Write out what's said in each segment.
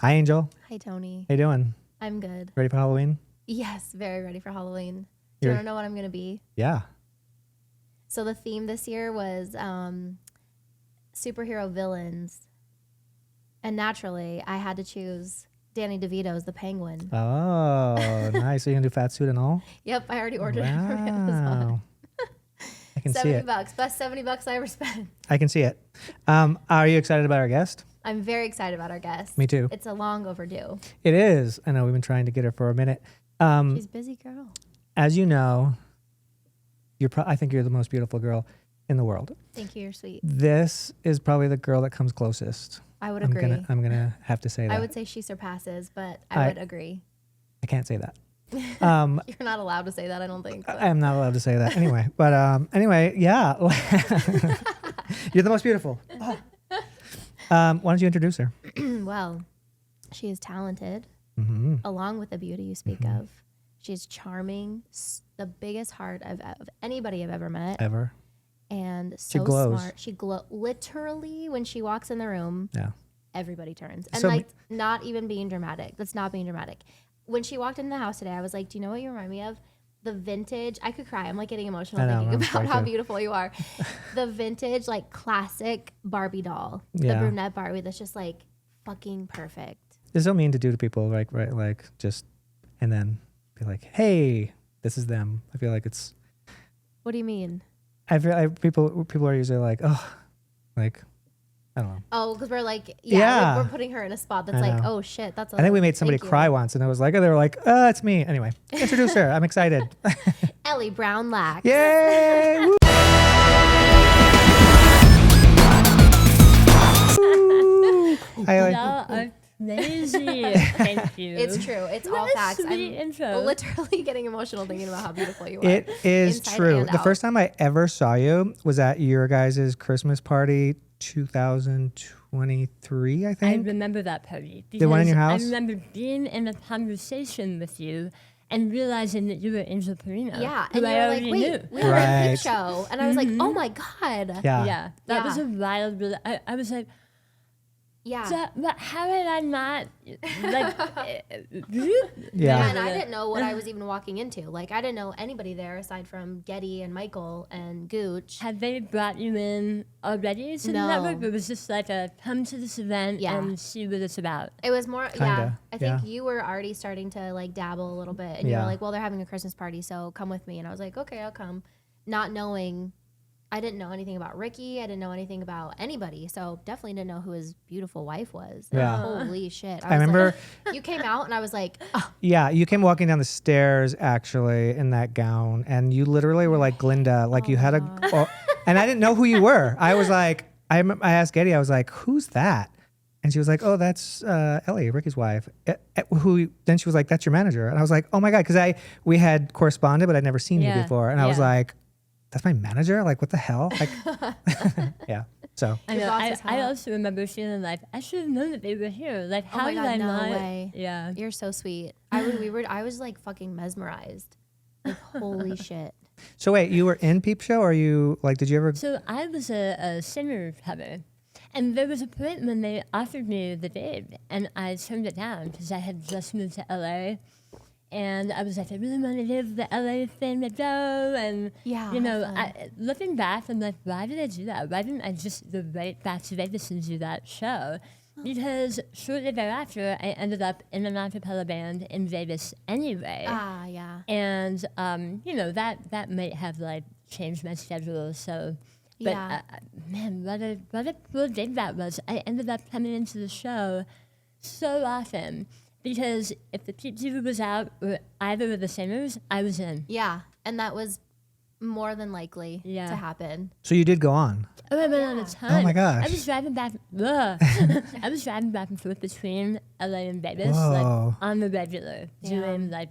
Hi, Angel. Hi, Tony. How you doing? I'm good. Ready for Halloween? Yes, very ready for Halloween. Do you want to know what I'm going to be? Yeah. So the theme this year was superhero villains. And naturally, I had to choose Danny DeVito's The Penguin. Oh, nice. So you gonna do fat suit and all? Yep, I already ordered it from Amazon. I can see it. $70. Best $70 I ever spent. I can see it. Are you excited about our guest? I'm very excited about our guest. Me too. It's a long overdue. It is. I know we've been trying to get her for a minute. She's a busy girl. As you know, I think you're the most beautiful girl in the world. Thank you. You're sweet. This is probably the girl that comes closest. I would agree. I'm gonna have to say that. I would say she surpasses, but I would agree. I can't say that. You're not allowed to say that, I don't think. I am not allowed to say that anyway. But anyway, yeah. You're the most beautiful. Why don't you introduce her? Well, she is talented, Mm-hmm. along with the beauty you speak of. She's charming, the biggest heart of anybody I've ever met. Ever. And She so glows. smart. She literally, when she walks in the room, Yeah. everybody turns. And So not even being dramatic. That's not being dramatic. When she walked into the house today, I was like, do you know what you remind me of? The vintage, I could cry. I'm like getting emotional I know, thinking I'm about sorry how too. beautiful you are. The vintage, like classic Barbie doll. Yeah. The brunette Barbie that's just like fucking perfect. It's so mean to do to people, right? Like just, and then be like, hey, this is them. I feel like it's, What do you mean? people are usually like, oh, like, I don't know. Oh, because we're like, Yeah. we're putting her in a spot that's I like, know. oh shit, that's. I think we made somebody thank you. cry once, and I was like, they were like, it's me. Anyway, introduce her. I'm excited. Elly Brown Lack. Yay! Woo! Hi, Elly. Y'all are crazy. Thank you. It's true. It's all What a facts. sweet I'm intro. literally getting emotional thinking about how beautiful you are. It is Inside true. and The out. first time I ever saw you was at your guys' Christmas party, 2023, I I think. remember that party. The one in your because house? I remember being in a conversation with you and realizing that you were Angel Perino. Yeah, who and I you were like, already wait, knew. we were at a Right. peep show. And I was like, oh my God. Yeah. That was Yeah. a wild, I was like, Yeah. but how did I not, like, Yeah. And I didn't know what I was even walking into. Like, I didn't know anybody there aside from Getty and Michael and Gooch. had they brought you in already to the No. network? It was just like a come to this event Yeah. and see what it's about. It was more, Kinda, I think yeah. you were already starting to like dabble a little bit. And you Yeah. were like, well, they're having a Christmas party, so come with me. And I was like, okay, I'll come. Not knowing, I didn't know anything about Ricky. I didn't know anything about anybody. So definitely didn't know who his beautiful wife was. And Yeah. holy shit. I remember, You came out and I was like, oh, yeah, you came walking down the stairs actually in that gown, and you literally were like Glinda, like you had and I didn't know who you were. I was like, I asked Getty, I was like, who's that? And she was like, oh, that's Elly, Ricky's wife. Then she was like, that's your manager. And I was like, oh my God, because we had corresponded, but I'd never seen you Yeah, before. And I was yeah. like, that's my manager? Like, what the hell? Like, yeah. So I Your know. boss is I hot. also remember feeling like I should have known that they were here. Like, oh how my did God, I no not? way. Yeah. You're so sweet. I was like fucking mesmerized. Like, holy shit. so wait, you were in Peep Show, or you like? Did you ever? So I was a singer cover, and there was a point when they offered me the gig, and I turned it down because I had just moved to LA, and I was like, I really want to give the LA thing a go, and Yeah, you know, have fun. looking back, I'm like, why did I do that? Why didn't I just go right back to Vegas and do that show? Because shortly thereafter, I ended up in an a cappella band in Vegas anyway. Ah, yeah. And you know, that might have like changed my schedule. So, but Yeah. man, what a cool gig that was. I ended up coming into the show so often because if the Peep Diva was out or either of the singers, I was in. Yeah. And that was more than likely Yeah. to happen. So you did go on. Oh, I went on a ton. Oh my gosh. I was driving back. I was driving back and forth between LA and Vegas, Whoa. like on the regular, Yeah. doing like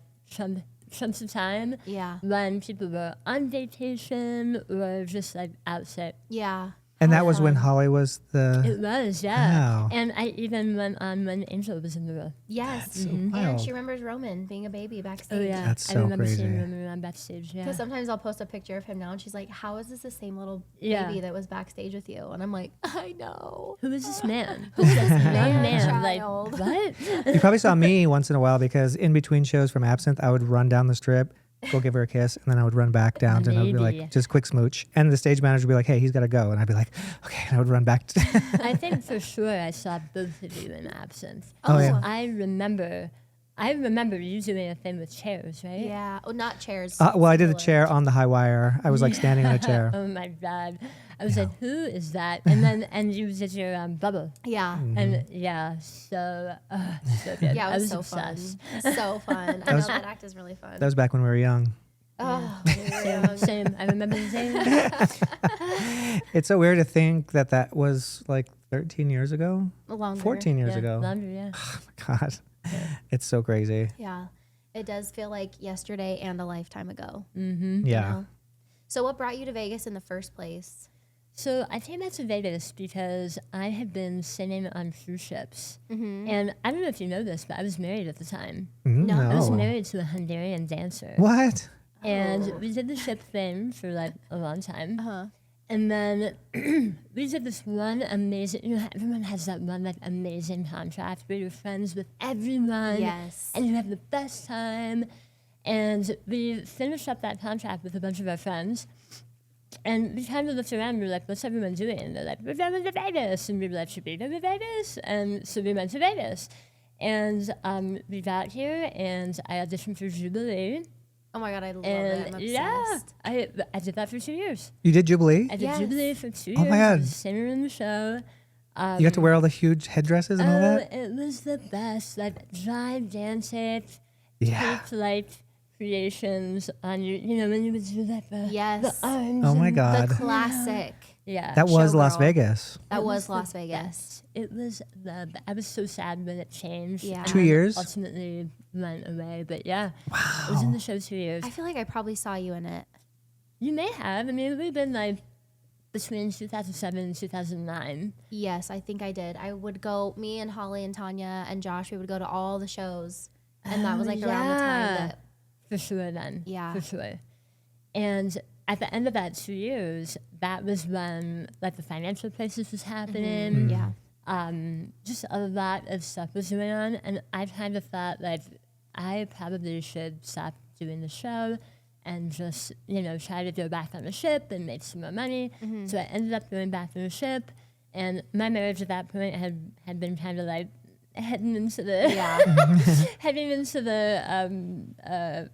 chunks of time. Yeah. When people were on vacation or just like out sick. Yeah. And that was when Holly was the. It was, yeah. Wow. And I even went on when Angel was in the room. Yes. so And wild. she remembers Roman being a baby backstage. Oh yeah, That's I so remember crazy. seeing Roman around backstage. Yeah, Because sometimes I'll post a picture of him now, and she's like, "How is this the same little Yeah. baby that was backstage with you?" And I'm like, "I know." who is this man? Who is this Young man? Like Child? what? You probably saw me once in a while because in between shows from Absinthe, I would run down the strip, go give her a kiss, and then I would run back down and I would be Maybe. like, just quick smooch. And the stage manager would be like, hey, he's got to go. And I'd be like, okay. And I would run back. I think for sure I saw both of you in Absinthe. Oh, yeah. I remember you doing a thing with chairs, right? Yeah. Oh, not chairs. Well, I did a Similar. chair on the high wire. I was like standing on a chair. Oh my God. I was like, who is that? And then, and you did your bubble. Yeah. And yeah, so good. Yeah, I it was was so obsessed. fun. So fun. I know that act is really fun. That was back when we were young. Oh, when we were young. Same. I remember the same. It's so weird to think that that was like 13 years ago, Longer. 14 years Yeah, ago. longer, yeah. Oh my God. It's so crazy. Yeah. It does feel like yesterday and a lifetime ago. Mm-hmm. Yeah. know? So what brought you to Vegas in the first place? So I came back to Vegas because I had been sitting on cruise ships. Mm-hmm. And I don't know if you know this, but I was married at the time. No. I was No. married to a Hungarian dancer. What? And we did the ship thing for like a long time. Uh-huh. And then we did this one amazing, you know, everyone has that one like amazing contract where you're friends with everyone. Yes. And you have the best time. And we finished up that contract with a bunch of our friends. And we kind of looked around and we were like, what's everyone doing? And they're like, we're going to Vegas. And we were like, should we go to Vegas? And so we went to Vegas. And we got here and I auditioned for Jubilee. Oh my God, I love it. And I'm obsessed. yeah, I did that for 2 years. You did Jubilee? I did Yes. Jubilee for 2 Oh years. my I God. was a singer in the show. You got to wear all the huge headdresses and all that? It was the best. Like gigantic, Yeah. tape-like creations on you know, when you would do like the Yes. arms. Oh my and- God. The classic. Yeah. That was Las Showgirl. Vegas. That It was the Las Vegas. best. It was I was so sad when it changed. Yeah. and 2 then years? Ultimately went away, but yeah, I was in the show 2 years. I feel like I probably saw you in it. You may have. I mean, we've been like between 2007 and 2009. Yes, I think I did. I would go, me and Holly and Tanya and Josh, we would go to all the shows. And that was like around the time that, For sure then. Yeah. For sure. And at the end of that 2 years, that was when like the financial crisis was happening. yeah. Just a lot of stuff was going on. And I kind of thought like I probably should stop doing the show and just, you know, try to go back on the ship and make some more money. So I ended up going back on the ship. And my marriage at that point had been kind of like heading into the heading into the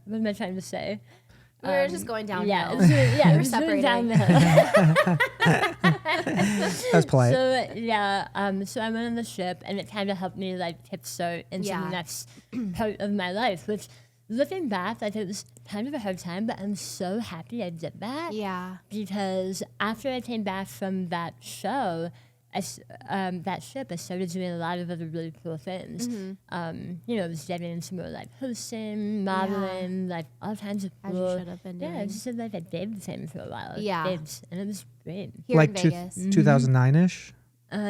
what am I trying to say? We were just going downhill. Yeah, it We're was separating. going downhill. That was polite. So yeah, so I went on the ship, and it kind of helped me like kickstart into Yeah. the next part of my life. Which, looking back, like it was kind of a hard time, but I'm so happy I did that. Yeah. Because after I came back from that show, that ship, I started doing a lot of other really cool things. You know, I was getting into more like hosting, modeling, like all kinds of As you cool. should have been Yeah, I doing. just did like a Dave thing for a while. Yeah. Dave's, and it was great. Here like in Vegas. 2009-ish?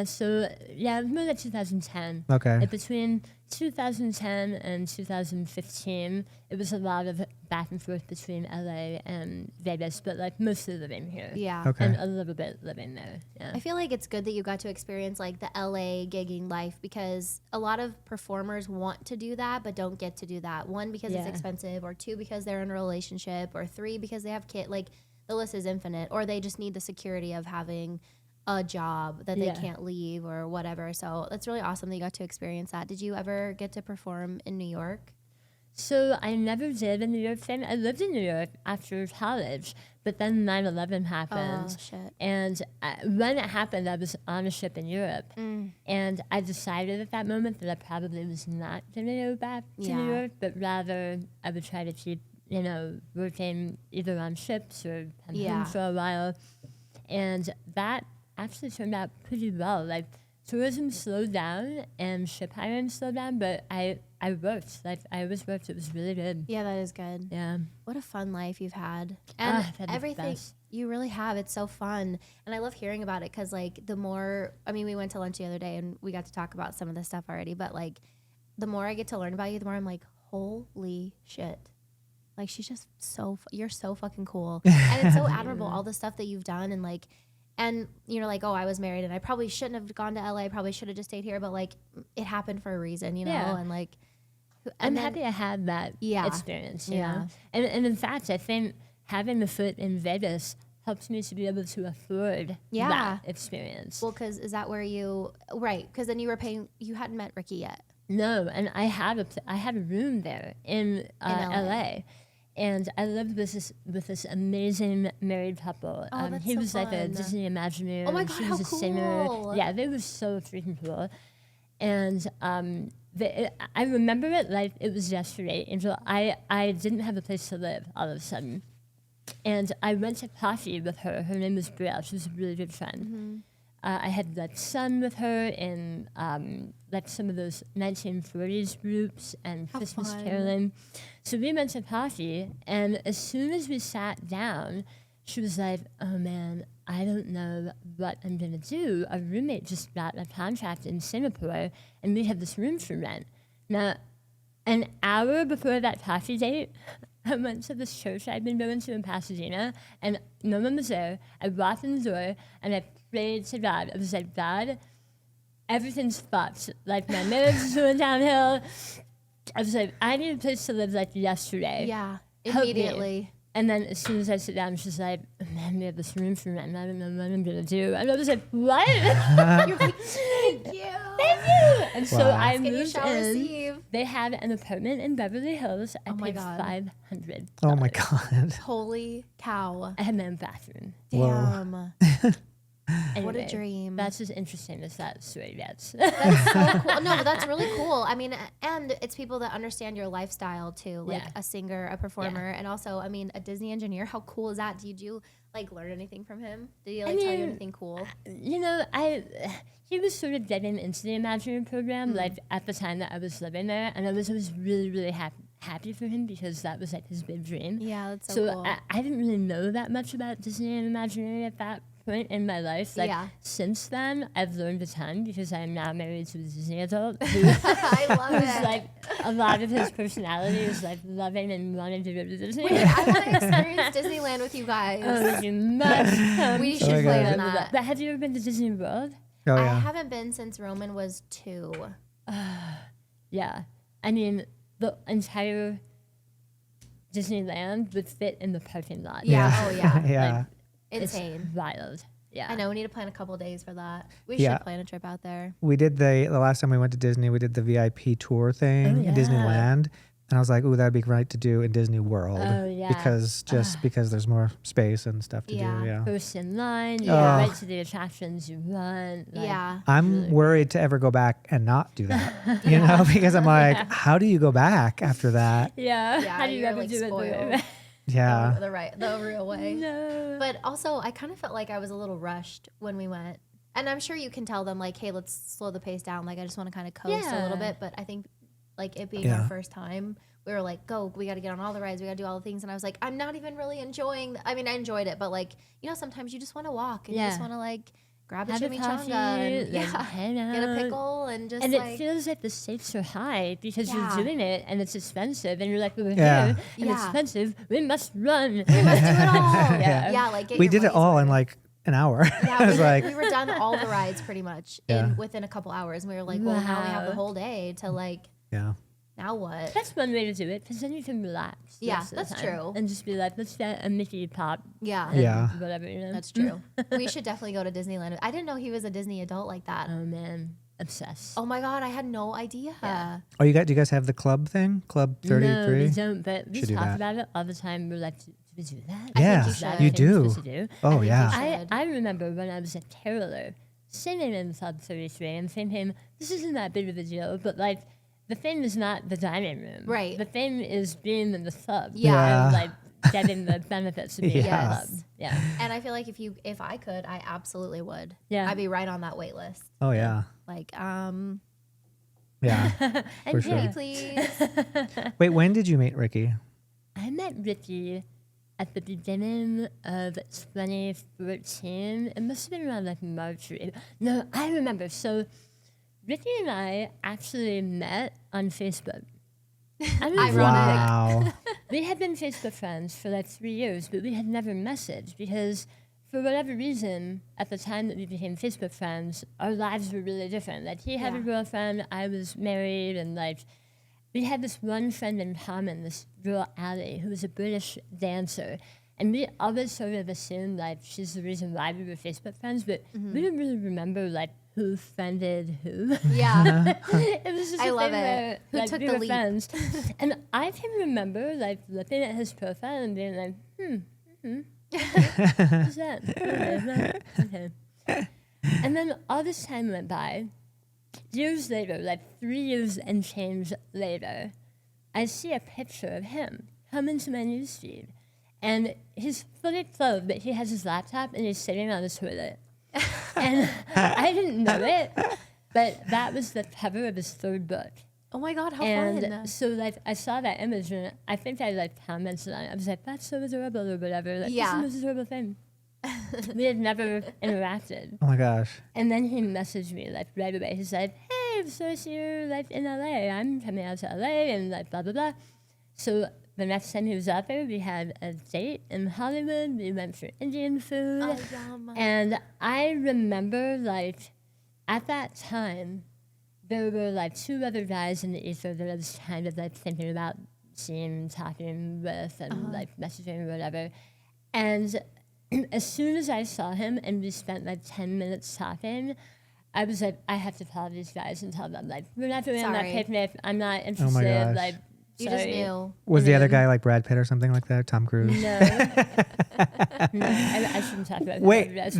So yeah, more like 2010. Okay. Like between 2010 and 2015, it was a lot of back and forth between LA and Vegas, but like mostly living here. Yeah. Okay. And a little bit living there. Yeah. I feel like it's good that you got to experience like the LA gigging life because a lot of performers want to do that but don't get to do that. One, because it's Yeah. expensive, or two, because they're in a relationship, or three, because they have kids. Like the list is infinite, or they just need the security of having a job that they Yeah. can't leave or whatever. So that's really awesome that you got to experience that. Did you ever get to perform in New York? So I never did a New York thing. I lived in New York after college, but then 9/11 happened. Oh, shit. And when it happened, I was on a ship in Europe. And I decided at that moment that I probably was not going to go back to New Yeah. York, but rather I would try to keep, you know, working either on ships or come Yeah. home for a while. And that actually turned out pretty well. Like, tourism slowed down and ship hiring slowed down, but I worked. Like, I always worked. It was really good. Yeah, that is good. Yeah. What a fun life you've had. And I've had the everything best. You really have. It's so fun. And I love hearing about it because, like, the more, I mean, we went to lunch the other day and we got to talk about some of this stuff already, but, like, the more I get to learn about you, the more I'm like, holy shit. Like, she's just you're so fucking cool. And it's so admirable, all the stuff that you've done. And, like, and you're like, oh, I was married and I probably shouldn't have gone to LA. I probably should have just stayed here. But, like, it happened for a reason, you know? Yeah. And, like, I'm happy I had that experience, you know? And in fact, I think having the foot in Vegas helps me to be able to afford that experience. Well, because is that where because then you hadn't met Ricky yet. No, and I had a room there in LA. And I lived with this amazing married couple. Oh, that's he so was like a fun. Disney Imagineer. Oh my God, she was how a cool. singer. Yeah, they were so freaking cool. And I remember it like it was yesterday. Angel, I didn't have a place to live all of a sudden. And I went to coffee with her. Her name was Brielle. She was a really good friend. Mm-hmm. I had like sung with her in like some of those 1940s groups and How Christmas fun. caroling. So we went to coffee, and as soon as we sat down, she was like, "Oh man, I don't know what I'm gonna do. A roommate just got a contract in Singapore, and we have this room for rent." Now, an hour before that coffee date, I went to this church I'd been going to in Pasadena, and no one was there. I walked in the door, and I prayed to God. I was like, God, everything's fucked. Like, my marriage is going downhill. I was like, I need a place to live like yesterday. Yeah, Help me. immediately. And then as soon as I sit down, she's like, man, we have this room for rent, and I don't know what I'm going to do. And I was like, what? You're like, thank you. Thank you. And so Wow. I Can you moved shall in. receive? They had an apartment in Beverly Hills. I Oh my paid God. $500. Oh my God. Holy cow. I had my own bathroom. Whoa. Damn. What a Anyway, dream. That's as interesting as that story gets. That's so cool. No, but that's really cool. I mean, and it's people that understand your lifestyle too, like Yeah. a singer, a performer, and also, I mean, a Disney engineer. How cool is that? Did you like learn anything from him? Did he like tell you mean, anything cool? You know, he was sort of getting into the Imagineering program, like at the time that I was living there, and I was really, really happy for him because that was like his big dream. Yeah, that's So cool. I didn't really know that much about Disney and Imagineering at that point in my life. Like since then, I've learned a ton because I'm now married to a Disney adult who I love who's it. like a lot of his personality is like loving and wanting to go to Disney. Wait, I want to experience Disneyland with you guys. Oh, you must come. We Oh should my plan God. that. But have you ever been to Disney World? Oh I yeah. haven't been since Roman was 2. Yeah. I mean, the entire Disneyland would fit in the parking lot. Yeah. Yeah. Oh yeah. Yeah. It's Insane. wild. Yeah. I know we need to plan a couple days for that. We Yeah. should plan a trip out there. We did the last time we went to Disney, we did the VIP tour thing Oh, in yeah. Disneyland. And I was like, ooh, that'd be great to do in Disney World. Oh, yeah. Because because there's more space and stuff to Yeah. do. Yeah. First in line, you Yeah. go right to the attractions you want. Like, Yeah. I'm really worried to ever go back and not do that. You know, because I'm like, how do you go back after that? Yeah. Yeah, How do you you're, ever like, do it? spoiled. Yeah. The real way. No. But also, I kind of felt like I was a little rushed when we went. And I'm sure you can tell them, like, hey, let's slow the pace down. Like, I just want to kind of coast a little Yeah. bit. But I think, like, it being Yeah. our first time, we were like, go, we got to get on all the rides. We got to do all the things. And I was like, I'm not even really enjoying. I mean, I enjoyed it. But, like, you know, sometimes you just want to walk. And you just Yeah. want to, like, grab a Have a chimichanga. coffee, And, like, yeah. hang Get a out. pickle and just, And like. it feels like the stakes are high because Yeah. you're doing it and it's expensive and you're like, we're Yeah. here and Yeah. it's expensive. We must run. we must do it all. Yeah. Yeah, like, get We your did it money's all worth. in like an hour. Yeah, I was like, we were done all the rides pretty much Yeah. within a couple hours. And we were like, well, now we have the Wow. whole day to, like, yeah. now what? That's one way to do it because then you can relax. the Yeah, rest of the that's time true. And just be like, let's get a Mickey pop. Yeah. And Yeah. Whatever, you know? That's true. We should definitely go to Disneyland. I didn't know he was a Disney adult like that. Oh, man. Obsessed. Oh my God, I had no idea. Yeah. Oh, do you guys have the club thing? Club No, 33? we don't, but we Should do talk that. about it all the time. We're like, do we do that? Yeah, you Is that should. a you thing we're do. supposed to do? Oh, think you yeah. should. I remember when I was a caroler singing in Club 33 and thinking, this isn't that big of a deal, but like, the thing is not the dining room. Right. The thing is being in the club. Yeah. And like getting the benefits of being in the Yeah. club. Yeah. And I feel like if I could, I absolutely would. Yeah. I'd be right on that wait list. Oh, yeah. Like, Yeah. And sure. yeah, please. Wait, when did you meet Ricky? I met Ricky at the beginning of 2014. It must have been around like March or April. No, I remember. So Ricky and I actually met on Facebook. I mean, Wow. we had been Facebook friends for like 3 years, but we had never messaged because for whatever reason, at the time that we became Facebook friends, our lives were really different. Like he had a girlfriend, I was married, and like we had this one friend in common, this girl Elly, who was a British dancer. And we always sort of assumed like she's the reason why we were Facebook friends, but we didn't really remember like who friended who. Yeah. It was just I a love thing it. where, Who like, took we the were leap? friends. And I can remember like looking at his profile and being like, who's that? Okay. And then all this time went by. Years later, like 3 years and change later, I see a picture of him come into my newsfeed. And he's fully clothed, but he has his laptop and he's sitting on the toilet. And I didn't know it, but that was the cover of his third book. Oh my God, how And fun. so like I saw that image and I think I like commented on it. I was like, that's so adorable or whatever. Like, Yeah. this is the most adorable thing. We had never interacted. Oh my gosh. And then he messaged me like right away. He's like, hey, so I see you're like in LA. I'm coming out to LA and like blah, blah, blah. So the next time he was out there, we had a date in Hollywood. We went for Indian food. Oh, yum. And I remember like at that time, there were like 2 other guys in the ether that I was kind of like thinking about seeing, talking with, and like messaging or whatever. And as soon as I saw him and we spent like 10 minutes talking, I was like, I have to call these guys and tell them like, we're not doing that Sorry. picnic. I'm not gosh. interested. Like, You just sorry. knew. Was the other guy like Brad Pitt or something like that? Tom Cruise? No. No, I shouldn't talk about Wait, that.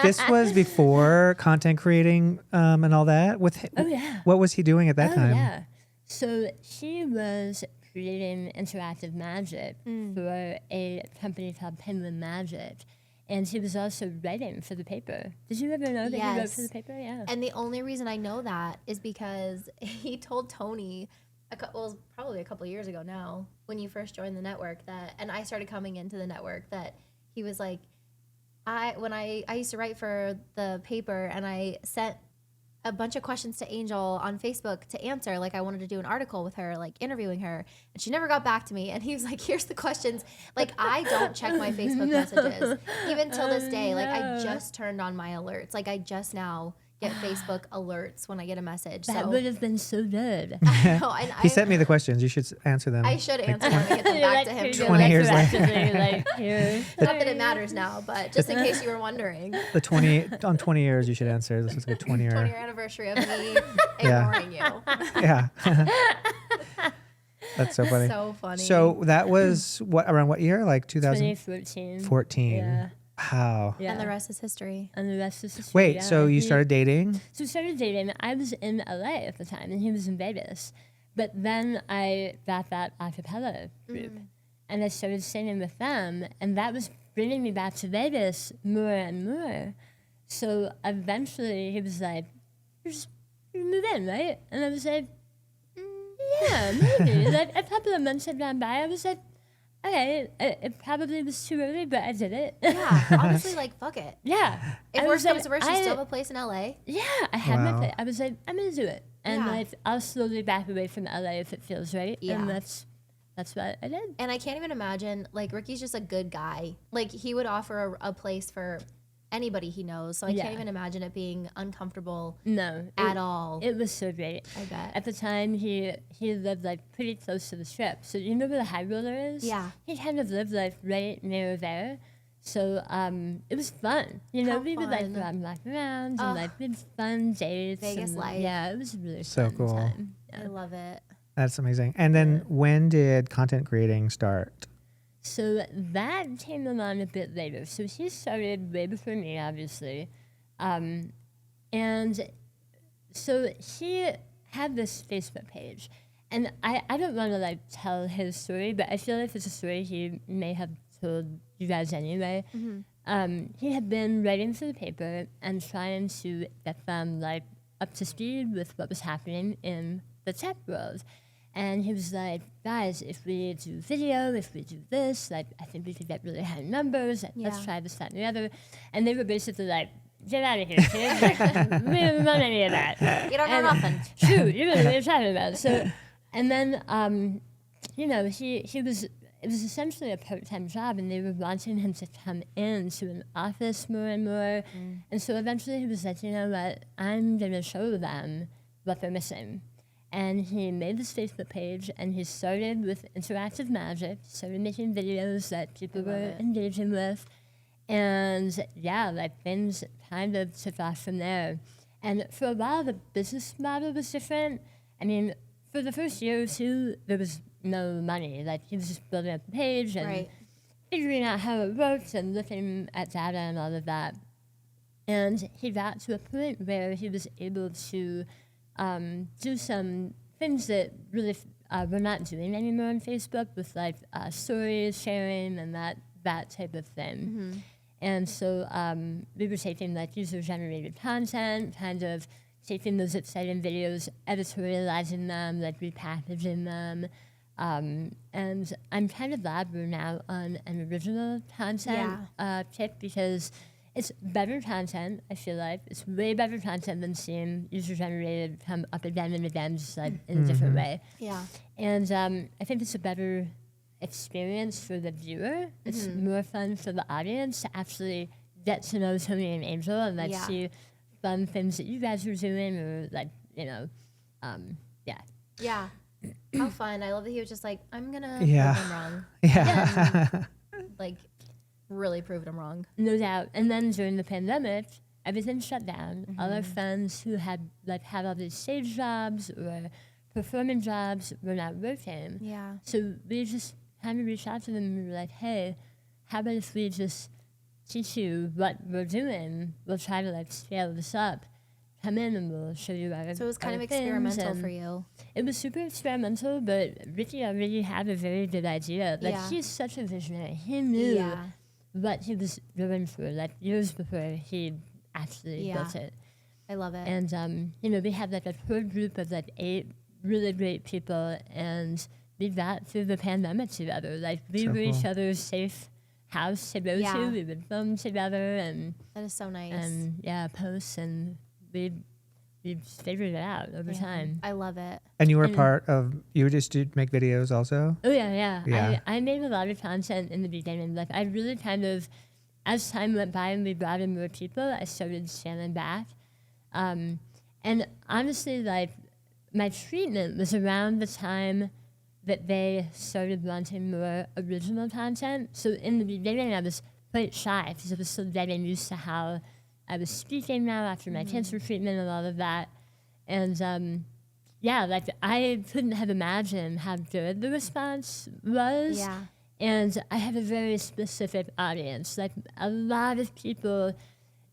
this was before content creating and all that. Oh, yeah. What was he doing at that Oh, time? yeah. So he was creating interactive magic for a company called Penguin Magic. And he was also writing for the paper. Did you ever know that he wrote for the paper? Yeah. And the only reason I know that is because he told Tony, probably a couple years ago now, when you first joined the network, that, and I started coming into the network, that he was like, I used to write for the paper and I sent a bunch of questions to Angel on Facebook to answer. Like I wanted to do an article with her, like interviewing her, and she never got back to me. And he was like, here's the questions. Like I don't check my Facebook messages. Even till this day, like I just turned on my alerts. Like I just now get Facebook alerts when I get a message. That So would have been so good. I know, and He sent me the questions. You should answer them. I should answer them and get them You're back like, to him. here, too. you're 20 like, years later. proactively, like, here. Not that it matters now, but just in case you were wondering. The 20 years you should answer. This was like a 20 year. 20-year anniversary of me Yeah. ignoring you. Yeah. That's so funny. So funny. So that was around what year? Like 2014. 2014. Yeah. Wow. Yeah. And the rest is history. And the rest is history. Wait, yeah. so you started dating? So we started dating. I was in LA at the time, and he was in Vegas. But then I got that a cappella group, and I started singing with them, and that was bringing me back to Vegas more and more. So eventually he was like, you move in, right? And I was like, yeah, maybe. Like a couple of months had gone by. I was like, okay, it probably was too early, but I did it. Yeah, honestly, like, fuck it. Yeah. If I worse was comes to worse, you I- still have a place in LA. Yeah, I had my Wow. place. I was like, I'm gonna do it, and Yeah. like I'll slowly back away from LA if it feels right. Yeah. And that's what I did. And I can't even imagine, like, Ricky's just a good guy. Like, he would offer a place for anybody he knows. So I Yeah. can't even imagine it being uncomfortable No, at all. It was so great. I bet. At the time, he lived like pretty close to the strip. So you know where the High Roller is? Yeah. He kind of lived like right near there. So it was fun. You know, How we would like fun. go out and walk around Ugh. and like we had fun dates. Vegas and, life. Yeah, it was a really So fun cool. time. I Yeah. love it. That's amazing. And then when did content creating start? So that came along a bit later. So he started way before me, obviously. And so he had this Facebook page. And I don't want to like tell his story, but I feel like it's a story he may have told you guys anyway. He had been writing for the paper and trying to get them like up to speed with what was happening in the tech world. And he was like, guys, if we do video, if we do this, like, I think we could get really high numbers. Like, let's Yeah. try this, that, and the other. And they were basically like, get out of here, kid. Like, we don't want any of that. You don't know And nothing. Shoot, you don't know what you're talking about. So, and then, you know, he was, it was essentially a part-time job, and they were wanting him to come into an office more and more. And so eventually he was like, you know what, I'm going to show them what they're missing. And he made this Facebook page, and he started with interactive magic, started making videos that people I love were it. engaging with. And yeah, like things kind of took off from there. And for a while, the business model was different. I mean, for the first year or two, there was no money. Like, he was just building up the page and Right. figuring out how it worked and looking at data and all of that. And he got to a point where he was able to do some things that really we're not doing anymore on Facebook, with like stories, sharing, and that type of thing. And so we were taking like user-generated content, kind of taking those exciting videos, editorializing them, like repackaging them. And I'm kind of glad we're now on an original content kick, because it's better content, I feel like. It's way better content than seeing user-generated come up again and again, just like in a different way. Yeah. And I think it's a better experience for the viewer. It's more fun for the audience to actually get to know Tony and Angel and like Yeah. see fun things that you guys are doing, or like, you know, yeah. Yeah. How fun. I love that he was just like, I'm going to Yeah. prove him wrong. Yeah. Like, really proved him wrong. No doubt. And then during the pandemic, everything shut down. All our friends who had all these stage jobs or performing jobs were not working. Yeah. So we just kind of reached out to them and we were like, hey, how about if we just teach you what we're doing? We'll try to like scale this up. Come in and we'll show you our So it was kind of our things." experimental And for you. It was super experimental, but Ricky already had a very good idea. Like, Yeah. he's such a visionary. He knew Yeah. what he was going for, like years before he actually Yeah. built it. I love it. And you know, we had like a core group of like 8 really great people, and we got through the pandemic together. Like, we So were each cool. other's safe house to go Yeah. to. We would film together and That is so nice. post, and we figured it out over time. I love it. And you were And- part of, you just did make videos also? Oh yeah. Yeah. I made a lot of content in the beginning. Like, I really kind of, as time went by and we brought in more people, I started scaling back. And honestly, like, my treatment was around the time that they started wanting more original content. So in the beginning, I was quite shy because I was still getting used to how I was speaking now after my cancer treatment and all of that. And yeah, like, I couldn't have imagined how good the response was. Yeah. And I have a very specific audience. Like, a lot of people,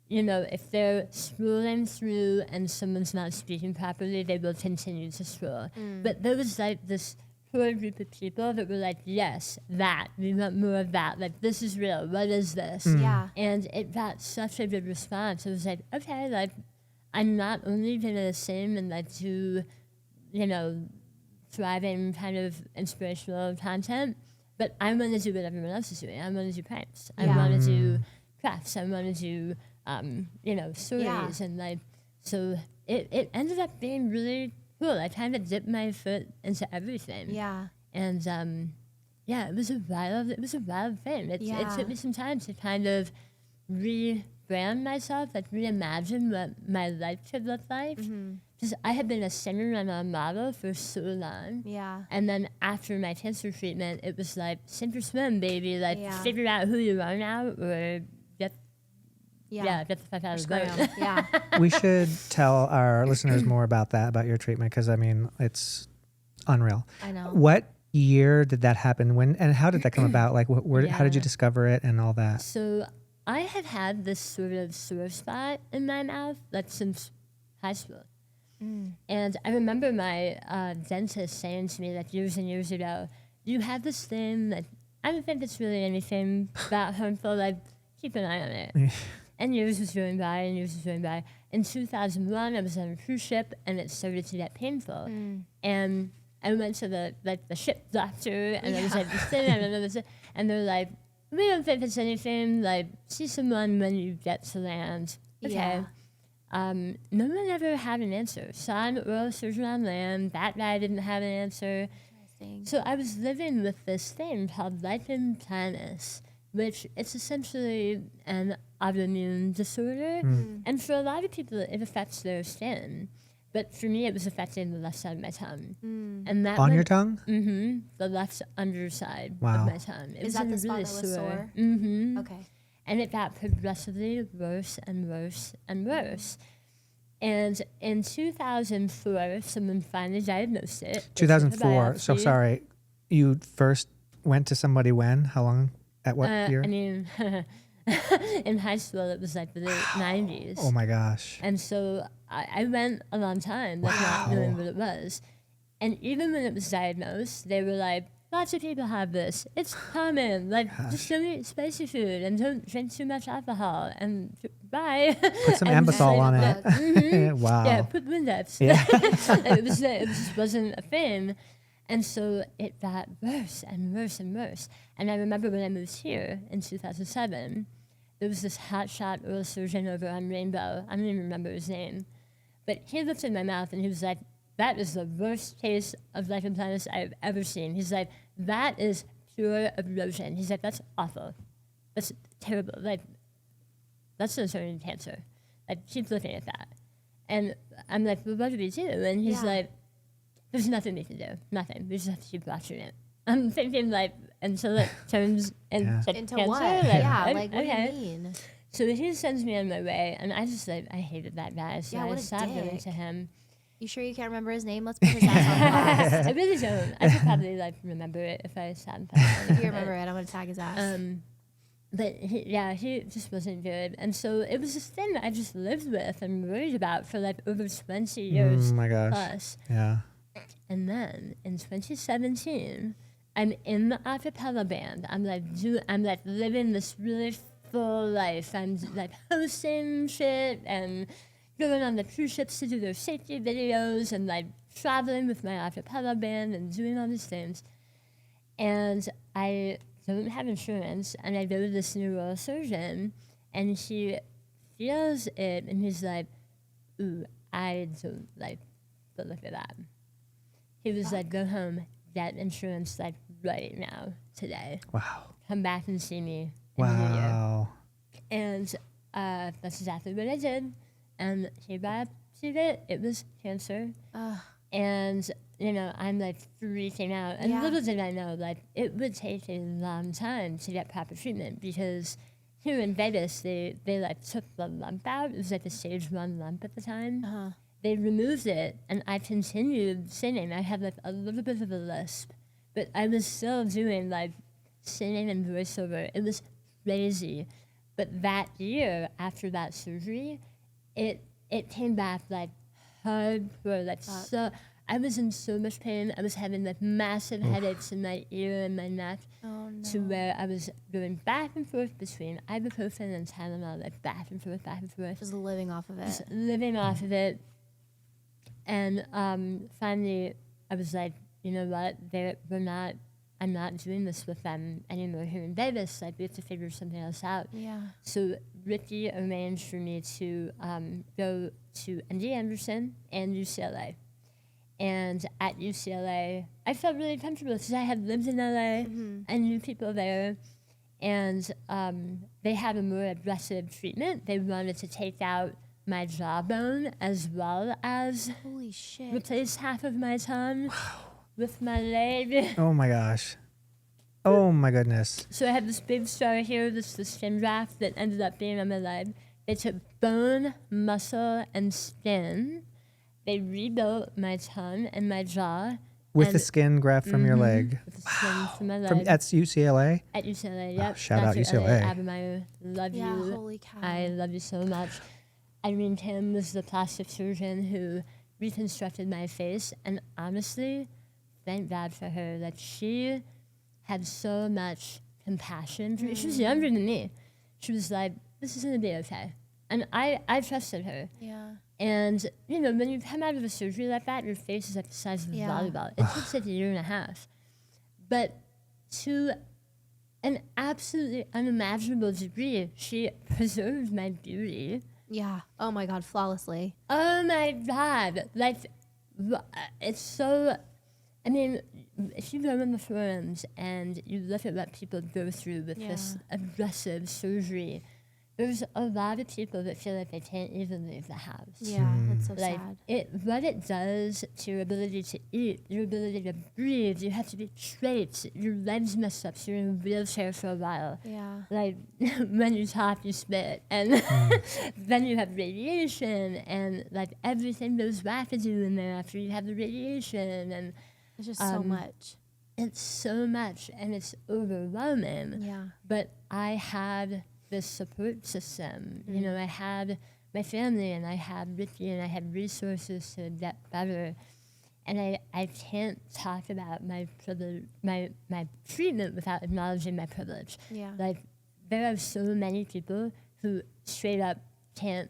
you know, if they're scrolling through and someone's not speaking properly, they will continue to scroll. But there was like this core group of people that were like, yes, that, we want more of that. Like, this is real. What is this? Yeah. And it got such a good response. It was like, okay, like, I'm not only going to sing and like do, you know, thriving kind of inspirational content, but I want to do what everyone else is doing. I want to do pranks. I Yeah. want to do crafts. I want to do, you know, stories. Yeah. And like, so it ended up being really cool. I kind of dipped my foot into everything. Yeah. And yeah, it was a wild thing. It Yeah. took me some time to kind of rebrand myself, like reimagine what my life could look like. Because I had been a singer and a model for so long. Yeah. And then after my cancer treatment, it was like, sink or swim, baby. Like, Yeah. figure out who you are now, or get Yeah. get the fuck out of the Scram. boat. Yeah. We should tell our listeners more about that, about your treatment, because I mean, it's unreal. I know. What year did that happen? When and how did that come about? Like, how did you Yeah. discover it and all that? So I had had this sort of sore spot in my mouth, like, since high school. And I remember my dentist saying to me, like, years and years ago, you have this thing that I don't think it's really anything that harmful, like, keep an eye on it. And years was going by and years was going by. In 2001, I was on a cruise ship and it started to get painful. And I went to the ship doctor, and I was like, this thing, I don't know this, and they're like, we don't think it's anything. Like, see someone when you get to land. Okay. Yeah. No one ever had an answer. Saw an oral surgeon on land. That guy didn't have an answer. Interesting. So I was living with this thing called lichen planus, which it's essentially an autoimmune disorder. And for a lot of people, it affects their skin. But for me, it was affecting the left side of my tongue. And that On your tongue? Mm-hmm. The left underside Wow. of my tongue. It Is was that in the spot really that was sore? Mm-hmm. Okay. And it got progressively worse and worse and worse. And in 2004, someone finally diagnosed it. 2004. So sorry. You first went to somebody when? How long? At what year? I mean, in high school, it was like the late 90s. Oh my gosh. And so I went a long time like not knowing what it was. And even when it was diagnosed, they were like, lots of people have this. It's common. Like, just don't eat spicy food and don't drink too much alcohol. And bye. Put some And Ambisol on like, it. Wow. Yeah, put Windex. Yeah. it just wasn't a thing. And so it got worse and worse and worse. And I remember when I moved here in 2007, there was this hotshot oral surgeon over on Rainbow. I don't even remember his name. But he looked in my mouth and he was like, that is the worst case of lichen planus I've ever seen. He's like, that is pure erosion. He's like, that's awful. That's terrible. Like, that's a certain cancer. Like, keep looking at that. And I'm like, well, what do we do? And he's like, there's nothing we can do. Nothing. We just have to keep watching it. I'm thinking, like, until it turns into Into cancer. what? Like, Yeah, okay. like, what do you mean? So he sends me on my way, and I just, like, I hated that guy. So Yeah, I what a stopped going dick. to him. You sure you can't remember his name? Let's put his ass on blast. I really don't. I could probably, like, remember it if I sat in front of him. If you remember it, I'm going to tag his ass. But he just wasn't good. And so it was this thing that I just lived with and worried about for like over 20 years Oh my gosh. plus. Yeah. And then in 2017, I'm in the acapella band. I'm like living this really full life. I'm like hosting shit and going on the cruise ships to do their safety videos and like traveling with my acapella band and doing all these things. And I don't have insurance, and I go to this neurosurgeon, and he feels it, and he's like, ooh, I don't like the look of that. He was like, go home, get insurance like right now, today. Wow. Come back and see me in the new year. Wow. And that's exactly what I did. And he biopsied it. It was cancer. And, you know, I'm like freaking out. And little did I know, like, it would take a long time to get proper treatment because here in Vegas, they like took the lump out. It was like a stage 1 lump at the time. They removed it, and I continued singing. I had like a little bit of a lisp, but I was still doing like singing and voiceover. It was crazy. But that year, after that surgery, it came back like hardcore, like so. I was in so much pain. I was having like massive headaches in my ear and my neck, to where I was going back and forth between ibuprofen and Tylenol, like back and forth, back and forth. Just living off of it. Just living off of it. And finally, I was like, you know what? I'm not doing this with them anymore here in Vegas. Like, we have to figure something else out. Yeah. So Ricky arranged for me to go to ND Anderson and UCLA. And at UCLA, I felt really comfortable because I had lived in LA and knew people there. And they had a more aggressive treatment. They wanted to take out my jawbone as well as Holy shit. replace half of my tongue with my leg. Oh my gosh. Oh my goodness. So I had this big scar here, the skin graft that ended up being on my leg. They took bone, muscle, and skin. They rebuilt my tongue and my jaw. With the skin graft from your leg. With the skin from my leg. That's UCLA? At UCLA, yep. shout out Dr. UCLA. Elly Abermeyer, love Yeah, you. holy cow. I love you so much. Irene Kim was the plastic surgeon who reconstructed my face, and honestly, thank God for her. Like, she had so much compassion for me. She was younger than me. She was like, this is gonna be okay. And I trusted her. Yeah. And, you know, when you come out of a surgery like that, your face is like the size of a volleyball. It takes like a year and a half. But to an absolutely unimaginable degree, she preserved my beauty. Yeah. Oh my God, flawlessly. Oh my God. Like, it's so, I mean, if you go on the forums and you look at what people go through with this aggressive surgery, there's a lot of people that feel like they can't even leave the house. Yeah, that's so Like sad. what it does to your ability to eat, your ability to breathe, you have to be straight, your legs mess up, so you're in a wheelchair for a while. Yeah. Like when you talk, you spit, and then you have radiation, and like everything goes wackadoo in there after you have the radiation, and It's just so much. it's so much, and it's overwhelming. Yeah. But I had this support system. You know, I had my family, and I had Ricky, and I had resources to get better. And I can't talk about my privilege, my treatment without acknowledging my privilege. Yeah. Like, there are so many people who straight up can't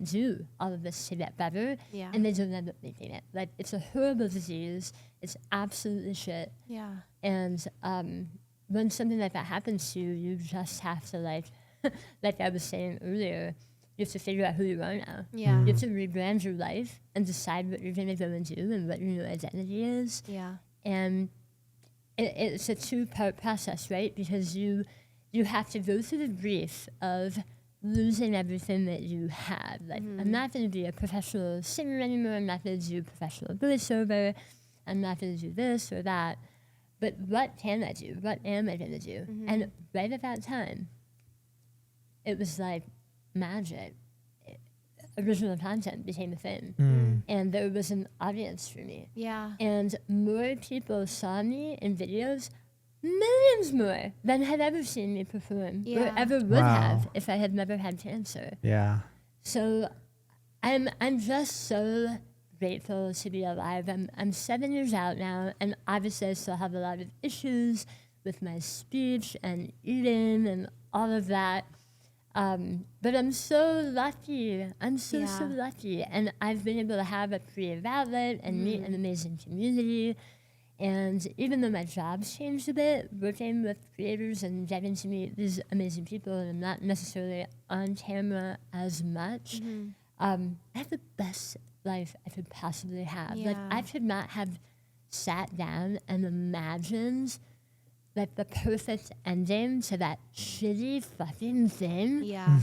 do all of this to get better, Yeah. and they don't end up making it. Like, it's a horrible disease. It's absolutely shit. Yeah. And when something like that happens to you, you just have to, like I was saying earlier, you have to figure out who you are now. Yeah. You have to rebrand your life and decide what you're going to go and do and what your new identity is. Yeah. And it's a two-part process, right? Because you have to go through the grief of losing everything that you had. Like, I'm not going to be a professional singer anymore. I'm not going to do professional voiceover. I'm not going to do this or that. But what can I do? What am I going to do? And right at that time, it was like magic. Original content became a thing. And there was an audience for me. Yeah. And more people saw me in videos, millions more than had ever seen me perform or Yeah. ever would Wow. have if I had never had cancer. Yeah. So I'm just so grateful to be alive. I'm 7 years out now, and obviously I still have a lot of issues with my speech and eating and all of that. But I'm so lucky. I'm so lucky. And I've been able to have a creative outlet and meet an amazing community. And even though my job's changed a bit, working with creators and getting to meet these amazing people, and I'm not necessarily on camera as much, I have the best life I could possibly have. Like, Yeah. I could not have sat down and imagined like the perfect ending to that shitty fucking thing. Yeah.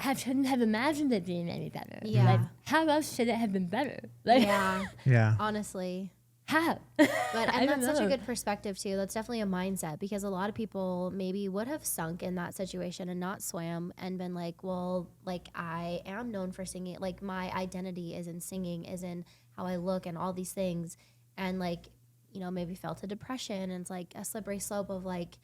I couldn't have imagined it being any better. Yeah. Like, how else should it have been better? Like, Yeah. Yeah. Honestly. how? But I and don't that's such a know. good perspective too. That's definitely a mindset, because a lot of people maybe would have sunk in that situation and not swam and been like, well, like, I am known for singing. Like, my identity is in singing, is in how I look and all these things. And like, you know, maybe felt a depression, and it's like a slippery slope of like,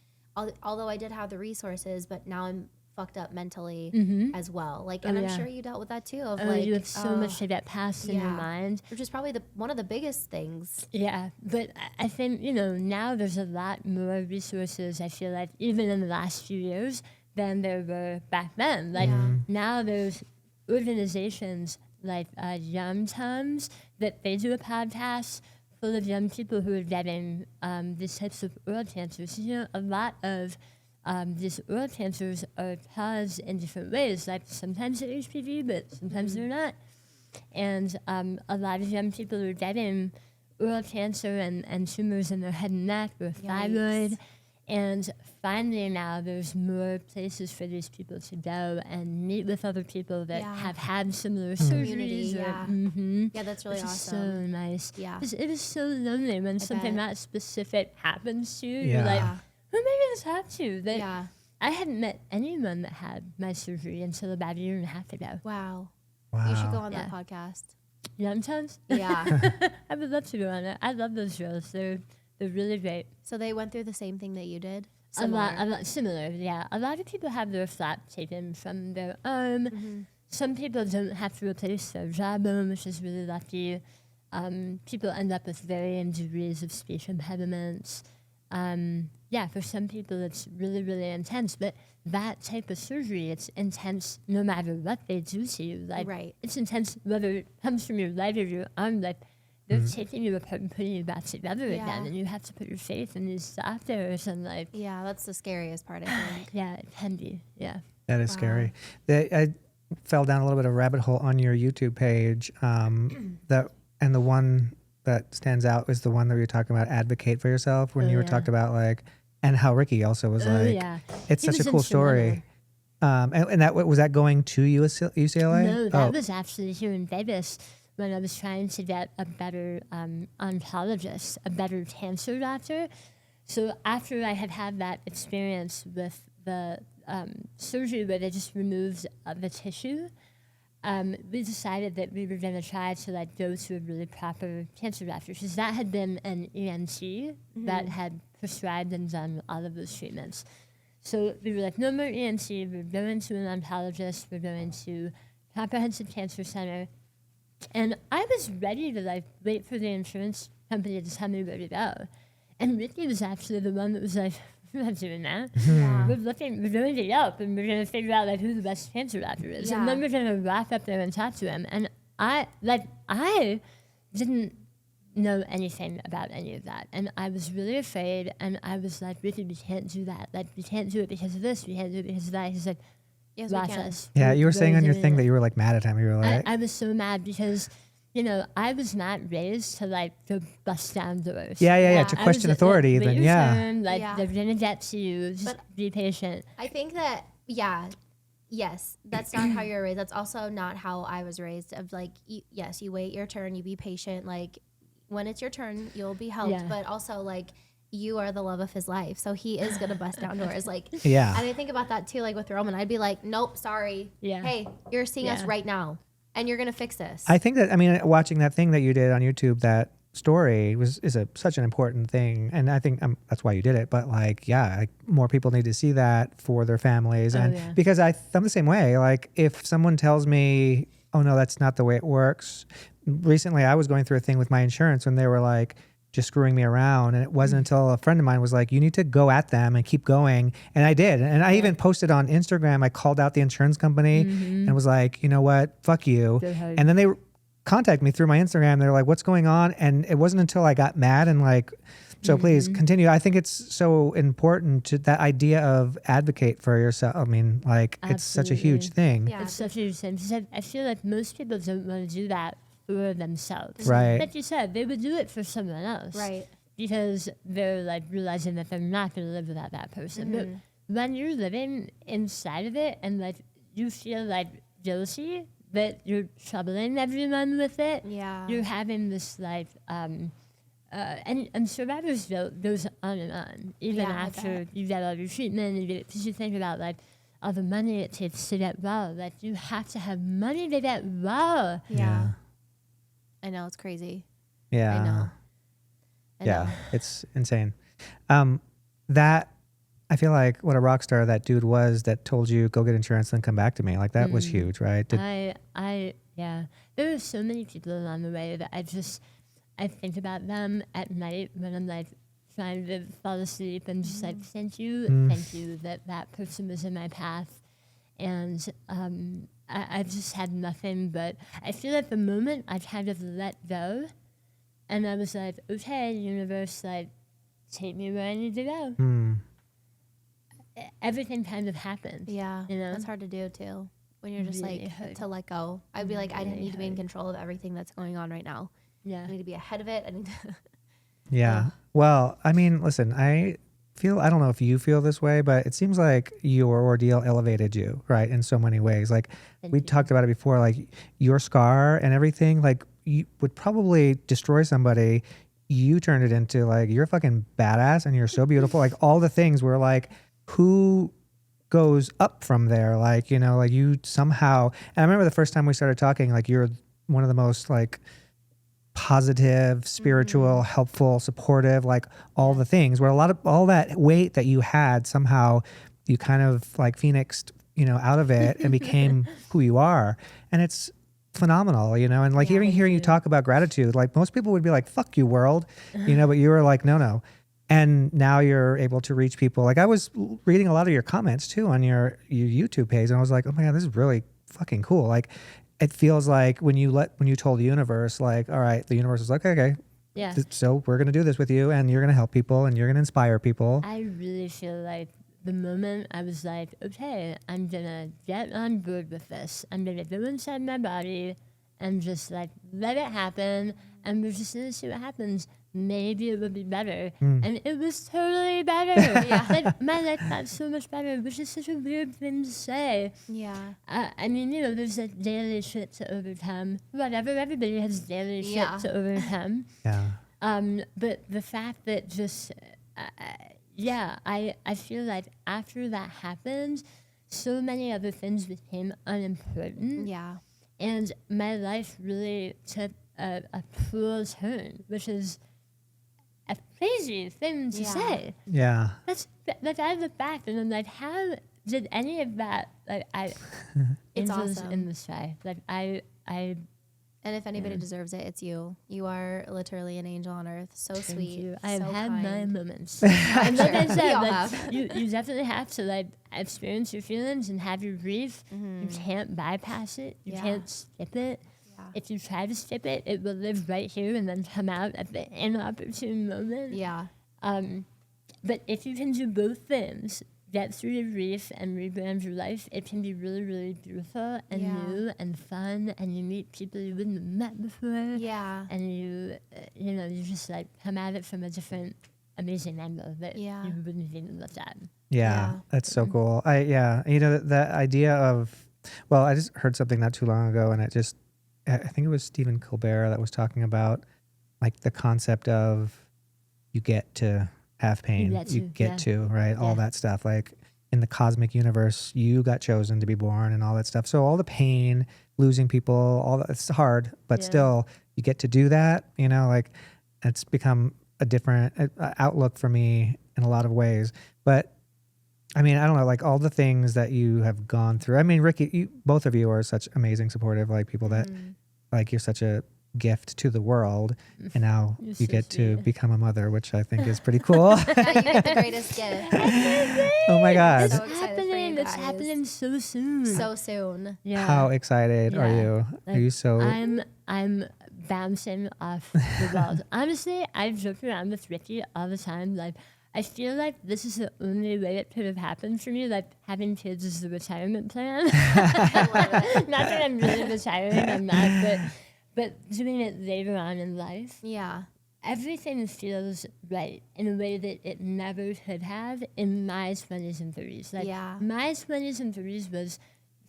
although I did have the resources, but now I'm fucked up mentally as well. Like, and I'm sure you dealt with that too. Of like, you have so much to get past in your mind. which is probably one of the biggest things. Yeah, but I think, you know, now there's a lot more resources, I feel like, even in the last few years, than there were back then. Like, now there's organizations like Young Tums that they do a podcast full of young people who are getting these types of oral cancers. You know, a lot of these oral cancers are caused in different ways. Like, sometimes they're HPV, but sometimes they're not. And a lot of young people are getting oral cancer and tumors in their head and neck or thyroid. And finally now there's more places for these people to go and meet with other people that have had similar surgeries. Yeah, that's really Which is so awesome. nice. Yeah. 'Cause it is so lonely when something bet. that specific happens to you. Yeah. You're like, Yeah. who maybe this happened to? That Yeah. I hadn't met anyone that had my surgery until about a year and a half ago. Wow. Wow. You should go on that Yeah. podcast. Young Tons? Yeah. I would love to go on it. I love those shows. They're really great. So they went through the same thing that you did? A lot similar, yeah. A lot of people have their flap taken from their arm. Some people don't have to replace their jawbone, which is really lucky. People end up with varying degrees of speech impediments. yeah, for some people it's really, really intense, but that type of surgery, it's intense no matter what they do to you. Like, Right. it's intense whether it comes from your leg or your arm. Like, they're taking you apart and putting you back together Yeah. again, and you have to put your faith in these doctors and like, Yeah, that's the scariest part, I think. yeah, it can be, yeah. That is Wow. scary. I fell down a little bit of a rabbit hole on your YouTube page. That and the one that stands out is the one that you were talking about, advocate for yourself, when Oh, you were yeah. talked about like, and how Ricky also was Oh, like, yeah. it's He such a was cool story. And that was that going to UCLA? No, that Oh, was actually here in Vegas when I was trying to get a better oncologist, a better cancer doctor. So after I had had that experience with the surgery where they just removed the tissue, we decided that we were going to try to like go to a really proper cancer doctor, because that had been an ENT that had prescribed and done all of those treatments. So we were like, no more ENT, we're going to an oncologist, we're going to Comprehensive Cancer Center. And I was ready to like wait for the insurance company to tell me where to go. And Ricky was actually the one that was like, we're not doing that. Yeah. We're going to Yelp and we're going to figure out like who the best cancer doctor is. And then Yeah. we're going to walk up there and talk to him. And I didn't know anything about any of that. And I was really afraid. And I was like, Ricky, we can't do that. Like, we can't do it because of this. We can't do it because of that. He's like, Yes, we watch can. us. yeah. You were saying on your doing thing it. that you were like mad at him. You were like, I was so mad because, you know, I was not raised to like go bust down doors. yeah, Yeah. to I question I was, authority. Wait Even your yeah. turn, like Yeah. they're gonna get to you. Just But- be patient. I think that, yeah, yes, that's not how you're raised. That's also not how I was raised. Of like, yes, you wait your turn, you be patient. Like, when it's your turn, you'll be helped. Yeah. But also, like, you are the love of his life, so he is gonna bust down doors. Like, Yeah. and I think about that too. Like with Roman, I'd be like, nope, sorry. Yeah. Hey, you're seeing us Yeah. right now, and you're gonna fix this. I think that, I mean, watching that thing that you did on YouTube, that story is such an important thing. And I think that's why you did it. But like, yeah, like more people need to see that for their families. Oh, And yeah. because I'm the same way. Like if someone tells me, oh no, that's not the way it works. Recently, I was going through a thing with my insurance when they were like, just screwing me around. And it wasn't until a friend of mine was like, you need to go at them and keep going. And I did. And I even posted on Instagram, I called out the insurance company and was like, you know what, fuck you. Go ahead. And then they contacted me through my Instagram. They're like, what's going on? And it wasn't until I got mad and like, so please continue. I think it's so important to that idea of advocate for yourself. I mean, like it's such a huge Absolutely. thing. yeah, It's such a huge thing. Because I feel like most people don't want to do that for themselves. Right. Like you said, they would do it for someone else. right. Because they're like realizing that they're not going to live without that person. But when you're living inside of it and like you feel like guilty that you're troubling everyone with it, Yeah. you're having this like and survivor's guilt goes on and on even Yeah, I after bet. you get all your treatment and because you think about like all the money it takes to get well. Like you have to have money to get well. Yeah. I know, it's crazy. Yeah. I know. I Yeah. know. It's insane. That I feel like what a rock star that dude was that told you go get insurance and come back to me. Like that was huge, right? Yeah. There are so many people along the way that I think about them at night when I'm like trying to fall asleep and just like thank you that person was in my path, and I've just had nothing but I feel like the moment I kind of let go, and I was like, okay, universe, like take me where I need to go. Everything kind of happened. Yeah. You know? That's hard to do too. When you're just Really like hard. to let go. I'd be like, I Really need to be in hard. control of everything that's going on right now. Yeah. I need to be ahead of it. I need to Yeah. Well, I mean, listen, I don't know if you feel this way, but it seems like your ordeal elevated you, right? In so many ways. Like we talked about it before, like your scar and everything, like you would probably destroy somebody. You turned it into like, you're fucking badass and you're so beautiful. Like all the things were like, who goes up from there? Like, you know, like you somehow, and I remember the first time we started talking, like you're one of the most like positive, spiritual, helpful, supportive, like all the things where a lot of all that weight that you had, somehow you kind of like phoenixed, you know, out of it and became who you are. And it's phenomenal, you know, and like Yeah, hearing you talk about gratitude, like most people would be like, fuck you world, you know, but you were like, no, And now you're able to reach people. Like I was reading a lot of your comments too on your YouTube page, and I was like, oh my God, this is really fucking cool. Like it feels like when you told the universe, like, all right, the universe is like, okay, Yeah. so we're gonna do this with you, and you're gonna help people, and you're gonna inspire people. I really feel like the moment I was like, okay, I'm gonna get on board with this. I'm gonna go inside my body and just like let it happen, and we're just gonna see what happens. Maybe it will be better. And it was totally better. Like, my life got so much better, which is such a weird thing to say. Yeah. I mean, you know, there's like daily shit to overcome. Whatever, everybody has daily shit to overcome. Yeah. But the fact that just, I feel like after that happened, so many other things became unimportant. Yeah. And my life really took a cruel turn, which is a crazy thing to say. Yeah. That's like I look back and I'm like, how did any of that like It's angels awesome. in the sky? Like I And if anybody deserves it, it's you. You are literally an angel on earth. So thank sweet. you. I've so had kind. my moments. And like I We said, all like, have. you definitely have to like experience your feelings and have your grief. You can't bypass it. You Yeah. can't skip it. Yeah. If you try to skip it, it will live right here and then come out at the inopportune moment. Yeah. But if you can do both things, get through your grief and rebrand your life, it can be really, really beautiful and Yeah. new and fun, and you meet people you wouldn't have met before. Yeah. And you know, you just like come at it from a different, amazing angle that Yeah. you wouldn't even look at. Yeah, Yeah. that's so cool. You know, the idea of, well, I just heard something not too long ago, and I think it was Stephen Colbert that was talking about like the concept of you get to have pain, you get to, right? All that stuff. Like in the cosmic universe, you got chosen to be born and all that stuff. So all the pain, losing people, all that, it's hard, but still you get to do that, you know, like it's become a different outlook for me in a lot of ways. But I mean, I don't know, like all the things that you have gone through. I mean, Ricky, both of you are such amazing, supportive, like people that, like you're such a gift to the world, and now You're you so get to sweet. become a mother, which I think is pretty cool. Yeah, you get the greatest gift. Oh my God. So excited for you It's guys. happening so soon. So soon. Yeah. How excited are Yeah. you? Like, Are you so? I'm bouncing off the walls. Honestly, I joke around with Ricky all the time. Like, I feel like this is the only way it could have happened for me. Like, having kids is the retirement plan. Not that I'm really retiring, I'm not, but doing it later on in life. Yeah. Everything feels right in a way that it never could have in my 20s and 30s. Like, Yeah. my 20s and 30s was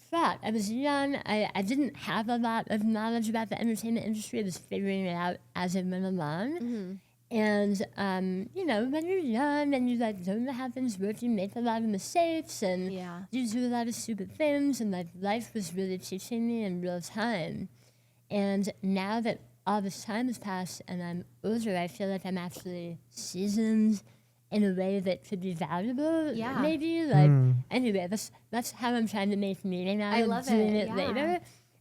fraught. I was young. I didn't have a lot of knowledge about the entertainment industry. I was figuring it out as it went along. And, you know, when you're young and you like don't know how things work, you make a lot of mistakes and Yeah. you do a lot of stupid things. And like life was really teaching me in real time. And now that all this time has passed and I'm older, I feel like I'm actually seasoned in a way that could be valuable. Yeah. Maybe like anyway, that's how I'm trying to make meaning out I of love doing it, it yeah. later.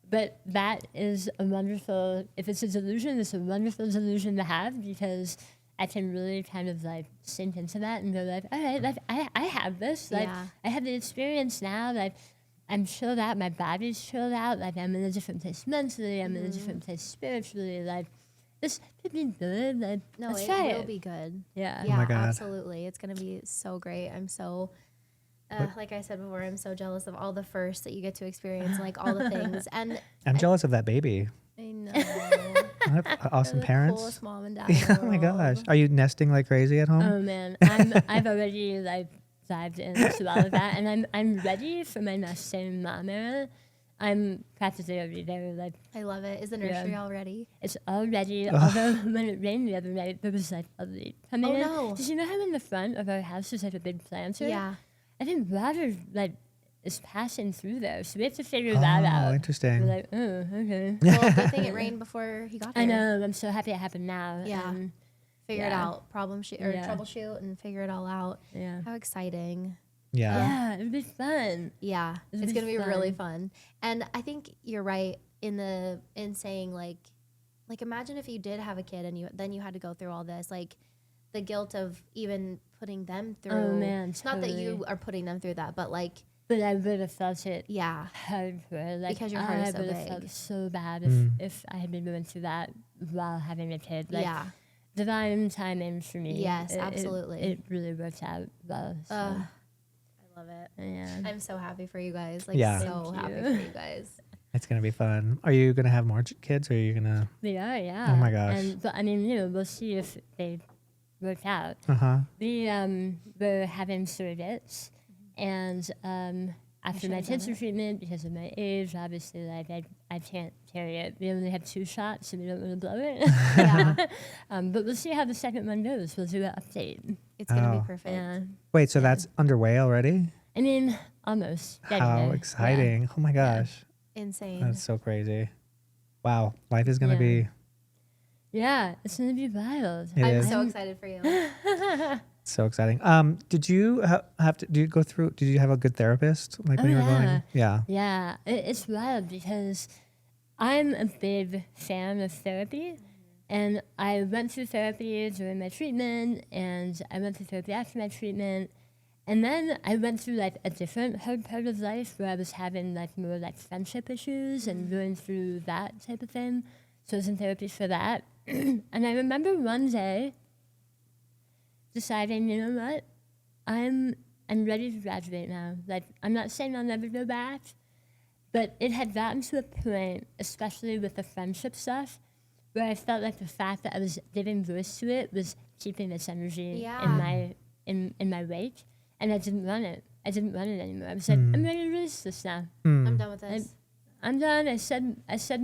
But that is a wonderful, if it's a delusion, it's a wonderful delusion to have because I can really kind of like sink into that and go like, all right, like I have this. Like Yeah. I have the experience now. Like I'm chilled out. My body's chilled out. Like I'm in a different place mentally. I'm in a different place spiritually. Like this could be good. Like No, let's it try will it. be good. Yeah. Yeah, my God. absolutely. It's going to be so great. I'm so, like I said before, I'm so jealous of all the firsts that you get to experience, like all the things. And I'm jealous of that baby. I know. What awesome They're the parents. coolest mom and dad. in the Oh my gosh. world. Are you nesting like crazy at home? Oh man, I've already like dived into all of that, and I'm ready for my nesting mom era. I'm practically already there. Like I love it. Is the nursery all ready? it's all ready. Although when it rained the other night, there was like a leak coming Oh, in. no. Did you know how in the front of our house there's like a big planter? Yeah. I think water like is passing through there, so we have to figure that out. Oh, interesting. We're like, oh, okay. Well, good thing it rained before he got there. I know. I'm so happy it happened now. Yeah. and Figure it Yeah. out. Problem shoot or Yeah. troubleshoot and figure it all out. yeah. How exciting. Yeah. Yeah, it'd be fun. Yeah, It'll it's be gonna be really fun. And I think you're right in saying like imagine if you did have a kid and you had to go through all this. Like the guilt of even putting them through. Oh, man, It's not that you totally. are putting them through that, but like, But I would have felt it yeah, hardcore. Like, Because your heart is I so would have big. felt so bad if I had been going through that while having a kid. Like, yeah. divine timing for me. Yes, It- absolutely. It really worked out well. So, I love it. yeah. I'm so happy for you guys. Like, Yeah. so Thank happy you. for you guys. It's gonna be fun. Are you gonna have more kids, or are you gonna? We are, yeah. Oh my gosh. And but I mean, we'll see if they work out. Uh huh. We were having surrogates, and after my should've done cancer treatment, because of my age, obviously, like I can't carry it. We only have 2 shots, so we don't want to blow it. Yeah. But we'll see how the second one goes. We'll do an update. It's going to Oh. be perfect. Yeah. Wait, so Yeah. that's underway already? I mean, almost. Getting How there. Yeah. exciting! Oh my gosh, Insane. that's so crazy. Wow, life is gonna Yeah. be. Yeah, it's gonna be wild. It I'm is. so excited for you. So exciting. Did you have to? Did you go through? Did you have a good therapist? Like when Oh, you were yeah. going? Yeah. Yeah, it's wild because I'm a big fan of therapy. And I went through therapy during my treatment, and I went through therapy after my treatment. And then I went through like a different hard part of life where I was having like more like friendship issues and going through that type of thing. So I was in therapy for that. And I remember one day deciding, you know what? I'm ready to graduate now. Like, I'm not saying I'll never go back, but it had gotten to a point, especially with the friendship stuff, where I felt like the fact that I was giving voice to it was keeping this energy Yeah. in my wake, and I didn't want it. I didn't want it anymore. I was like, I'm ready to release this now. I'm done with this. I'm done. I said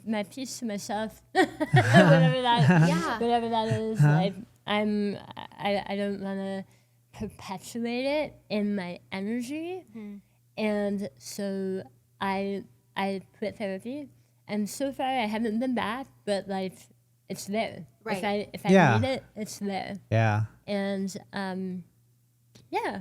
my piece to myself. whatever that Yeah. whatever that is. Like I don't want to perpetuate it in my energy, and so I quit therapy. And so far, I haven't been back, but like, it's there. Right. If I Yeah. need it, it's there. Yeah. And yeah,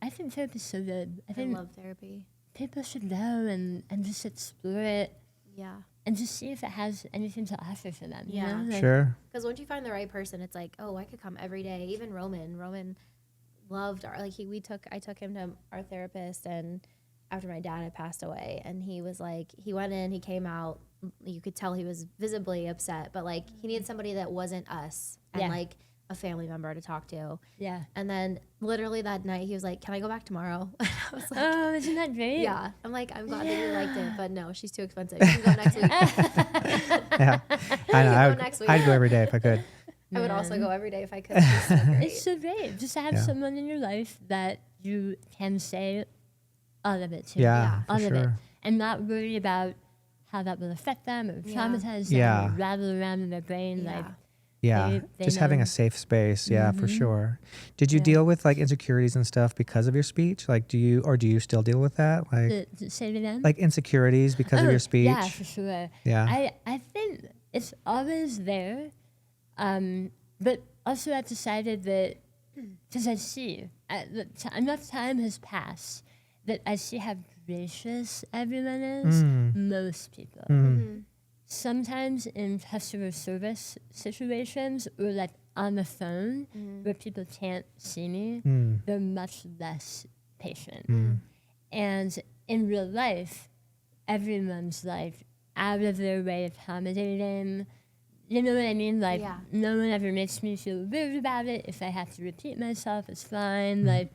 I think therapy's so good. I I think love therapy. people should go and just explore it Yeah. and just see if it has anything to offer for them. Yeah. You know? Like, Sure. Because once you find the right person, it's like, oh, I could come every day. Even Roman loved our, like I took him to our therapist, and after my dad had passed away, and he was like, he went in, he came out, you could tell he was visibly upset, but like he needed somebody that wasn't us and Yeah. like a family member to talk to. Yeah. And then literally that night he was like, can I go back tomorrow? I was like, Oh, isn't that great? yeah. I'm like, I'm glad that you liked it, but no, she's too expensive. You can go next week. Yeah. I know. go I would, next week. I'd go every day if I could. I would also go every day if I could. She's so great. It's so great just to have Yeah. someone in your life that you can say all of it to. Yeah, all for of it. sure. And not worry about how that will affect them or Yeah. traumatize them Yeah. or rattle around in their brain. Yeah. Like, Yeah. They Just having know. a safe space. Yeah, for Mhm. sure. Did you Yeah. deal with like insecurities and stuff because of your speech? Like, do you still deal with that? Like, say it again? like insecurities because of Oh, your speech? Yeah, for sure. Yeah. I think it's always there. But also I've decided that, because I see, enough time has passed that I see how gracious everyone is. Most people. Mm-hmm. Sometimes in customer service situations or like on the phone where people can't see me, they're much less patient. And in real life, everyone's like out of their way accommodating. You know what I mean? Like, Yeah. no one ever makes me feel weird about it. If I have to repeat myself, it's fine. Like,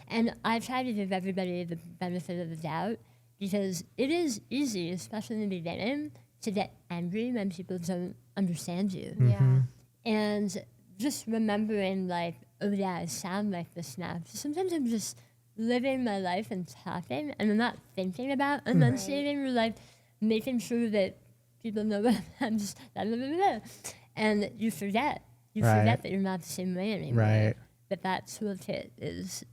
and I try to give everybody the benefit of the doubt because it is easy, especially in the beginning, to get angry when people don't understand you. Yeah. And just remembering, like, oh yeah, I sound like this now. So sometimes I'm just living my life and talking, and I'm not thinking about enunciating or like making sure that people know what I'm just blah, blah, blah, blah. And you forget. You Right. forget that you're not the same way anymore. Right. That toolkit is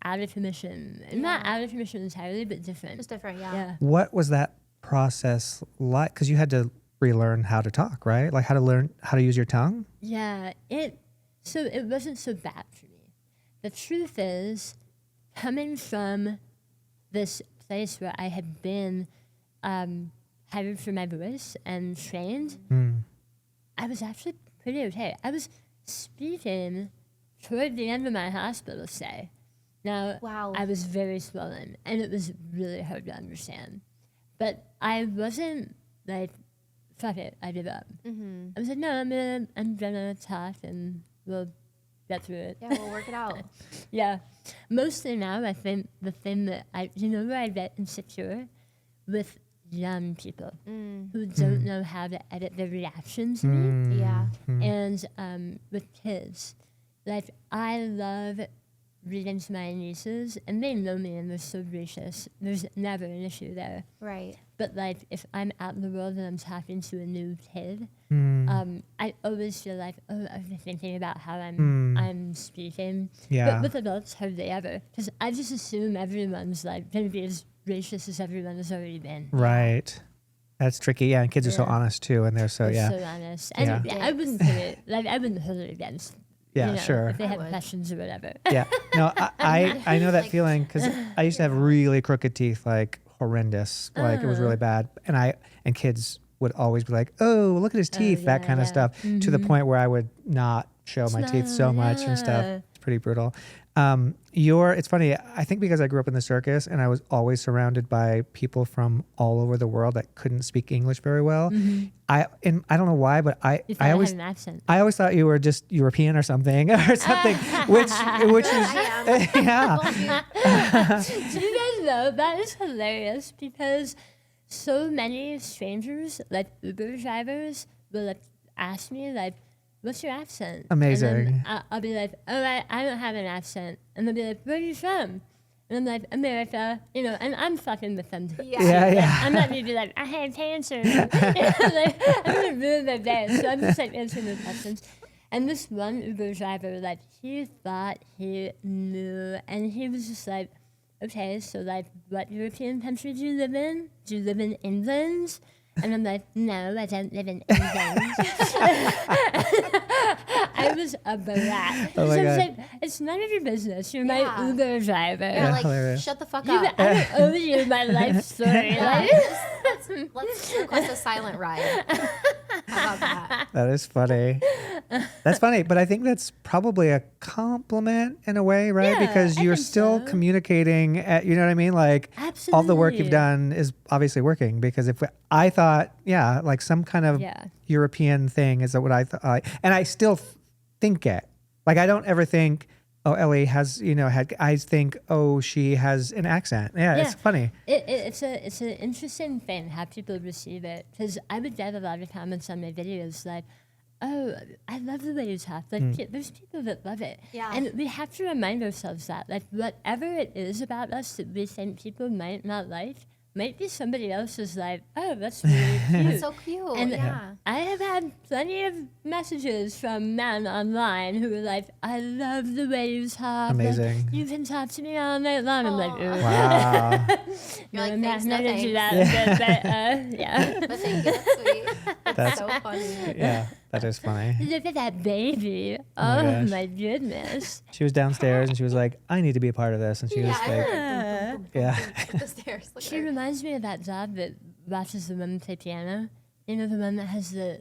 out of commission. Not Yeah. out of commission entirely, but different. Just different, yeah. Yeah. What was that process like? Because you had to relearn how to talk, right? Like how to learn how to use your tongue? Yeah, it wasn't so bad for me. The truth is, coming from this place where I had been hired for my voice and trained, I was actually pretty okay. I was speaking toward the end of my hospital stay. Now, Wow. I was very swollen, and it was really hard to understand. But I wasn't like, fuck it, I give up. Mm-hmm. I was like, no, I'm gonna talk, and we'll get through it. Yeah, we'll work it out. Yeah. Mostly now, I think the thing that where I get insecure with young people who don't know how to edit their reactions to me. Yeah. And with kids, like, I love reading to my nieces, and they know me, and they're so gracious. There's never an issue there. Right. But, like, if I'm out in the world and I'm talking to a new kid, I always feel like, oh, I'm thinking about how I'm speaking. Yeah. But with adults, hardly ever. Because I just assume everyone's, like, going to be as gracious as everyone has already been. Right. That's tricky. Yeah, and kids are so honest too, and they're so They're so honest. And Yeah. I wouldn't put it, like, I wouldn't hold it against, Yeah, sure. if they I had would. questions or whatever. Yeah. No, I know that Like- feeling because I used to have really crooked teeth, like horrendous, like it was really bad, and kids would always be like, "Oh, look at his teeth," that yeah, kind of yeah. stuff, to the point where I would not show my teeth so much and stuff. Yeah. It's pretty brutal. It's funny. I think because I grew up in the circus and I was always surrounded by people from all over the world that couldn't speak English very well. I don't know why, but You thought I I always had an accent. I always thought you were just European or something, which is I am. yeah. Do you guys know that is hilarious because so many strangers, like Uber drivers, will like ask me like, "What's your accent?" Amazing. And then I'll be like, "Oh, I don't have an accent," and they'll be like, "Where are you from?" And I'm like, "America," and I'm fucking with them. Yeah. Yeah, Like, yeah. I'm not gonna be like, "I had cancer." Like, I'm gonna ruin their day, so I'm just like answering their questions. And this one Uber driver, like, he thought he knew, and he was just like, "Okay, so like, what European country do you live in? Do you live in England?" And I'm like, "No, I don't live in England." I was a brat. Oh my So I was God. like, "It's none of your business. You're Yeah. my Uber driver. You're like, hilarious. shut the fuck You, up. I don't owe you my life story." Yeah, Like, let's request a silent ride. How about that? That is funny. That's funny, but I think that's probably a compliment in a way, right? Yeah, Because I you're think still so. communicating you know what I mean? Like all the work you've Absolutely. done is obviously working because I thought, yeah, like some kind of Yeah. European thing is what I thought. And I still think it. Like I don't ever think, oh, Elly has, I think, oh, she has an accent. Yeah, it's Yeah. funny. It's an interesting thing how people receive it because I would get a lot of comments on my videos like, "Oh, I love the way you talk." Like there's people that love it, Yeah. and we have to remind ourselves that like whatever it is about us that we think people might not like, might be somebody else's like, "Oh, that's really cute." That's so cute. And yeah. I have had plenty of messages from men online who were like, "I love the way you talk. Like, Amazing. you can talk to me all night long." I'm like, Aw. "Ooh." Wow. You're like, I'm "Thanks, not no gonna do thanks." that. But yeah. But thank you. That's sweet. That's That's- so funny. Yeah, that is funny. Look at that baby. my Oh gosh. my goodness. She was downstairs and she was like, I need to be a part of this. And she Yeah, was I like, heard boom, boom, boom, Yeah. boom, boom, up the stairs. Look She at her. reminds me of that dog that watches the women play piano. You know, the one that has his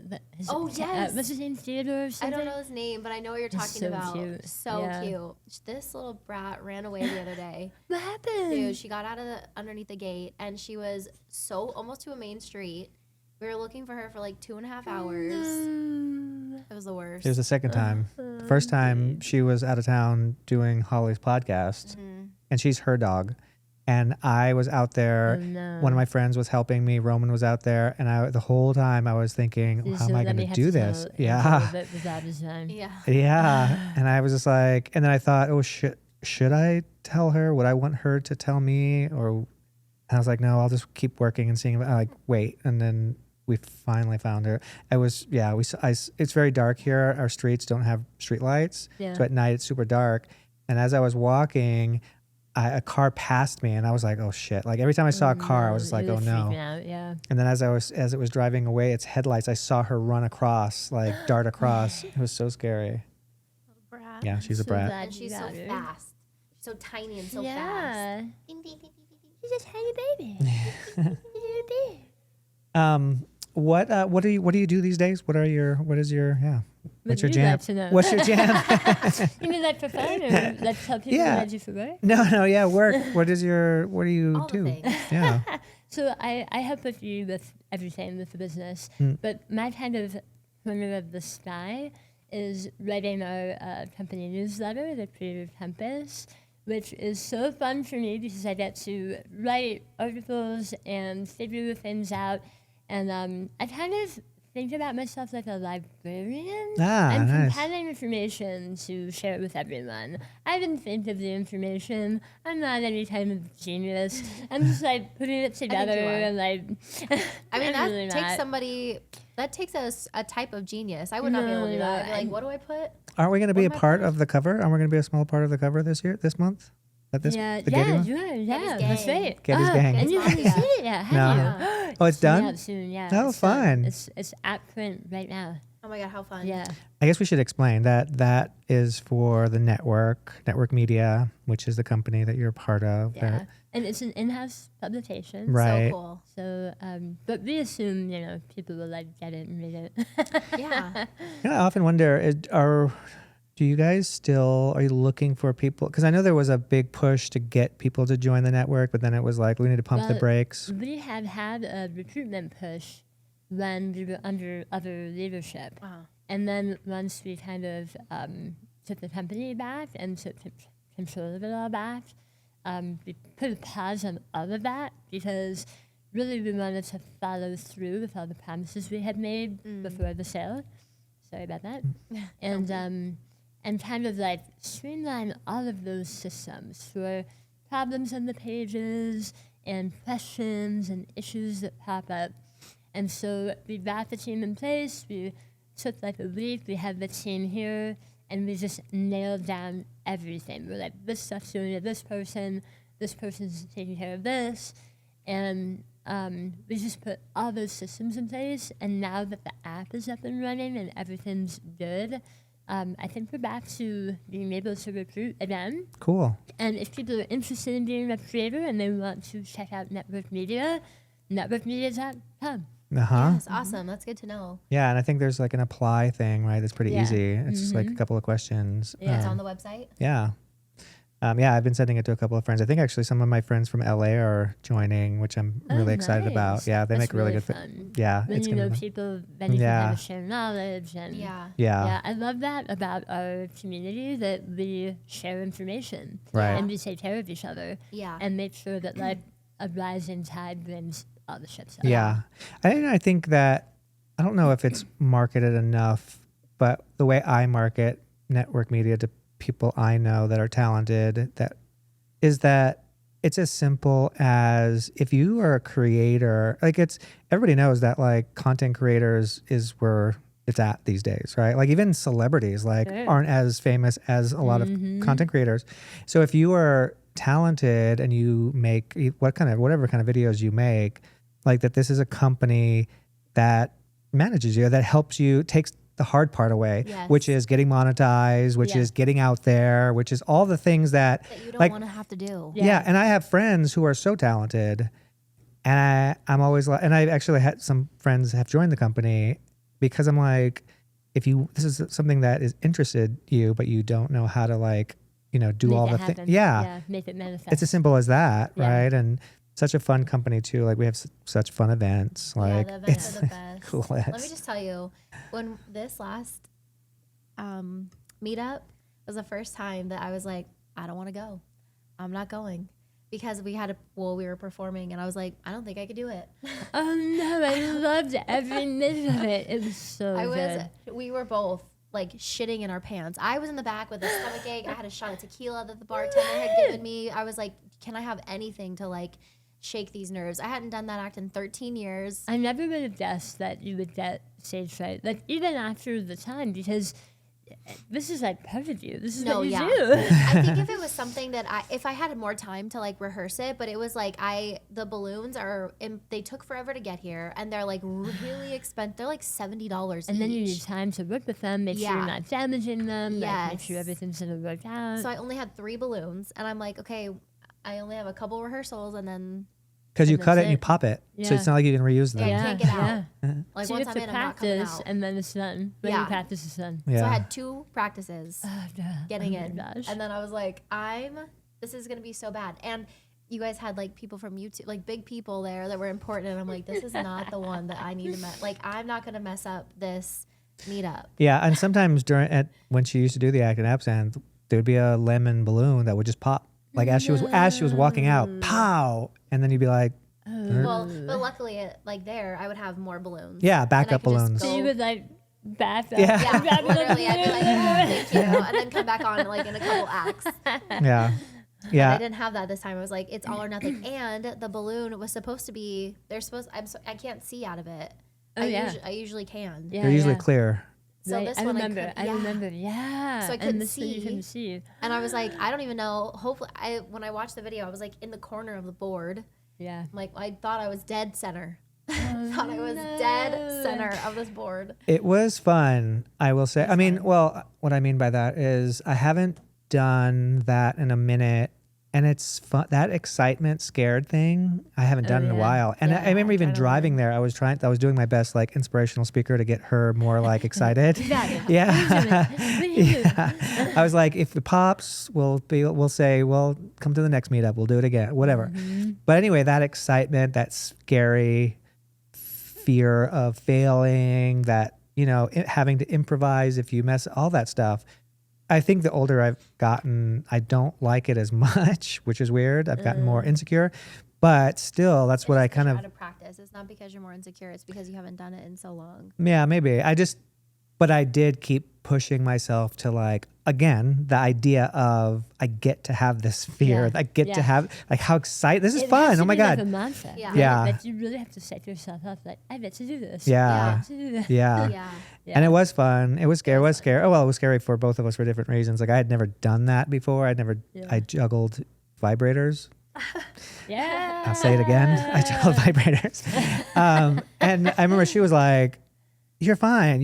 Oh, yes. what's his name? Theodore or I something? don't know his name, but I know what you're He's talking so about. cute. So Yeah. cute. This little brat ran away the other day. What happened? Dude, she got out of underneath the gate and she was so almost to a main street. We were looking for her for like 2.5 hours. It was the worst. it was the second time. The first time she was out of town doing Holly's podcast and she's her dog. And I was out there. Oh, no. One of my friends was helping me. Roman was out there. And the whole time I was thinking, Please how am don't I let going Oh, me to have do tell this? Angela Yeah. that without his name. yeah. Yeah. And I was just like, and then I thought, oh, should I tell her? Would I want her to tell me? And I was like, no, I'll just keep working and seeing. I'm like, wait. And then we finally found her. It's very dark here. Our streets don't have street lights. Yeah. So at night it's super dark. And as I was walking, a car passed me and I was like, oh shit. Like every time I saw a car, I was just like, You oh were no. freaking out, yeah. And then as it was driving away, its headlights, I saw her run across, like dart across. It was so scary. Brat. Yeah, she's a So brat. glad And you she's so got her. fast. So tiny and so fast. Yeah. Ding, ding, ding, ding, ding. She's a tiny baby. Little baby. What do you do these days? What is your What's Would your you jam? like to know? What's your jam? You mean like for fun, or let's tell people Yeah. what I do for work? No, yeah, work. What do you All the do? things. Yeah. So I help with you with everything with the business, but my kind of corner of the sky is writing our company newsletter, the Creative Compass, which is so fun for me because I get to write articles and figure things out. And I kind of think about myself like a librarian. Ah, I'm nice. compiling information to share with everyone. I didn't think of the information. I'm not any kind of genius. I'm just like putting it together you are. and like. I mean, I'm that really takes not. somebody. That takes a type of genius. I would not be able to do No, that. I'd be like, I'm- what do I put? Aren't we going to be a What am I part putting? of the cover? Aren't we going to be a small part of the cover this month? At this, Yeah, the Getty yeah, one? yeah, Getty's that's gang. right. Getty's gang. And you haven't Mafia. seen it yet, have No. you? Oh, it's coming done? out soon, yeah. Oh, it's done. fun. It's at print right now. Oh my god, how fun! Yeah. I guess we should explain that is for the Network Media, which is the company that you're a part of. Yeah. And it's an in-house publication. Right. So cool. So, but we assume, people will like get it and read it. Yeah. Yeah, I often wonder, do you guys are you looking for people? Because I know there was a big push to get people to join the network, but then it was like, we need to pump the Well, brakes. We have had a recruitment push when we were under other leadership. Wow. And then once we kind of took the company back and took control of it all back, we put a pause on all of that because really we wanted to follow through with all the promises we had made before the sale. Sorry about that. And kind of like streamline all of those systems for problems on the pages and questions and issues that pop up. And so we got the team in place. We took like a week. We had the team here, and we just nailed down everything. We're like, this stuff's going to this person. This person's taking care of this, and we just put all those systems in place. And now that the app is up and running and everything's good, I think we're back to being able to recruit again. Cool. And if people are interested in being a creator and they want to check out Network Media, networkmedia.com. Uh-huh. Yes, awesome. That's good to know. Yeah, and I think there's like an apply thing, right? That's pretty Yeah. easy. It's just like a couple of questions. Yeah. It's on the website. Yeah. Yeah, I've been sending it to a couple of friends. I think actually some of my friends from LA are joining, which I'm really excited about. nice. Yeah, they That's make really good fun. Yeah, When it's you gonna know be fun. people, then you Yeah. can kind of share knowledge. And Yeah. Yeah. I love that about our community, that we share information. Right. And we take care of each other. Yeah. And make sure that like a rising tide brings all the ships up. Yeah. I think that, I don't know if it's marketed enough, but the way I market network media to people I know that are talented, that it's as simple as, if you are a creator, like everybody knows that like content creators is where it's at these days, right? Like even celebrities Sure. aren't as famous as a lot of content creators. So if you are talented and you make whatever kind of videos you make, like that, this is a company that manages you, that helps you, takes the hard part away, Yes. which is getting monetized, which Yeah. is getting out there, which is all the things that That you don't like, want to have to do. Yeah. yeah. And I have friends who are so talented, and I'm always like, and I actually had some friends have joined the company because I'm like, this is something that is interested you, but you don't know how to do Make all it the happen. things. Yeah. Make it manifest. It's as simple as that, Yeah. right? And such a fun company too. Like we have such fun events. Like Yeah, the events are the best. cool. Let me just tell you, when this last meetup was the first time that I was like, I don't want to go. I'm not going. Because we were performing, and I was like, I don't think I could do it. Oh no, I loved every minute of it. It was so good. We were both like shitting in our pants. I was in the back with a stomach ache. I had a shot of tequila that the bartender had given me. I was like, can I have anything to like shake these nerves? I hadn't done that act in 13 years. I never would have guessed that you would get stage fright, like even after the time, because this is like part of you. This is what you do. I think if it was something that if I had more time to like rehearse it, but it was like the balloons they took forever to get here, and they're like really expensive. They're like $70 And then you each. need time to work with them, make sure you're not damaging them, like, make sure Yes. everything's gonna work out. So I only had 3 balloons, and I'm like, okay, I only have a couple rehearsals, and then Because you And cut that's it and you it. pop it. So Yeah. it's not like you can reuse them. Yeah, you Yeah, can't get out. yeah. Like So you once have I'm to in, I'm not coming practice, out. and then it's done. When Yeah. you practice, it's done. Yeah. So I had 2 practices Yeah. getting Oh my in, gosh. and then I was like, this is gonna be so bad. And you guys had like people from YouTube, like big people there that were important, and I'm like, this is not the one that I need to mess. Like, I'm not gonna mess up this meetup. Yeah, and sometimes when she used to do the act in Absinthe, there would be a lemon balloon that would just pop. Like as she was walking out, pow, and then you'd be like, Well, but luckily, like there, I would have more balloons. yeah, And I backup could just balloons. So you go- would like back up. Yeah. Yeah, and grab literally, I'd be like, it. thank you, and then come back on like in a couple acts. Yeah, I yeah, didn't have that this time. I was like, it's all or nothing. And the balloon was supposed to be. I can't see out of it. Oh, yeah. I usually can. Yeah, they're usually yeah. clear. So Right, this I one remember. I remember. Yeah. So I and couldn't this one you see. couldn't see. And I was like, I don't even know. Hopefully, when I watched the video, I was like in the corner of the board. Yeah. I'm like, I thought I was dead center. Thought I was dead center of this board. It was fun, I will say. I mean, well, what I mean by that is I haven't done that in a minute, and it's fun. That excitement, scared thing, I haven't done in a yeah. while. And Yeah, I remember even adrenaline. driving there. I was doing my best, like inspirational speaker to get her more like excited. Yeah. Yeah. Yeah. I was like, if it pops, we'll say, well, come to the next meetup. We'll do it again, whatever. But anyway, that excitement, that scary fear of failing, that, having to improvise if you mess, all that stuff. I think the older I've gotten, I don't like it as much, which is weird. I've gotten more insecure, but still, that's what I kind You're of, out of practice. It's not because you're more insecure. It's because you haven't done it in so long. yeah, maybe. But I did keep pushing myself to like, again, the idea of I get to have this fear. Yeah. I get to Yeah. have, like, how excited, this is It has fun. to Oh my be like God. a mantra. Yeah. right? Yeah. Like you really have to set yourself up like, I get to do this. Yeah. I get to do that. Yeah. Yeah. And it was fun. It was scary. It was scary. Oh, well, it was scary for both of us for different reasons. Like I had never done that before. I juggled vibrators. Yeah. I'll say it again. I juggled vibrators. And I remember she was like, you're fine,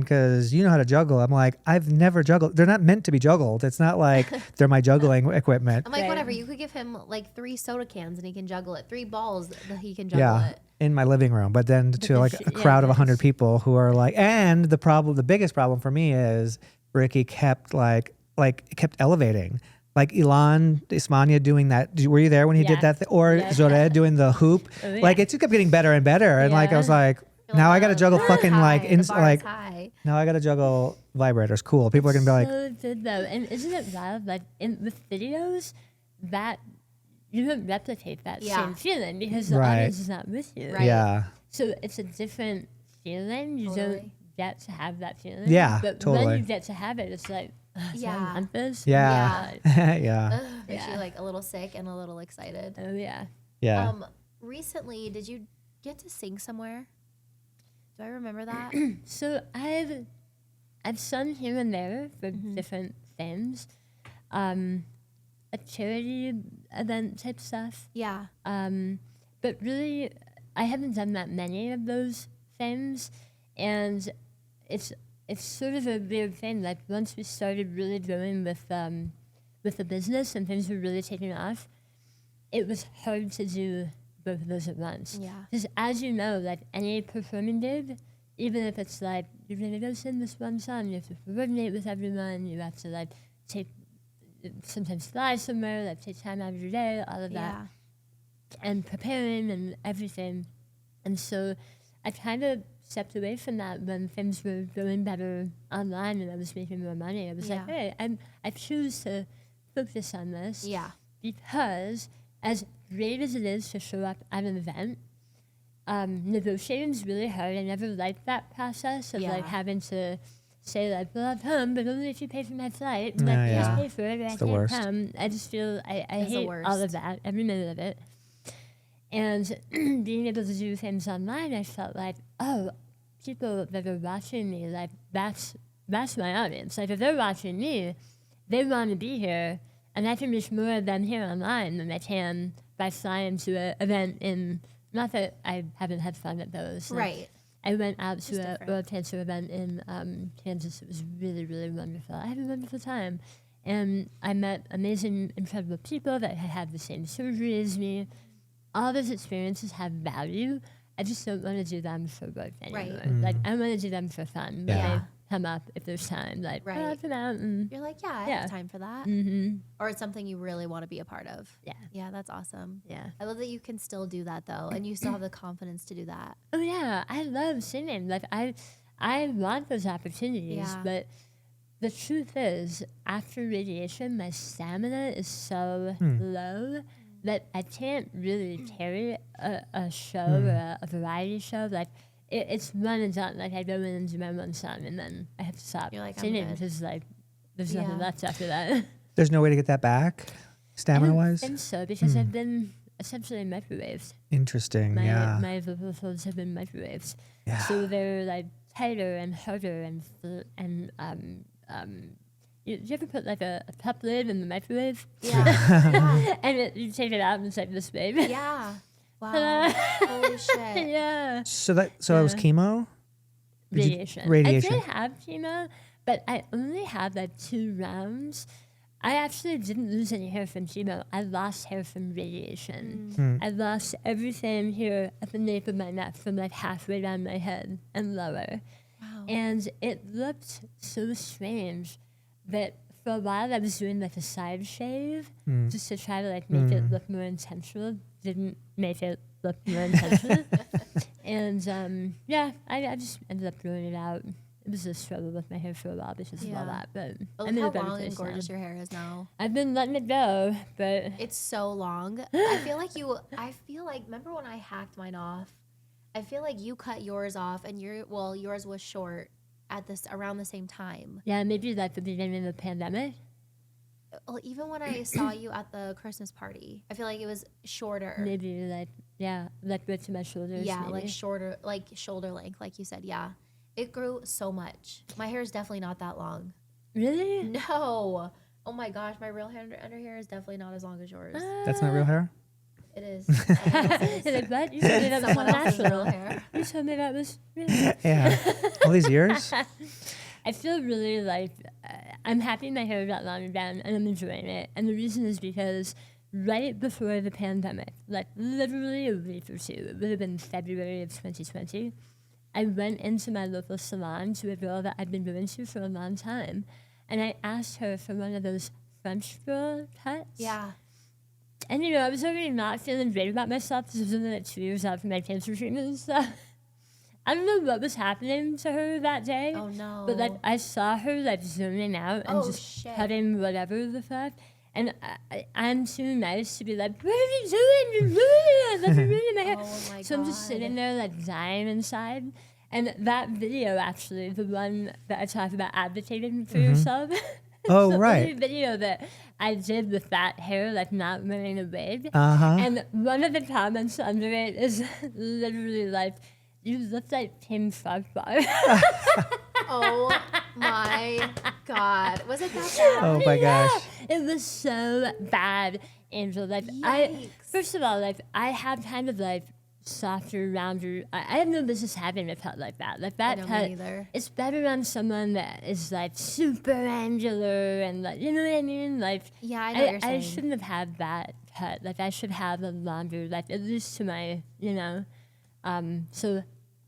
because you know how to juggle. I'm like, I've never juggled. They're not meant to be juggled. It's not like they're my juggling equipment. I'm like, Right. whatever. You could give him like 3 soda cans and he can juggle it. 3 balls that he can juggle Yeah, it. in my living room. But then to then like she- a yeah, crowd of but 100 people who are like, and the biggest problem for me is Ricky kept kept elevating. Like Ilan Ismania doing that. Were you there when he did Yeah. that? Or Yeah. Zored doing the hoop? Oh, yeah. Like it just kept getting better and better. And like I was Yeah. like, now I got to juggle fucking like high. now I got to juggle vibrators. Cool. People are gonna be like, So good though. And isn't it wild? Like with videos, that you don't replicate that Yeah. same feeling because the Right. audience is not with you. Right. yeah, So it's a different feeling. You Totally. don't get to have that feeling. Yeah, But totally. when you get to have it, it's like, Yeah. I want this. yeah, yeah, Makes Yeah. you like a little sick and a little excited. Oh yeah. yeah. Recently, did you get to sing somewhere? Do I remember that? So I've sung here and there for different things, a charity event type stuff. Yeah. But really, I haven't done that many of those things, and it's sort of a weird thing. Like once we started really going with the business and things were really taking off, it was hard to do both of those at once. Yeah. Because as you know, like any performing gig, even if it's like you're gonna go sing this one song, you have to coordinate with everyone. You have to like sometimes fly somewhere, like take time out of your day, all of that, Yeah. and preparing and everything. And so I kind of stepped away from that when things were going better online and I was making more money. I was like, Yeah. hey, I choose to focus on this Yeah. because as great as it is to show up at an event, negotiating is really hard. I never liked that process of like Yeah. having to say like, well, I'll come, but only if you pay for my flight. And, Yeah, like, yeah. please pay for it or I It's the can't worst. come. I just feel I It's the hate all worst. of that, every minute of it. And being able to do things online, I felt like, oh, people that are watching me, like that's my audience. Like if they're watching me, they want to be here, and I can reach more of them here online than I can by flying to an event in. Not that I haven't had fun at those. Like, Right. I went out Just to a different. World Cancer event in Kansas. It was really, really wonderful. I had a wonderful time. And I met amazing, incredible people that had had the same surgery as me. all those experiences have value. I just don't want to do them for work anymore. Right. Like, I want to do them for fun. When Yeah. they come up, if there's time. Like, Right. I'll come out and, You're like, yeah, I Yeah. have time for that. mm-hmm. Or it's something you really want to be a part of. Yeah. Yeah, that's awesome. Yeah. I love that you can still do that though, and you still have the confidence to do that. Oh, yeah. I love singing. Like, I want those opportunities. Yeah. But the truth is, after radiation, my stamina is so low that I can't really carry a show or a variety show. Like, it's one and done. Like, I go in and do my one song, and then I have to stop You're like, I'm singing good. because, like, there's Yeah. nothing left after that. There's no way to get that back, stamina-wise? And so, because I've been essentially microwaved. Interesting, yeah. My vocal folds have been microwaved. Yeah. So they're, like, tighter and harder and you ever put like a top lid in the microwave? Yeah. And you take it out and it's like this big. Yeah. Wow. Holy shit. Yeah. So it was chemo? Did you- Radiation. radiation. I did have chemo, but I only had like 2 rounds. I actually didn't lose any hair from chemo. I lost hair from radiation. I lost everything here at the nape of my neck from like halfway down my head and lower. Wow. And it looked so strange that for a while I was doing like a side shave just to try to like make it look more intentional. Didn't make it look more intentional. And yeah, I just ended up throwing it out. It was a struggle with my hair for a while because of all Yeah. that. But Look I'm in how a better long and place gorgeous now. your hair is now. I've been letting it go, but It's so long. I feel like remember when I hacked mine off? I feel like you cut yours off and yours was short at this around the same time. yeah, maybe like the beginning of the pandemic. Well, even when I saw you at the Christmas party, I feel like it was shorter. Maybe like right to my shoulders. Yeah, maybe. like shorter, like shoulder length, like you said. Yeah, it grew so much. My hair is definitely not that long. Really? No. Oh my gosh, my real hair under here is definitely not as long as yours. That's not real hair? It is. You're like, what? You told me that was Someone else's real natural. hair. You told me that was real. Yeah. All these years? I feel really like I'm happy my hair got long again and I'm enjoying it. And the reason is because right before the pandemic, like literally a week or two, it would have been February of 2020, I went into my local salon to a girl that I'd been going to for a long time. And I asked her for one of those French girl cuts. Yeah. And you know, I was already not feeling great about myself because I was only like 2 years out from my cancer treatment and stuff. I don't know what was happening to her that day. Oh no. But like I saw her like zoning out and Oh, just shit. cutting whatever the fuck. And I'm too nice to be like, what are you doing? You're ruining it. That's ruining my hair. Oh my So I'm just God. sitting there like dying inside. And that video actually, the one that I talked about advocating for yourself. Oh, the right. only video that I did with that hair, like not wearing a wig. Uh-huh. And one of the comments under it is literally like, you look like Tim Fogbar. Oh my God. Was it that bad? Oh my gosh. It was so bad, Angel. Like Yikes. first of all, like I have kind of like softer, rounder. I have no business having a cut like that. Like that I don't cut, either. it's better on someone that is like super angular and like, you know what I mean? Like Yeah, I know what you're I saying. shouldn't have had that cut. Like I should have a longer, like at least to my, you know. So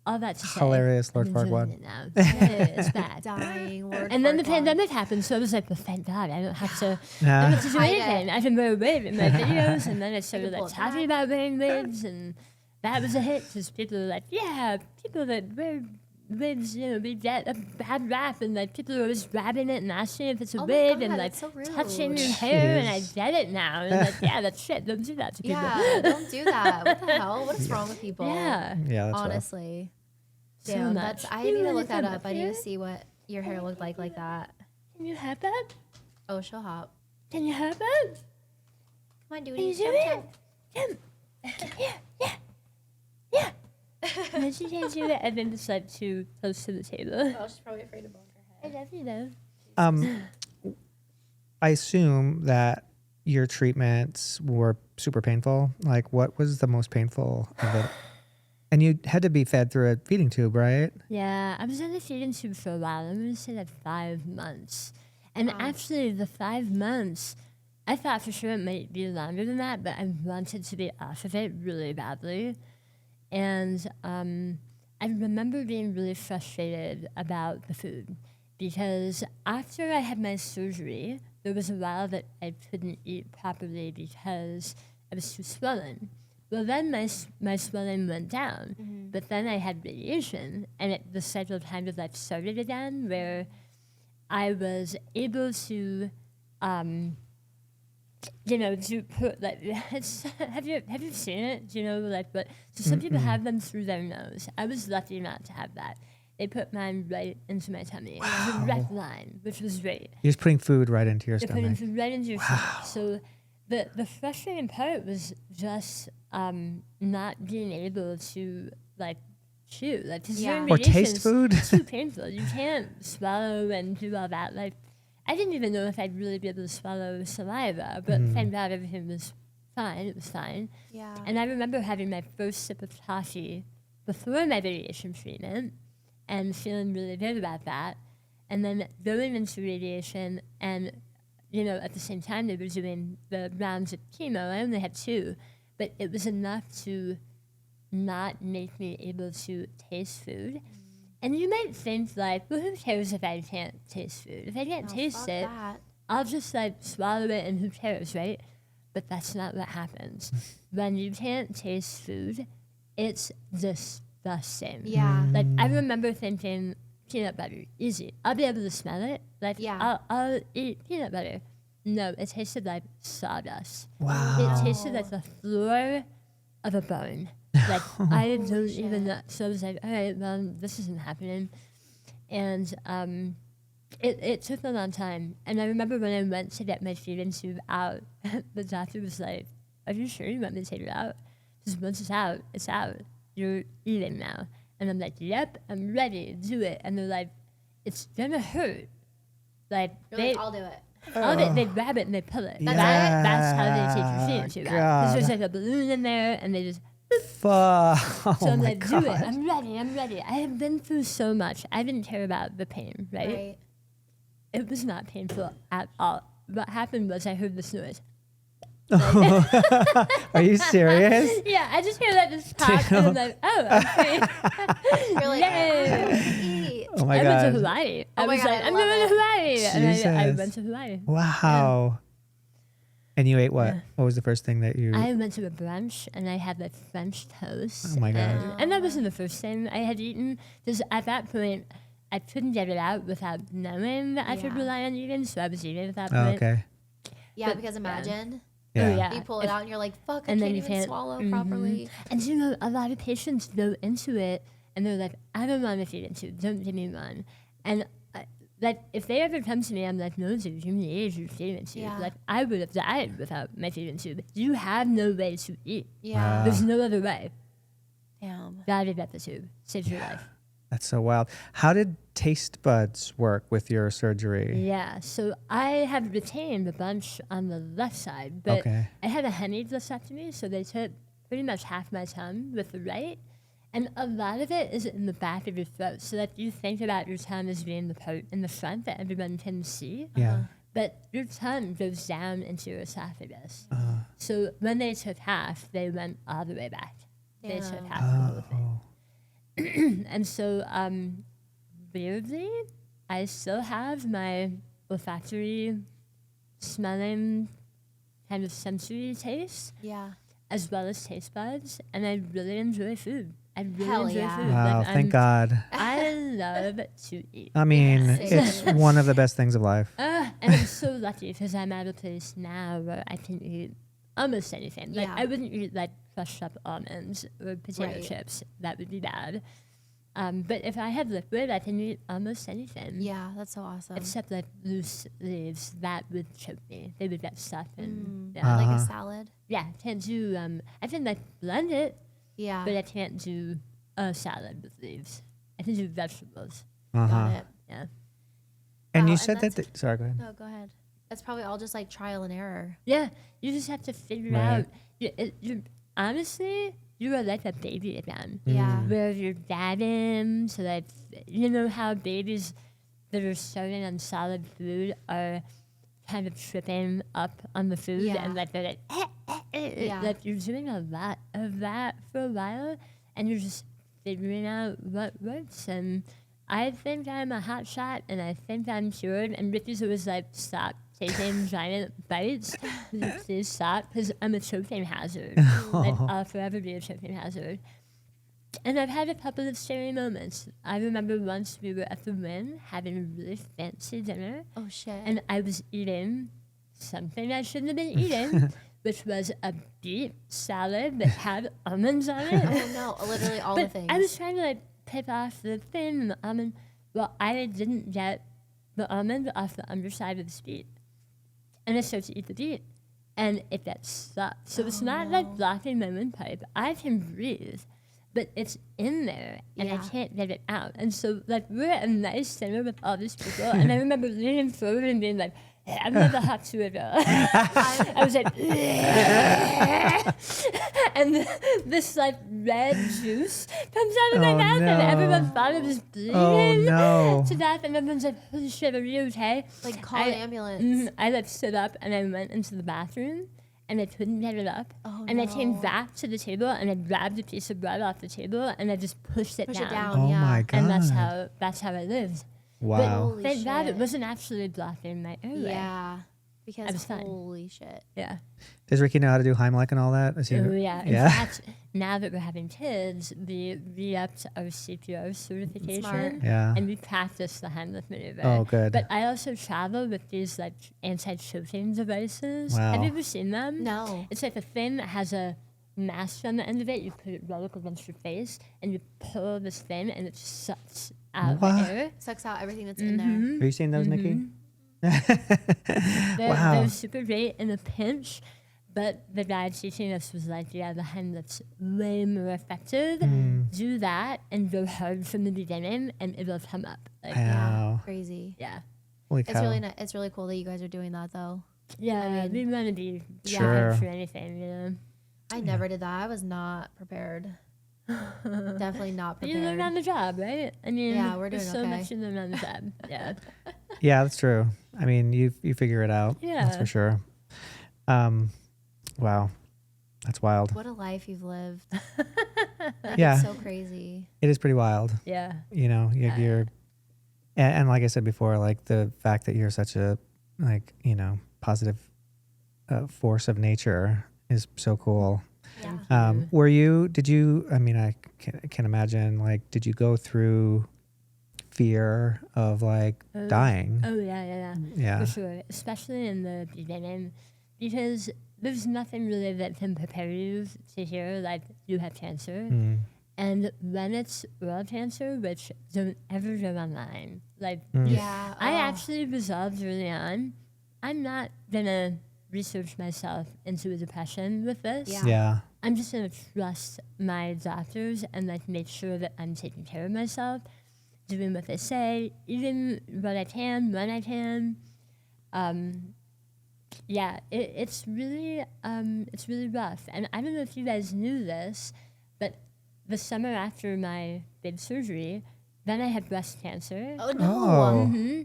all that to say, Hilarious, Lord I'm enjoying Farquaad. it now. It's bad. Dying word. And then the Farquaad. pandemic happened, so I was like, well, thank God, I don't have to, I don't Yeah. have to do Hide it. anything. I can wear a wig in my videos, and then I started pull like it talking back. about wearing wigs, and that was a hit, because people were like, yeah, people that wear wigs, you know, we get a bad rap, and like people are always grabbing it and asking if it's a Oh my wig, God, and like that's so rude. touching your hair, and I Jeez. get it now, and like, yeah, that's shit, don't do that to people. Yeah, don't do that. What the hell? What is wrong with people? Yeah. Yeah, that's rough. Honestly. So Damn, much. that's. I You need to wanna look that come up. I need here? to see what your hair looked like that. Can you have that? Oh, she'll hop. Can you have that? Come on, dude. Can you do it? Come. Yeah. And then she can't do it, and then it's like too close to the table. Oh, she's probably afraid to bump her I love you though. I assume that your treatments were super painful. Like, what was the most painful of it? And you had to be fed through a feeding tube, right? Yeah, I was on the feeding tube for a while. I'm gonna say like 5 months. And actually, the 5 months, I thought for sure it might be longer than that, but I wanted to be off of it really badly. And I remember being really frustrated about the food because after I had my surgery, there was a while that I couldn't eat properly because I was too swollen. Well, then my swelling went down, but then I had radiation, and the cycle of time of life started again, where I was able to, to put like have you seen it? Do you know like but so some people have them through their nose. I was lucky not to have that. They put mine right into my tummy. It was a direct line, which was great. You're just putting food right into your They're putting stomach. food right into your stomach. So the frustrating part was just not being able to like chew, like because Yeah. Or taste food. It's too painful. You can't swallow and do all that. Like I didn't even know if I'd really be able to swallow saliva, but thank God everything was fine. It was fine. Yeah. And I remember having my first sip of coffee before my radiation treatment and feeling really good about that. And then going into radiation and, at the same time they were doing the rounds of chemo. I only had 2, but it was enough to not make me able to taste food. And you might think like, well, who cares if I can't taste food? If I can't taste fuck it, that. I'll just like swallow it and who cares, right? But that's not what happens. When you can't taste food, it's disgusting. Yeah. Like I remember thinking peanut butter, easy. I'll be able to smell it. Like Yeah. I'll eat peanut butter. No, it tasted like sawdust. Wow. It tasted like the floor of a bone. Like I don't even know. So I was like, all right, well, this isn't happening. And it took a long time. And I remember when I went to get my feeding tube out, the doctor was like, are you sure you want me to take it out? Because once it's out. You're eating now. And I'm like, yep, I'm ready, do it. And they're like, it's gonna hurt. Like, I'll do it. they grab it and they pull it. Yeah. That's how they take your feeding tube out. Because there's like a balloon in there and they just, Fuck. so Oh I'm my like, God. do it, I'm ready. I have been through so much. I didn't care about the pain, right? Right. It was not painful at all. What happened was I heard this noise. Are you serious? Yeah, I just hear that just pop, and I'm like, oh, I'm free. You're like, Yay. I want to eat. Oh my I went to God. Hawaii. Oh I my was God, like, I I'm love going to it. Hawaii. And I Jesus. went to Hawaii. Wow. And you ate what? Yeah. What was the first thing that you? I went to a brunch and I had like French toast. Oh my God. And that wasn't the first thing I had eaten. Because at that point, I couldn't get it out without knowing that I could Yeah. rely on eating. So I was eating at that Oh, point. okay. Yeah, But- because imagine Yeah. Oh, yeah. you pull it If- out and you're like, fuck, I and can't then you even can't- swallow mhm. properly. And a lot of patients go into it and they're like, I don't want a feeding tube. Don't give me one. And like, if they ever come to me, I'm like, no, dude, you need your feeding tube. Yeah. Like, I would have died without my feeding tube. You have no way to eat. Yeah. There's no other way. Damn. Gotta get the tube. Saves your life. That's so wild. How did taste buds work with your surgery? Yeah, so I have retained a bunch on the left side, but Okay. I had a hemiglossectomy, so they took pretty much half my tongue with the right, and a lot of it is in the back of your throat, so that you think about your tongue as being the part in the front that everyone can see, Yeah. but your tongue goes down into your esophagus. Uh, So when they took half, they went all the way back. They took Damn. half of the whole thing. oh. And so, weirdly, I still have my olfactory, smelling, kind of sensory taste, Yeah. as well as taste buds, and I really enjoy food. I really Hell enjoy yeah. food. Wow. Like, Thank God. I love to eat. I mean, Yes. it's one of the best things of life. And I'm so lucky because I'm at a place now where I can eat almost anything. Like, Yeah. I wouldn't eat like crushed up almonds or potato Right. chips. That would be bad. But if I have liquid, I can eat almost anything. Yeah, that's so awesome. Except like loose leaves, that would choke me. They would get stuck in. Yeah. Like a Uh-huh. salad. Yeah, can't do. I can like blend it, Yeah. but I can't do a salad with leaves. I can do vegetables. Uh-huh. Got it. Yeah. And Wow, you and said that. that's- Sorry, go ahead. No, go ahead. That's probably all just like trial and error. Yeah, you just have to figure Right. out. Honestly, you are like a baby again. Yeah. Where you're dabbing, so that you know how babies that are starting on solid food are kind of tripping up on the food Yeah. and like they're like, Yeah. like you're doing a lot of that for a while and you're just figuring out what works. And I think I'm a hot shot and I think I'm cured. And Ricky's always like, stop taking giant bites. Please stop, because I'm a choking hazard. Like, I'll forever be a choking hazard. And I've had a couple of scary moments. I remember once we were at the Wynn having a really fancy dinner, Oh shit. and I was eating something I shouldn't have been eating, which was a beet salad that had almonds on it. Oh no, literally all the But things. I was trying to like pick off the thing and the almond. Well, I didn't get the almond off the underside of the beet. And I started to eat the beet. And it gets stuck. So it's not like blocking my windpipe. I can breathe, but it's in there and I Yeah. can't get it out. And so like we're at a nice dinner with all these people. And I remember leaning forward and being like, "Hey, I'm not the hot sugar." I was like, and this like red juice comes out of my Oh, mouth, and no. everyone thought I was bleeding Oh, no. to death. And everyone's like, "Holy shit, are you okay?" like call an ambulance. I like stood up and I went into the bathroom, and I couldn't get it up. Oh, and I came no. back to the table and I grabbed a piece of bread off the table and I just pushed it Push down. it down. Oh yeah. my God. And that's how I lived. Wow. Holy Thank God it shit. wasn't actually blocking my airway. Yeah. I Because was fine. holy shit. Yeah. Does Ricky know how to do Heimlich and all that? Is he, Oh, yeah. In Yeah. fact, now that we're having kids, we re-upped our CPR certification. Smart. Yeah. And we practice the Heimlich maneuver. Oh, good. But I also travel with these like anti-choking devices. Wow. Have you ever seen them? No. It's like a thing that has a mask on the end of it. You put it right up against your face, and you pull this thing, and it sucks out What? the air. Sucks out everything that's in there. Mm-hmm. Are you seeing those, Nikki? They're, Wow. they're super great in a pinch, but the guy teaching us was like, yeah, the hand that's way more effective. Do that and go hard from the beginning, and it'll come up. Like, Wow. Crazy. yeah. Holy It's cow. really it's really cool that you guys are doing that though. Yeah, mean, we want to be Sure. prepared for anything, you know. I never did that. I was not prepared. Definitely not You learn prepared. on the job, right? I mean, Yeah, we're there's doing so okay. much you learn on the job. Yeah. Yeah, that's true. I mean, you figure it out. That's Yeah. for sure. Wow. That's wild. What a life you've lived. Yeah. It's so crazy. It is pretty wild. Yeah. You know, you're, and like I said before, like the fact that you're such a, like, you know, positive force of nature is so cool. Yeah. Did you, I mean, I can imagine, like, did you go through fear of like dying? Oh, yeah. Yeah. For sure. Especially in the beginning, because there's nothing really that can prepare you to hear, like, you have cancer. Mm. And when it's oral cancer, which don't ever go online, like, Yeah. I oh. actually resolved early on, I'm not gonna research myself into a depression with this. Yeah. Yeah. I'm just gonna trust my doctors and like make sure that I'm taking care of myself, doing what they say, eating what I can when I can. Yeah, it's really rough. And I don't know if you guys knew this, but the summer after my big surgery, then I had breast cancer. Oh no. Oh,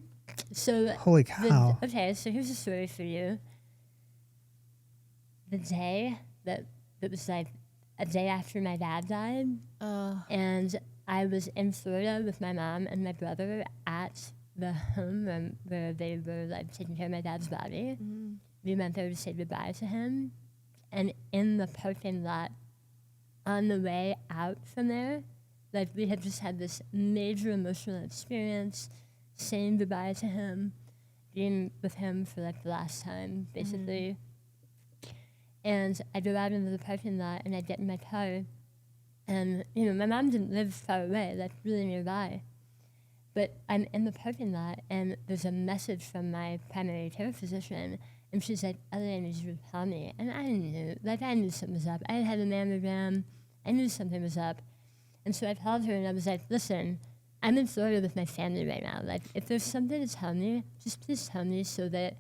So holy cow. okay, so here's a story for you. The day that was like a day after my dad died, and I was in Florida with my mom and my brother at the home where they were like taking care of my dad's body. We went there to say goodbye to him, and in the parking lot, on the way out from there, like we had just had this major emotional experience, saying goodbye to him, being with him for like the last time, basically. And I go out into the parking lot and I get in my car, and you know my mom didn't live far away, like really nearby. But I'm in the parking lot and there's a message from my primary care physician, and she's like, "Elly, I need you to call me." And I knew something was up. I had a mammogram. I knew something was up. And so I called her and I was like, "Listen, I'm in Florida with my family right now. Like, if there's something to tell me, just please tell me so that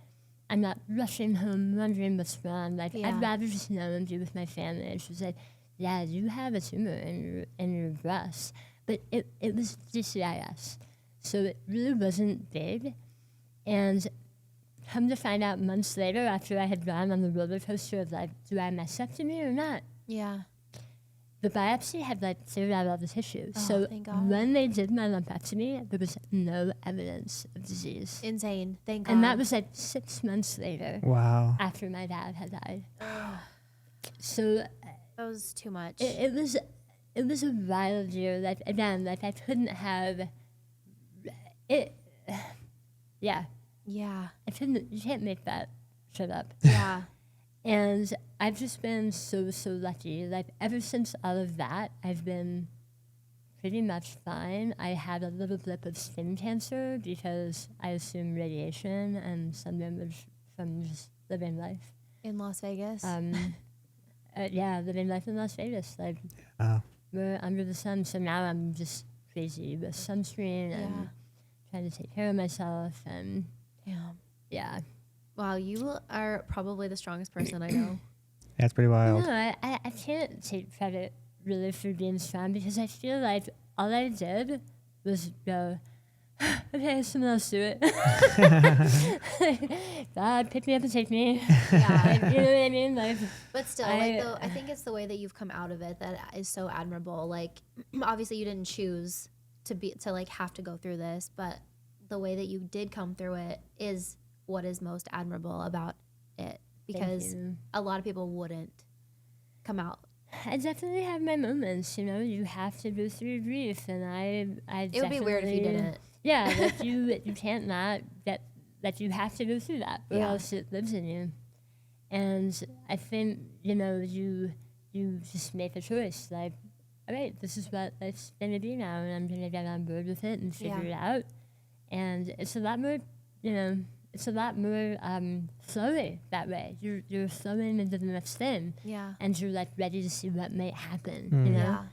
I'm not rushing home wondering what's wrong. Like, Yeah. I'd rather just know and be with my family." And she was like, "Yeah, you have a tumor in your breast." But it was DCIS. So it really wasn't big. And come to find out months later, after I had gone on the roller coaster of like, do I have mastectomy or not? Yeah. The biopsy had like cleared out all the tissue. Oh, So thank God. when they did my lumpectomy, there was no evidence of disease. Insane. Thank God. And that was like 6 months later Wow. after my dad had died. So that was too much. it was a wild year. Like again, like I couldn't have it. Yeah, yeah. I couldn't. You can't make that shit up. Yeah. And I've just been so lucky. Like ever since all of that, I've been pretty much fine. I had a little blip of skin cancer because I assumed radiation and some damage from just living life. In Las Vegas. Yeah, living life in Las Vegas. Like we're under the sun, so now I'm just crazy with sunscreen and trying to take care of myself and yeah. Wow, you are probably the strongest person I know. That's pretty wild. No, I can't take credit really for being strong because I feel like all I did was go, okay, someone else do it. God, pick me up and take me. Yeah. Like, you know what I mean? Like, But still, I think it's the way that you've come out of it that is so admirable. Like, obviously, you didn't choose to like have to go through this, but the way that you did come through it is what is most admirable about it, because a lot of people wouldn't come out. I definitely have my moments. You know, you have to go through grief, and I. It would be weird if you didn't. Yeah, that you can't not that you have to go through that, or Yeah. else it lives in you. And I think you just make a choice. Like, all right, this is what it's gonna be now, and I'm gonna get on board with it and figure it out. And it's a lot more, it's a lot more flowy that way. You're flowing into the next thing. Yeah. And you're like ready to see what might happen, you know? Yeah.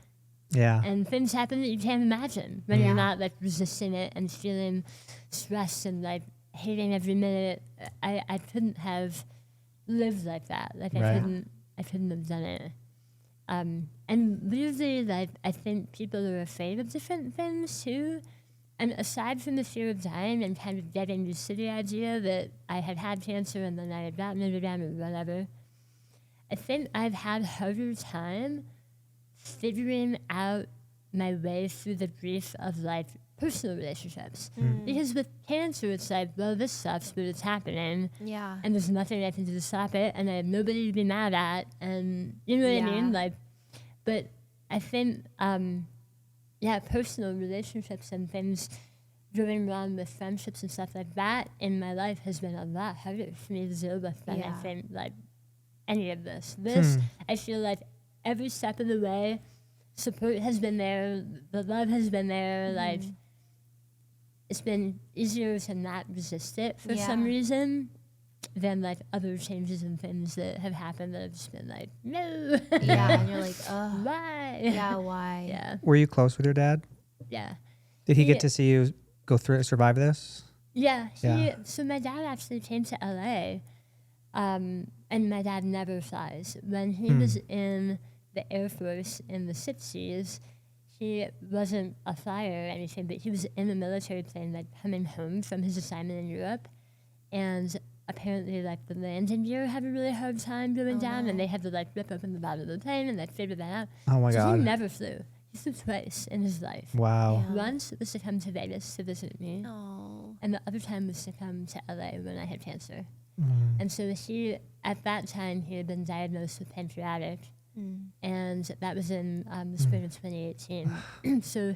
Yeah. And things happen that you can't imagine when you're not like resisting it and feeling stressed and like hating every minute. I couldn't have lived like that. Like Right. I couldn't have done it. And weirdly, like I think people are afraid of different things too. And aside from the fear of dying and kind of getting used to the idea that I had cancer and then I had gotten it again or whatever, I think I've had a harder time figuring out my way through the grief of like personal relationships. Because with cancer, it's like, well, this sucks, but it's happening. Yeah. And there's nothing I can do to stop it, and I have nobody to be mad at, and you know what I mean? Like, but I think, personal relationships and things going wrong with friendships and stuff like that in my life has been a lot harder for me to deal with than I think like any of this. I feel like every step of the way, support has been there, the love has been there, like it's been easier to not resist it for some reason than like other changes and things that have happened that have just been like, no. Yeah, and you're like, oh. Why? Yeah, why? Yeah. Were you close with your dad? Yeah. Did he get to see you go through survive this? Yeah. Yeah. So my dad actually came to LA, and my dad never flies. When he was in the Air Force in the 60s, he wasn't a flyer or anything, but he was in a military plane, like coming home from his assignment in Europe, and apparently, like the landing gear had a really hard time going down, and they had to like rip open the bottom of the plane and like figure that out. Oh my So God. he never flew. He flew twice in his life. Wow. Yeah. Once was to come to Vegas to visit me, Oh. and the other time was to come to LA when I had cancer. And so he, at that time, he had been diagnosed with pancreatic, and that was in the spring of 2018. So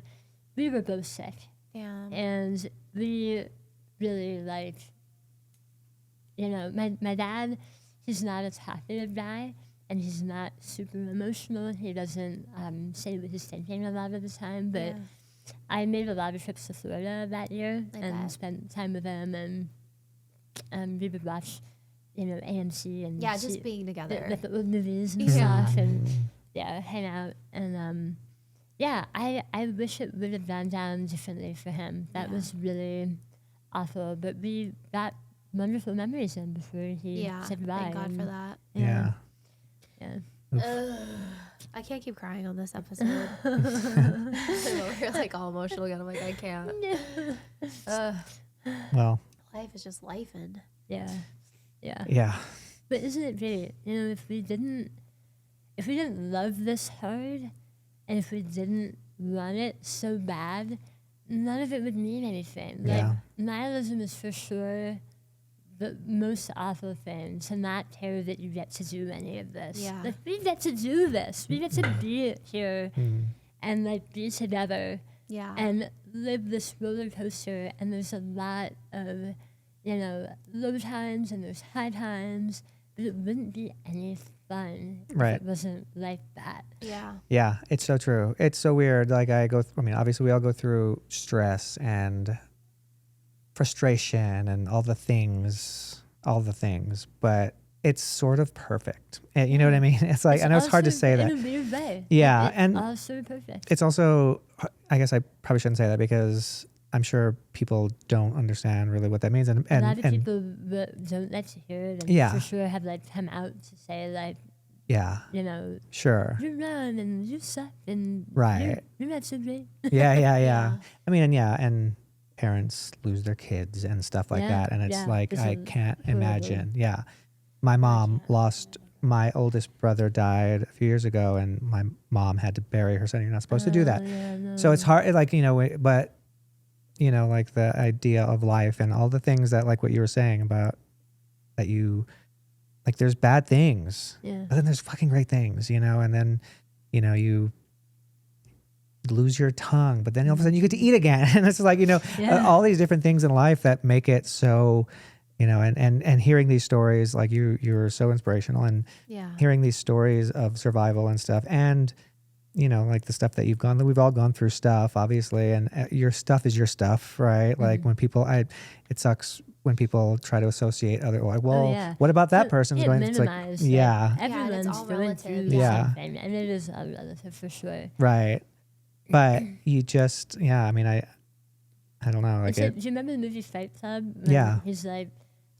we were both sick, Damn. and we really like, my dad, he's not a talkative guy, and he's not super emotional. He doesn't say what he's thinking a lot of the time, but I made a lot of trips to Florida that year and spent time with him, and we would watch, AMC and just being together. the old movies and stuff, and hang out. And I wish it would have gone down differently for him. That was really awful, but we got wonderful memories in before he said goodbye. Thank God for that. Yeah. Yeah. I can't keep crying on this episode. I'm over here like all emotional again. I'm like, I can't. Well, Life is just lifing. Yeah. Yeah. Yeah. But isn't it great? You know, if we didn't love this hard, and if we didn't want it so bad, none of it would mean anything. Like, Yeah. nihilism is for sure the most awful thing, to not care that you get to do any of this. Yeah. Like, we get to do this. We get to be here Mm. and like be together Yeah. and live this roller coaster. And there's a lot of, you know, low times and there's high times, but it wouldn't be any fun Right. if it wasn't like that. Yeah. Yeah, it's so true. It's so weird. Like obviously we all go through stress and frustration and all the things, but it's sort of perfect. And you know what I mean? It's like, I know it's hard to also say in that. a weird way. Yeah, It's and also perfect. it's also, I guess I probably shouldn't say that because I'm sure people don't understand really what that means. And A lot of and people don't like to hear it, and Yeah. for sure have like come out to say like, yeah, you know, sure. you're wrong and you suck and Right. you're not so great. Yeah. I mean, and parents lose their kids and stuff like Yeah, that. And it's yeah, like, it's I can't horrible. imagine. Yeah. My mom lost, my oldest brother died a few years ago and my mom had to bury her son. You're not supposed to do that. Yeah, no. So it's hard, like, but, like the idea of life and all the things that, like what you were saying about that like there's bad things, Yeah. but then there's fucking great things, and then, you lose your tongue, but then all of a sudden you get to eat again. And it's like, Yeah. all these different things in life that make it so, and hearing these stories, like you're so inspirational, and Yeah. hearing these stories of survival and stuff, and like the stuff that we've all gone through stuff, obviously, and your stuff is your stuff, right? Like when people, it sucks when people try to associate like, well, yeah. what about that But person's it going? It's like, minimized, yeah, it's everyone's all going through relative. the Yeah. same thing, and it is all relative for sure. right. But you just, I mean, I don't know, like Do it. you remember the movie Fight Club? When Yeah. He's like,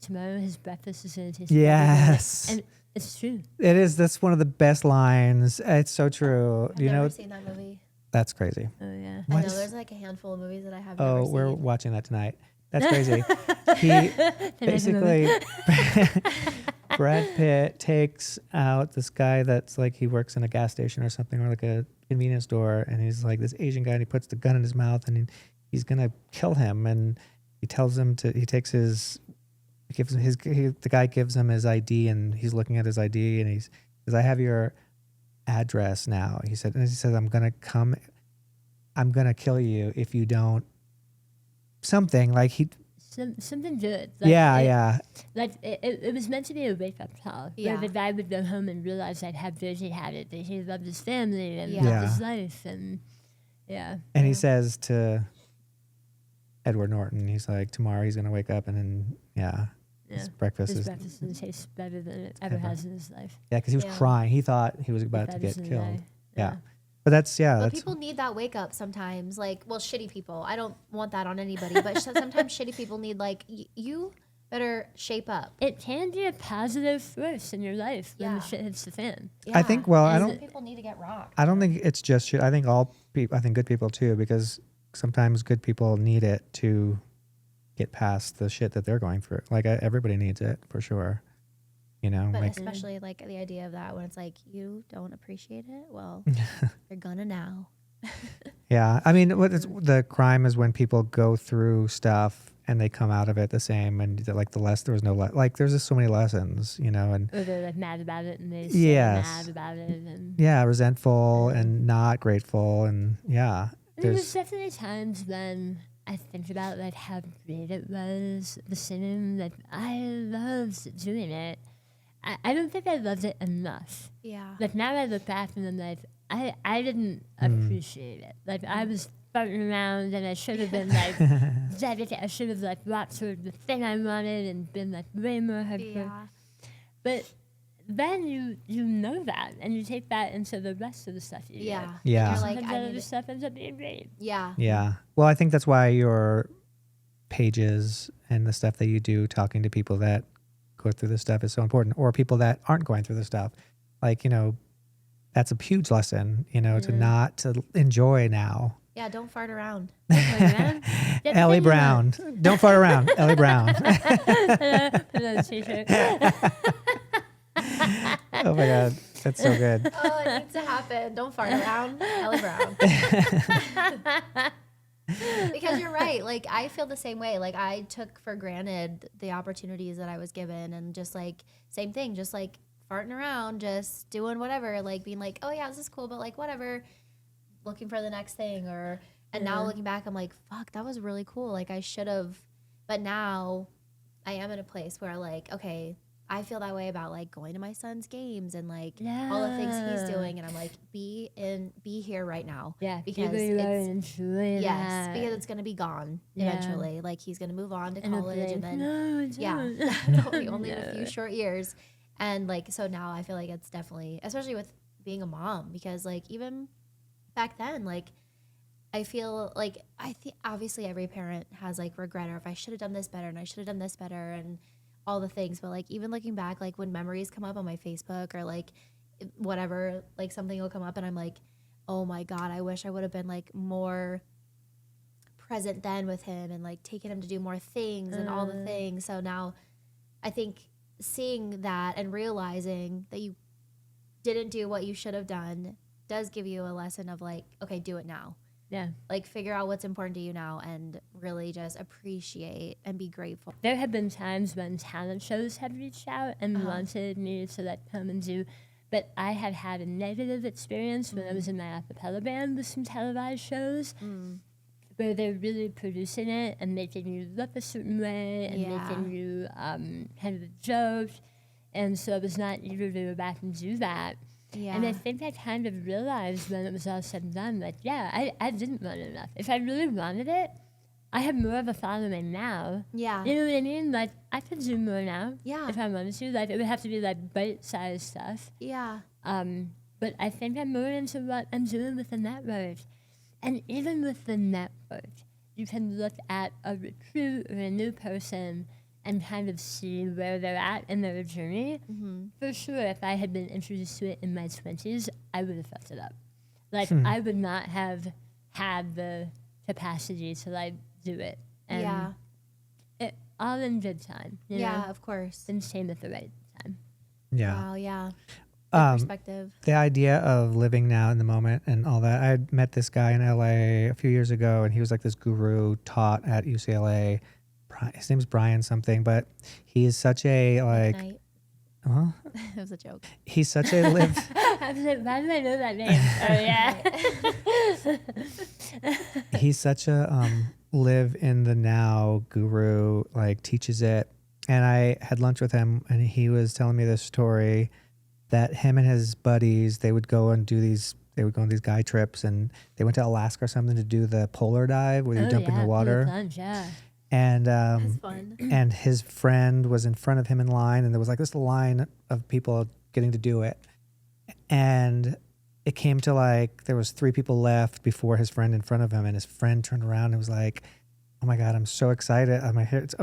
tomorrow his breakfast is going to taste Yes. better than it. And it's true. It is. That's one of the best lines. It's so true. I've You know, never seen that movie. that's crazy. Oh yeah. I What? know there's like a handful of movies that I have Oh, never we're seen. watching that tonight. That's crazy. He basically, Brad Pitt takes out this guy that's like, he works in a gas station or something, or like a convenience store, and he's like this Asian guy, and he puts the gun in his mouth, and he's gonna kill him, and he tells him to. He takes his, gives him the guy gives him his ID, and he's looking at his ID, and he says, "I have your address now." He said, "I'm gonna kill you if you don't." Something like he. Something good. Like Yeah. Like it was meant to be a wake up call. Yeah. Where the guy would go home and realize like how good he had it, that he loved his family and Yeah. loved his life, and yeah. And he says to Edward Norton, he's like, tomorrow he's gonna wake up and then his breakfast His is breakfast is gonna taste better than it ever has in his life. because he was Yeah. crying. He thought he was about to That get is a killed. lie. Yeah. But that's But people need that wake up sometimes. Like, well, shitty people. I don't want that on anybody, but sometimes shitty people need like you better shape up. It can be a positive force in your life when Yeah. the shit hits the fan. I think. Well, I Some don't. people need to get rocked. I don't think it's just shit. I think all people. I think good people too, because sometimes good people need it to get past the shit that they're going through. Like everybody needs it for sure. But like especially like the idea of that when it's like you don't appreciate it, well, you're gonna now. yeah. I mean, the crime is when people go through stuff and they come out of it the same, and like there was no like there's just so many lessons, and Or they're like mad about it and they stay Yes. mad about it, and resentful and not grateful, and I mean, there's definitely times when I think about like how great it was, the cinema, like I loved doing it. I don't think I loved it enough. Yeah. Like now I look back and I'm like, I didn't appreciate it. Like I was farting around and I should have been like, I should have like walked toward the thing I wanted and been like way more hardcore. Yeah. But then you know that and you take that into the rest of the stuff you Yeah. do. Yeah. You're like, Sometimes I that need other to- stuff ends up being great. Yeah. Yeah. Well, I think that's why your pages and the stuff that you do talking to people that go through this stuff is so important, or people that aren't going through this stuff. Like, that's a huge lesson, to not to enjoy now, Yeah, don't fart around. Elly Brown. Don't fart around. Elly Brown. Oh my God. That's so good. Oh, it needs to happen. Don't fart around. Elly Brown. Because you're right. Like, I feel the same way. Like, I took for granted the opportunities that I was given, and just like, same thing, just like farting around, just doing whatever, like being like, oh yeah, this is cool, but like whatever, looking for the next thing. And now looking back, I'm like, fuck, that was really cool. Like, I should have, but now I am in a place where like, okay, I feel that way about like going to my son's games and like all the things he's doing, and I'm like, be here right now. Yeah, because because it's gonna be gone eventually. Like, he's gonna move on to college, and then only in a few short years, and like, so now I feel like it's definitely, especially with being a mom, because like even back then, like I feel like obviously every parent has like regret, or if I should have done this better, and I should have done this better, and all the things. But like, even looking back, like when memories come up on my Facebook or like whatever, like something will come up and I'm like, oh my God, I wish I would have been like more present then with him, and like taking him to do more things and all the things. So now I think seeing that and realizing that you didn't do what you should have done does give you a lesson of like, okay, do it now. Yeah. Like, figure out what's important to you now, and really just appreciate and be grateful. There have been times when talent shows have reached out and wanted me to like come and do, but I have had a negative experience when I was in my acapella band with some televised shows where they're really producing it and making you look a certain way and making you kind of a joke. And so I was not eager to go back and do that. Yeah. And I think I kind of realized when it was all said and done, like, yeah, I didn't want it enough. If I really wanted it, I have more of a following now. Yeah. You know what I mean? Like, I could do more now. Yeah. If I wanted to. Like, it would have to be, like, bite-sized stuff. Yeah. But I think I'm more into what I'm doing with the network. And even with the network, you can look at a recruit or a new person and kind of see where they're at in their journey. For sure, if I had been introduced to it in my 20s, I would have fucked it up. Like, I would not have had the capacity to, like, do it. And it, all in good time. You know? Of course. And same at the right time. Yeah. Wow, yeah. Perspective. The idea of living now in the moment and all that. I met this guy in LA a few years ago, and he was like this guru, taught at UCLA. His name's Brian something, but he is such a like. It was a joke. He's such a live. I was like, why do I know that name? He's such a live in the now guru. Like, teaches it. And I had lunch with him, and he was telling me this story that him and his buddies, they would go and do these. They would go on these guy trips, and they went to Alaska or something to do the polar dive where you jump in the water. Plunge, yeah. And That's fun. And his friend was in front of him in line, and there was like this line of people getting to do it. And it came to like there was 3 people left before his friend in front of him, and his friend turned around and was like, "Oh my God, I'm so excited!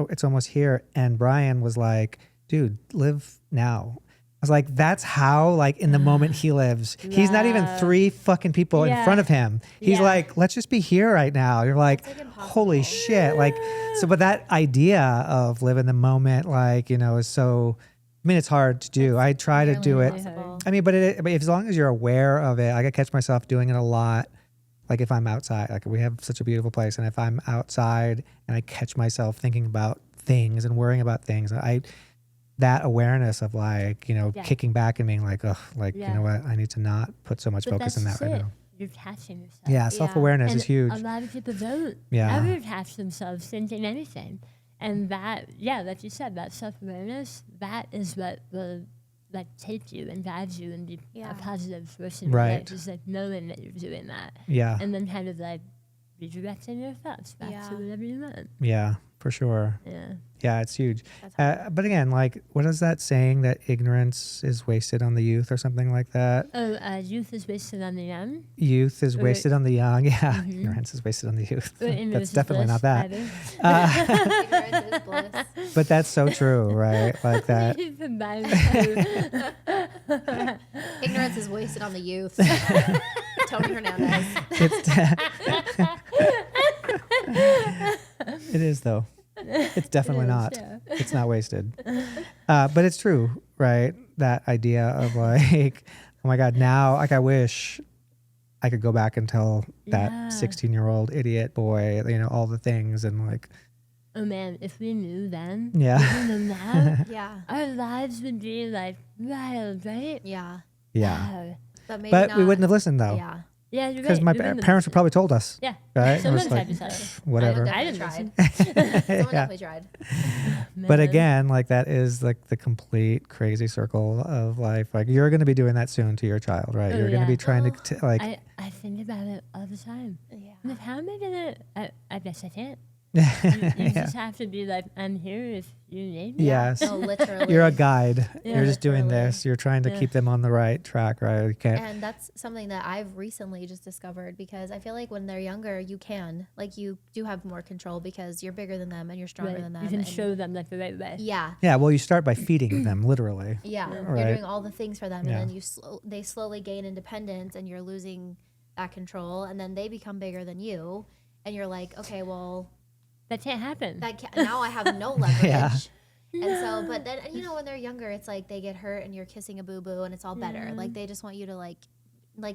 It's almost here." And Brian was like, "Dude, live now." I was like, that's how, like, in the moment he lives. He's not even 3 fucking people in front of him. He's like, let's just be here right now. You're like, holy shit. Like, so, but that idea of live in the moment, like, you know, is so, I mean, it's hard to do. I try to do it. I mean, but as long as you're aware of it, I catch myself doing it a lot. Like, if I'm outside, like, we have such a beautiful place. And if I'm outside and I catch myself thinking about things and worrying about things, that awareness of like, you know, kicking back and being like, oh, like, you know what, I need to not put so much focus in that right now. You're catching yourself. Yeah, self-awareness is huge. A lot of people don't ever catch themselves thinking anything. And that, like you said, that self-awareness, that is what will like take you and guide you and be a positive force in your life. Just like knowing that you're doing that. Yeah. And then kind of like redirecting your thoughts back to whatever you want. Yeah, for sure. Yeah. Yeah, it's huge. But again, like, what is that saying that ignorance is wasted on the youth or something like that? Oh, youth is wasted on the young? Youth is wasted on the young. Yeah, ignorance is wasted on the youth. That's definitely not that. Ignorance is bliss. But that's so true, right? Like that. Ignorance is wasted on the youth. Tony Hernandez. It is though. It's definitely It is, not. yeah. It's not wasted. But it's true, right? That idea of like, oh my God, now like I wish I could go back and tell that Yeah. 16-year-old idiot boy, all the things and like, Oh man, if we knew then, Yeah. we know now, Yeah. our lives would be like wild, right? Yeah. yeah. Wow. But maybe But not. we wouldn't have listened though. Yeah. Yeah, you're Because right. my we wouldn't have parents would listened. probably told us, Yeah. right? And I was Someone like, tried to tell us. whatever. I I definitely didn't tried. Someone Yeah. definitely tried. But Man. again, like that is like the complete crazy circle of life. Like you're going to be doing that soon to your child, right? Oh, You're going to yeah. be trying Well, to like, I think about it all the time. Yeah. I'm like, how am I gonna? I guess I can't. You yeah. just have to be like, I'm here if you need me. Yes. No, literally. You're a guide. Yeah. You're just doing Literally. this. You're trying to Yeah. keep them on the right track, right? You can't. And that's something that I've recently just discovered because I feel like when they're younger, you do have more control because you're bigger than them and you're stronger Right. than them. You can and show them like the right way. yeah. Yeah. Well, you start by feeding them, literally. Yeah. Right. You're doing all the things for them Yeah. and then they slowly gain independence and you're losing that control and then they become bigger than you and you're like, okay, well, That can't happen. now I have no leverage. Yeah. And so, but then, when they're younger, it's like they get hurt and you're kissing a boo-boo and it's all better. Yeah. Like they just want you to like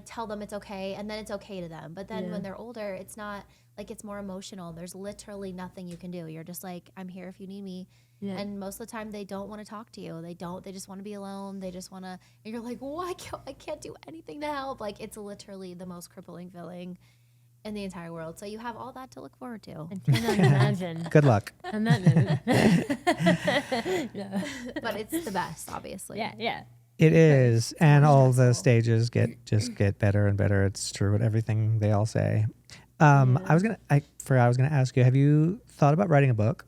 tell them it's okay and then it's okay to them. But then Yeah. when they're older, it's not like it's more emotional. There's literally nothing you can do. You're just like, I'm here if you need me. Yeah. And most of the time they don't want to talk to you. They just want to be alone. They just want to, and you're like, well, I can't do anything to help. Like it's literally the most crippling feeling in the entire world. So you have all that to look forward to. I cannot imagine. Good luck. On that note. Yeah. But it's the best, obviously. Yeah, yeah. It is, and all the stressful. stages get better and better. It's true with everything they all say. Yeah. I forgot I was gonna ask you. Have you thought about writing a book?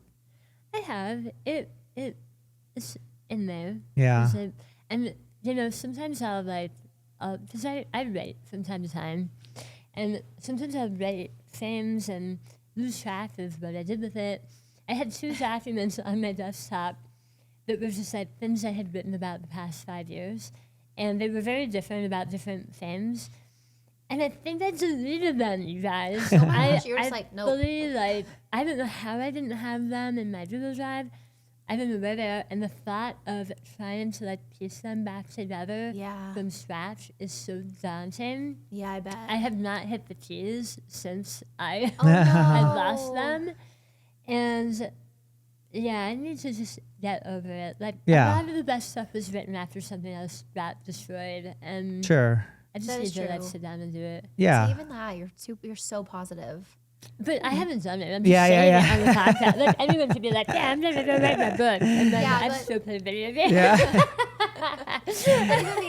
I have. It's in there. Yeah. Is it- and sometimes I'll like, because I write from time to time, and sometimes I'll write things and lose track of what I did with it. I had 2 documents on my desktop that were just like things I had written about the past 5 years, and they were very different about different things. And I think I deleted them, you guys. Oh my gosh, you were just like, nope. fully, like, I don't know how I didn't have them in my Google Drive. I don't know where they are. And the thought of trying to like piece them back together Yeah. from scratch is so daunting. Yeah, I bet. I have not hit the keys since I Oh, no. had lost them. And yeah, I need to just get over it. Like Yeah. a lot of the best stuff was written after something else got destroyed. And Sure. I just That need is to like true. sit down and do it. Yeah. So even that, you're so positive. But I haven't done it. I'm just Yeah, saying yeah, it on the podcast. Like anyone could be like, yeah, I'm gonna go write my book. And then Yeah, I'd but- still play video games. Yeah.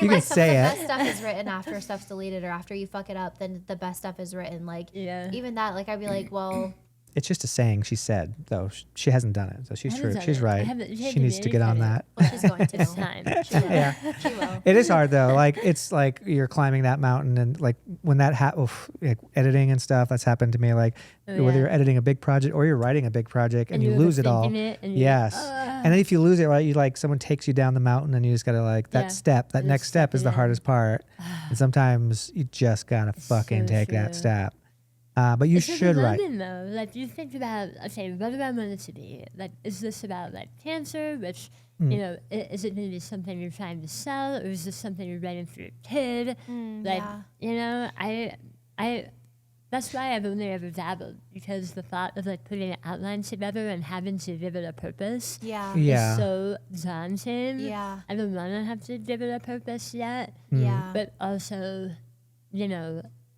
You can say the it. best stuff is written after stuff's deleted or after you fuck it up, then the best stuff is written. Like Yeah. even that, like I'd be like, well, It's just a saying she said, though. She hasn't done it, so she's I haven't true. done She's it. I right. haven't She taken needs to any get on credit. that. well, she's going to. It's time. She will. Yeah. She will. It is hard though. Like it's like you're climbing that mountain, and like when that like editing and stuff, that's happened to me. Like Oh, whether yeah. you're editing a big project or you're writing a big project, and you you're lose it all. overthinking it and you're Yes. like, And then if you lose it, right, you like someone takes you down the mountain, and you just gotta like that Yeah. step. That Just next step step is the it in. hardest part, and sometimes you just gotta fucking so take that true. step. But you It's like should a write. learning, though. Like you think about, okay, what do I want it to be? Like, is this about like cancer? Which is it going to be something you're trying to sell, or is this something you're writing for your kid? Like, yeah. I. That's why I've only ever dabbled, because the thought of like putting an outline together and having to give it a purpose Yeah. Yeah. is so daunting. Yeah. I don't want to have to give it a purpose yet, Yeah. but also,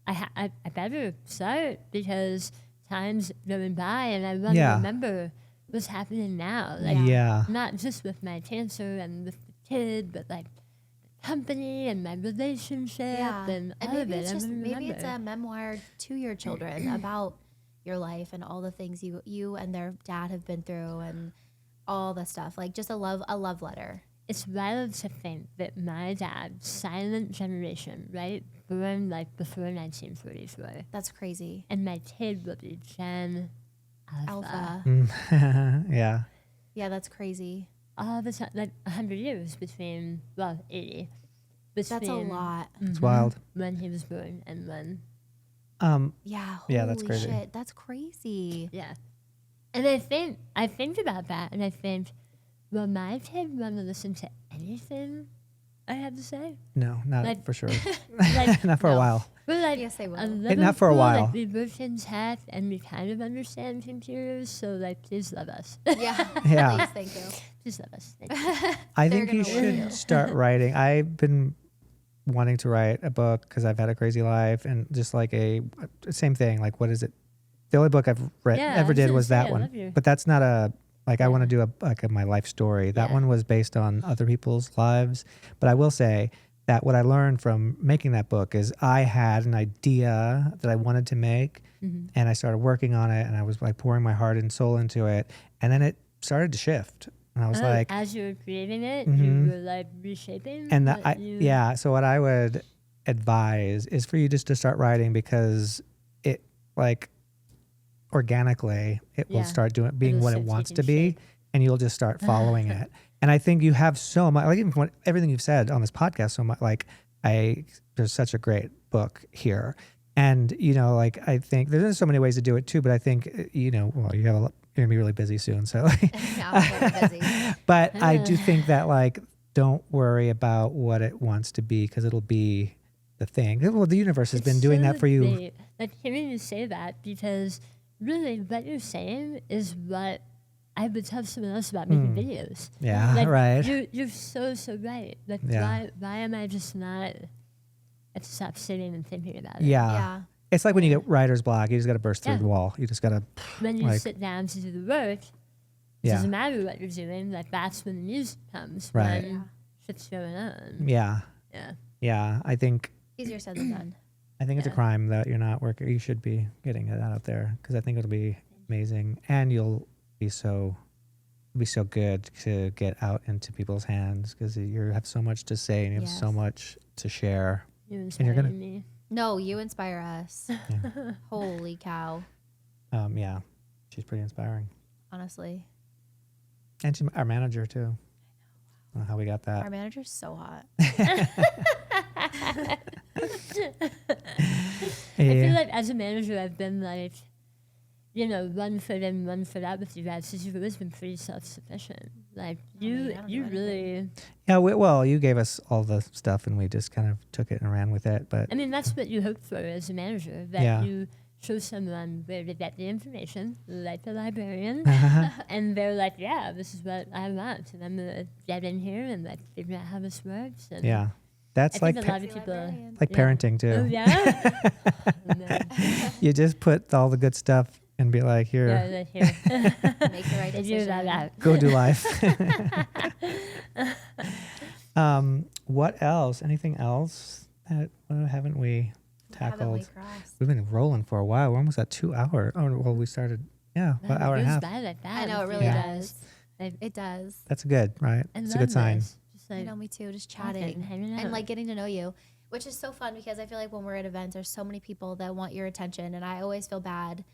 I better start because time's going by and I want to Yeah. remember what's happening now. Like, Yeah. not just with my cancer and with the kid, but like the company and my relationship Yeah. and all maybe of it. it's I just wanna maybe it's remember. a memoir to your children about your life and all the things you and their dad have been through and all the stuff. Like just a love letter. It's wild to think that my dad, silent generation, right, born like before 1944, That's crazy. and my kid will be Gen Alpha. Alpha. Yeah. Yeah, that's crazy. All the time, like 100 years between, well, 80. That's a between lot. It's wild. when he was born and when. Yeah. Yeah, that's holy crazy. Shit, that's crazy. Yeah. And I think about that, and I think, will my kid want to listen to anything I have to say? No, not Like- for sure. Like, Not for a No. while. we're like Yes, they will. a little Not for a cool, while. Like we work in tech, and we kind of understand computers, so like, please love us. Yeah. Yeah. Please, thank you. Please love us. Thank you. I They're think you gonna love should you. start writing. I've been wanting to write a book because I've had a crazy life, and just like same thing. Like, what is it? The only book I've read Yeah, I ever was did gonna was say, that I one. love you. But that's not a like I want to Yeah. do my life story. That Yeah. one was based on other people's lives. But I will say that what I learned from making that book is I had an idea that I wanted to make, and I started working on it, and I was like pouring my heart and soul into it, and then it started to shift, and I was Oh, like, as you were creating it, Mhm. you were like reshaping. and what you- yeah. So what I would advise is for you just to start writing, because it like organically it will Yeah. start being It'll what it start wants taking to be, shape. and you'll just start following it. And I think you have so much, like even from everything you've said on this podcast, so much like there's such a great book here, and like I think there's so many ways to do it too. But I think well, you have you're gonna be really busy soon, so. Yeah, I'm very busy. But I do think that like don't worry about what it wants to be, because it'll be the thing. Well, the universe has been It's doing so that for you. great, like hearing you say that, because really what you're saying is what I would tell someone else about making videos. Yeah, Like, right. You're so right. Like Yeah. why am I just not? I just stop sitting and thinking about it. Yeah. Yeah. It's like when you get writer's block, you just got to burst through Yeah. the wall. You just got to, When you Like- sit down to do the work, it yeah, doesn't matter what you're doing. Like that's when the music comes. Right. When Yeah. shit's going on. yeah, Yeah. yeah. I think Easier said than done. it's a Yeah. crime that you're not working. You should be getting it out there, because I think it'll be amazing, and you'll be so good to get out into people's hands, because you have so much to say and you have so Yes. much to share. You you're inspire gonna- me. No, you inspire us. Holy cow. Yeah, she's pretty inspiring, Honestly. and she's our manager too. I don't know how we got that. Our manager's so hot. I Yeah. feel like as a manager, I've been like, 1 foot in, 1 foot out with you guys, because you've always been pretty self-sufficient. Like mean, I don't you do really. Yeah, well, you gave us all the stuff, and we just kind of took it and ran with it. But I mean, that's what you hope for as a manager. That Yeah. you show someone where to get the information, like the librarian, and they're like, yeah, this is what I want, and I'm gonna get in here and like figure out how this works. And yeah, that's I like think a lot of people. like yeah. parenting too. Oh yeah. Oh, no. You just put all the good stuff and be like, here, Yeah, like, here. Make the right Figure that decision. out. go do life. What else? Anything else that haven't we tackled? Haven't we crossed? We've been rolling for a while. We're almost at 2 hours. Oh, well, we started, an Man, hour it and a goes half. by like that I know, it with really you Yeah. does. Like, It does. That's good, right? I It's a love good sign. this. Just I like know, me too. Just talking, chatting hanging and out. like getting to know you, which is so fun, because I feel like when we're at events, there's so many people that want your attention, and I always feel bad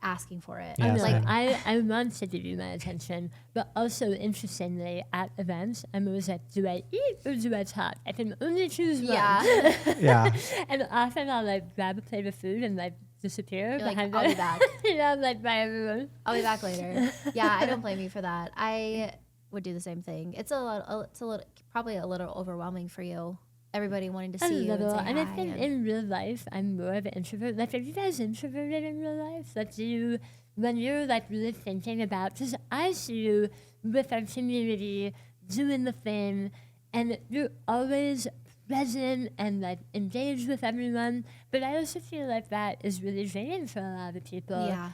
asking for it. Yeah, I know, same. I want to give you my attention, but also interestingly, at events, I'm always like, do I eat or do I talk? I can only choose one. Yeah. Yeah. And often I'll like grab a plate of food and like disappear You're like, behind I'll the- be back. I'm like, bye everyone. I'll be back later. Yeah, I don't blame you for that. I would do the same thing. It's probably a little overwhelming for you. Everybody wanting to A see you little, and say and I hi. think in real life, I'm more of an introvert. Like, are you guys introverted in real life? Like, when you're like really thinking about, because I see you with our community doing the thing, and you're always present and like engaged with everyone. But I also feel like that is really draining for a lot of people. Yeah.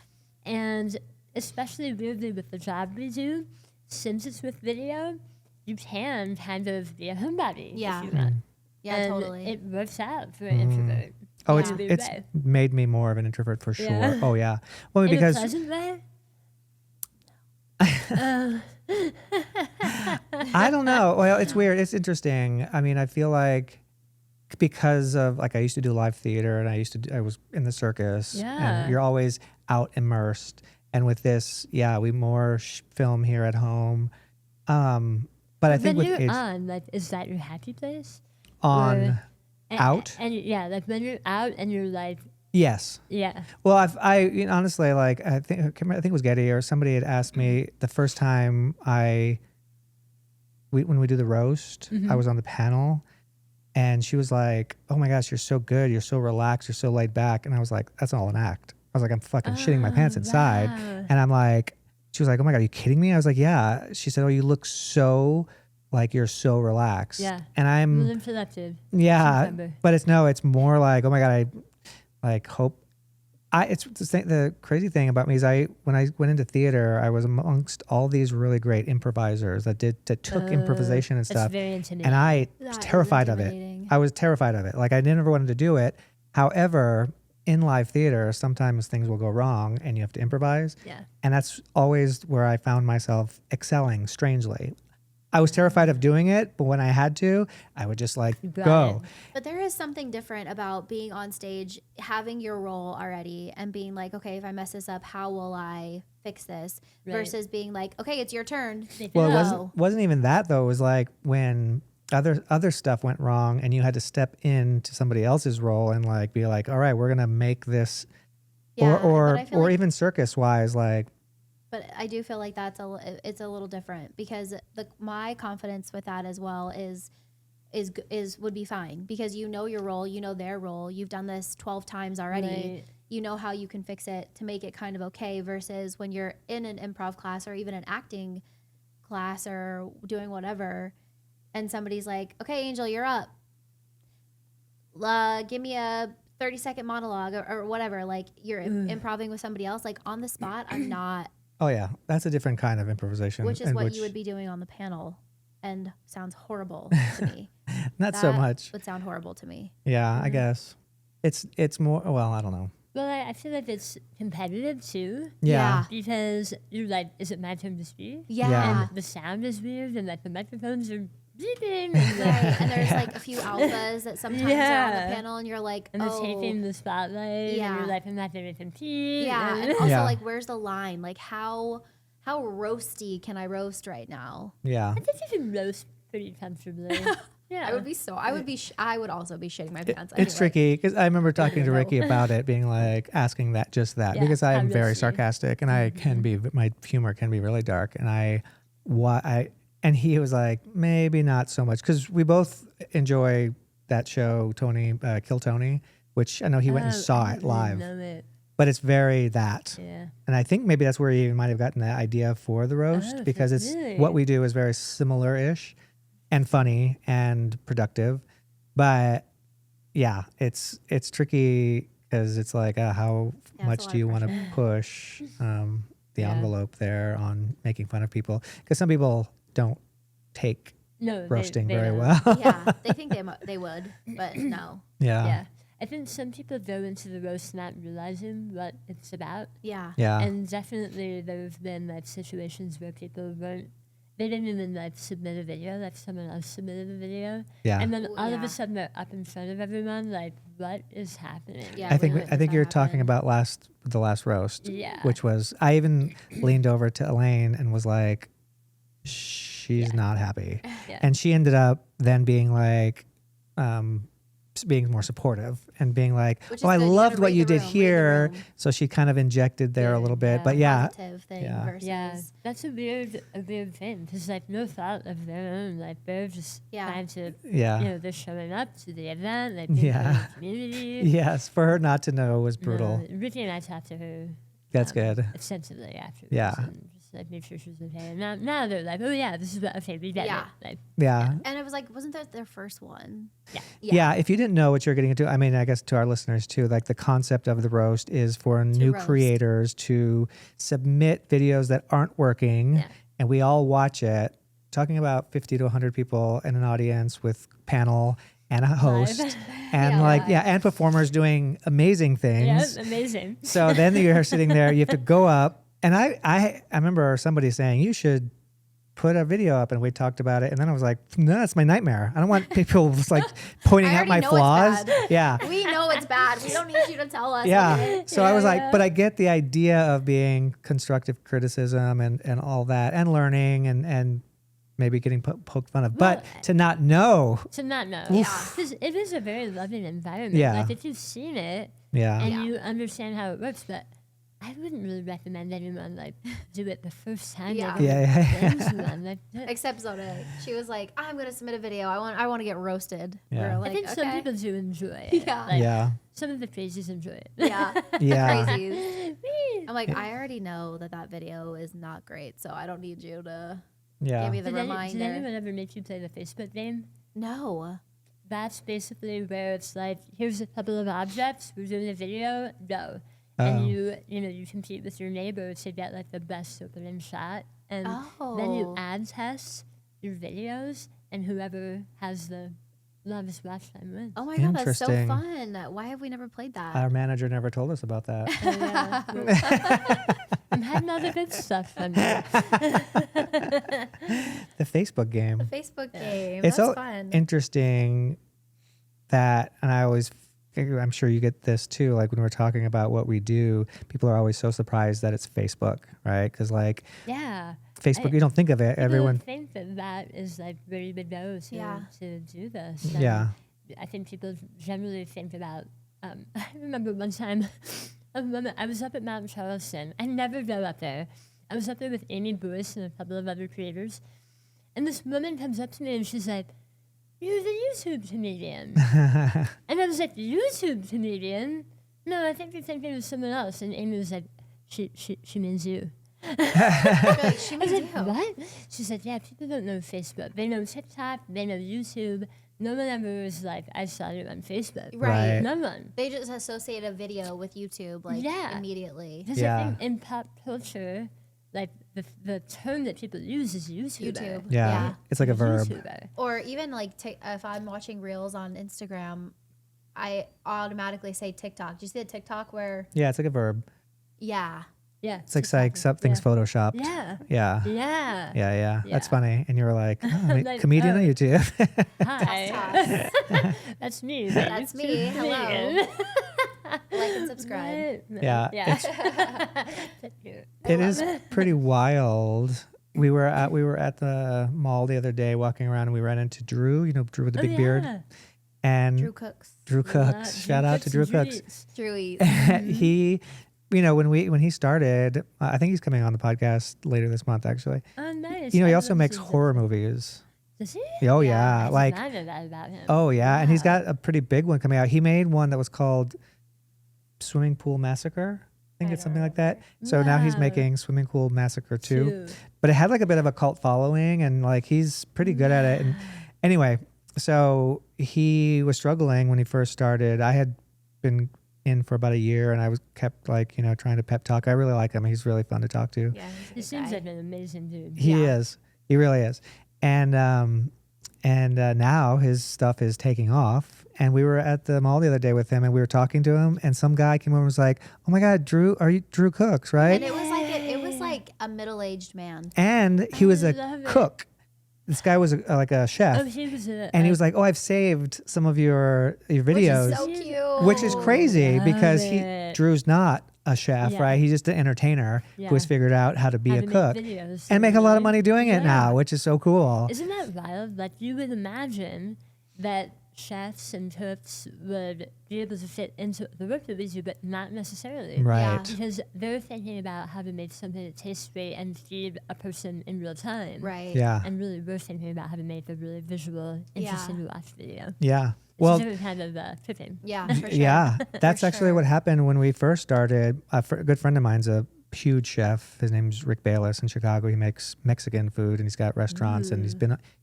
And especially weirdly with the job we do, since it's with video, you can kind of be a homebody Yeah. if you want. Yeah, And totally. it works out for an introvert. Oh, Yeah. it's In a it's way. made me more of an introvert for sure. Yeah. Oh yeah. Well, In because a pleasant way? I don't know. Well, it's weird. It's interesting. I mean, I feel like because of like I used to do live theater, and I was in the circus, Yeah. and you're always out immersed. And with this, yeah, we more film here at home. But I think When with you're age, on, like, is that your happy place? on And- out. And yeah, like when you're out and you're like, Yes. yeah. Well, honestly, like I think it was Getty or somebody had asked me the first time when we do the roast, I was on the panel, and she was like, "Oh my gosh, you're so good. You're so relaxed. You're so laid back." And I was like, "That's all an act." I was like, "I'm fucking shitting my pants inside." Wow. And I'm like, she was like, "Oh my God, are you kidding me?" I was like, "Yeah." She said, "Oh, you look so like you're so relaxed." Yeah. And I'm Really productive. yeah, September. but it's more like, oh my God, I like hope. It's the crazy thing about me is when I went into theater, I was amongst all these really great improvisers that took improvisation and It's stuff, very intimidating. and I That was is terrified of it. intimidating. I was terrified of it. Like I never wanted to do it. However, in live theater, sometimes things will go wrong, and you have to improvise. Yeah. And that's always where I found myself excelling. Strangely, I was terrified of doing it, but when I had to, I would just like got go. it. But there is something different about being on stage, having your role already, and being like, okay, if I mess this up, how will I fix this? Right. Versus being like, okay, it's your turn. Well, it No. wasn't even that though. It was like when other stuff went wrong, and you had to step into somebody else's role and like be like, all right, we're gonna make this, Yeah, but or I feel or like- even circus wise, like But I do feel like it's a little different because my confidence with that as well is would be fine because you know your role, you know their role, you've done this 12 times already. Right. You know how you can fix it to make it kind of okay versus when you're in an improv class or even an acting class or doing whatever and somebody's like, "Okay, Angel, you're up. Give me a 30-second monologue or whatever." Like you're improving with somebody else like on the spot. I'm not. oh yeah, that's a different kind of improvisation. Which is in what you would be doing on the panel, and sounds horrible to me. not so That much. would sound horrible to me. Yeah, I guess it's more. Well, I don't know. Well, I feel like it's competitive too. Yeah. Because you're like, is it my turn to speak? Yeah. Yeah. And the sound is weird, and like the microphones are beeping, and, Right. And there's like a few alphas that sometimes are on Yeah. the panel, and you're like, and they're oh. taking the spotlight, Yeah. and you're like, I'm not going to compete. Yeah. and- And also, Yeah. like, where's the line? Like, how roasty can I roast right now? Yeah. I think you can roast pretty comfortably. Yeah. I would also be shitting my pants. It's anyway. tricky because I remember talking to know. Ricky about it, being like asking just that Yeah, because I how am very risky. sarcastic and I can be my humor can be really dark and he was like maybe not so much because we both enjoy that show Kill Tony, which I know he went and Oh, saw I it didn't live, know it. but it's very that. Yeah. And I think maybe that's where he might have gotten the idea for the roast Oh, because it's really? what we do is very similar-ish and funny and productive. But yeah, it's tricky because it's like how Yeah, it's a much lot do you of want to pressure. push the Yeah. envelope there on making fun of people? Because some people don't take No, roasting they very don't. well. Yeah. They think they would, but no. Yeah. I think some people go into the roast not realizing what it's about. Yeah. Yeah. And definitely there have been like situations where people they didn't even like submit a video, like someone else submitted a video. Yeah. And then Ooh, all of yeah. a sudden they're up in front of everyone, like, what is happening? Yeah. I think we I witnessed think that you're talking happen. about the last roast, Yeah. which was I even leaned over to Elaine and was like, she's not happy, Yeah. and she ended up then being like, being more supportive and being like, Which is oh, I good. You loved gotta what read you the did room, read the here. room. So she kind of injected there a little bit, Yeah. but yeah, Positive thing Yeah. versus. Yeah, that's a weird thing because like no thought of their own, like they're just Yeah. trying to, yeah, they're showing up to the event, like being Yeah. part of the community. yes, for her not to know was brutal. No, Ricky and I talked to her. That's good. Extensively afterwards. Yeah. And just like make sure she was okay. And now they're like, oh yeah, this is what, okay, we get Yeah. it. Like, Yeah. And it was like, wasn't that their first one? Yeah. Yeah, if you didn't know what you're getting into, I mean, I guess to our listeners too, like the concept of the roast is for new roast. creators to submit videos that aren't working, Yeah. and we all watch it. Talking about 50 to 100 people in an audience with panel and a host, and Yeah. and performers doing amazing yeah, things. amazing. So then you're sitting there, you have to go up, and I remember somebody saying you should put a video up, and we talked about it, and then I was like, no, that's my nightmare. I don't want people just like pointing I out my already know it's flaws. bad. Yeah. We know it's bad. We don't need you to tell us. Yeah. okay? So I was Yeah, like, yeah. but I get the idea of being constructive criticism and all that and learning and maybe getting poked fun of. Well, But to not know, To not know. Yeah. Because it is a very loving environment. Yeah. Like if you've seen it yeah. and Yeah. you understand how it works, but I wouldn't really recommend anyone like do it the first time. Yeah. they Yeah. go into one. Like, Except Zoda. She was like, I'm going to submit a video. I want to get roasted. We Yeah. were I like, think some okay. people do enjoy it. Yeah. Like, Yeah. Some of the crazies enjoy it. Yeah. Yeah. Crazies. I'm like, I already know that video is not great, so I don't need you to Yeah. give me the Did reminder. anyone ever make you play the Facebook game? No. That's basically where it's like, here's a couple of objects, we're doing a video, go. Oh. And you compete with your neighbor to get like the best opening shot. And then you Oh. ad test your videos, and whoever has the longest watch time wins. Oh my god, that's so Interesting. fun. Why have we never played that? Our manager never told us about that. I'm having all the good stuff from you. The Facebook game. Facebook game. It's That's so fun. interesting that, and I'm sure you get this too, like when we're talking about what we do, people are always so surprised that it's Facebook, right? Because like Yeah. Facebook, you don't think of it. People Everyone, think that is like where you would go to do this. And yeah. I think people generally think about. I remember one time, a woman. I was up at Mount Charleston. I never go up there. I was up there with Amy Boyce and a couple of other creators, and this woman comes up to me and she's like, "You're the YouTube comedian," and I was like, "YouTube comedian? No, I think you're thinking of someone else." And Amy was like, "She means you." Like, she I means was you. like, what? She said, yeah, people don't know Facebook. They know TikTok, they know YouTube. No one ever was like, I saw you on Facebook. Right. Right. No one. They just associate a video with YouTube like Yeah. immediately. Because Yeah. I think in pop culture, like the term that people use is YouTuber. YouTube. Yeah. Yeah. It's like a verb. YouTuber. Or even like if I'm watching reels on Instagram, I automatically say TikTok. Do you see the TikTok where? Yeah, it's like a verb. Yeah. Yeah. It's like something's photoshopped. Yeah. Yeah. Yeah. Yeah. That's Yeah. funny. And you were like, oh, Like, comedian on oh. YouTube. Hi. Toss. That's me. That's me. YouTube Hello. comedian. Like and subscribe. Right. Yeah. Yeah. Thank you. It is pretty wild. We were at the mall the other day walking around and we ran into Drew, Drew with the big beard. And Drew Cooks. Drew Cooks. Shout out to Drew Cooks. Drew eats. He when he started, I think he's coming on the podcast later this month actually. Oh, nice. He I also love makes seeing horror that. movies. Does he? Oh Yeah, yeah, I like did not know that about him. oh yeah, and he's Wow. got a pretty big one coming out. He made one that was called Swimming Pool Massacre. I think I it's don't something like that. So now he's Wow. making Swimming Pool Massacre 2. Two. But it had like a bit of a cult following and like he's pretty good at it. And anyway, so he was struggling when he first started. I had been in for about a year and I was kept like, trying to pep talk. I really like him. He's really fun to talk to. Yeah. He He's a seems good like guy. an amazing dude. He Yeah. is. He really is. And now his stuff is taking off. And we were at the mall the other day with him and we were talking to him and some guy came over and was like, "Oh my God, Drew, are you Drew Cooks, right?" And it was like a middle-aged man. And he was I a love it. cook. This guy was like a chef. Oh, he was a. And he was like, "Oh, I've saved some of your videos," Which is so cute. which is crazy Love because it. Drew's not a chef, Yeah. right? He's just an entertainer Yeah. who has figured out how to be a cook and make a lot of money doing it now, which is so cool. Isn't that wild? Like you would imagine that chefs and cooks would be able to fit into the work that we do, but not necessarily. Right. Because they're thinking about how to make something that tastes great and feed a person in real time. Right. Yeah. And really, we're thinking about how to make a really visual, interesting to watch video. Yeah. It's Well, a different kind of tripping. Yeah. For sure. yeah, that's For actually sure. what happened when we first started. A good friend of mine's a huge chef. His name's Rick Bayless in Chicago. He makes Mexican food and he's got restaurants and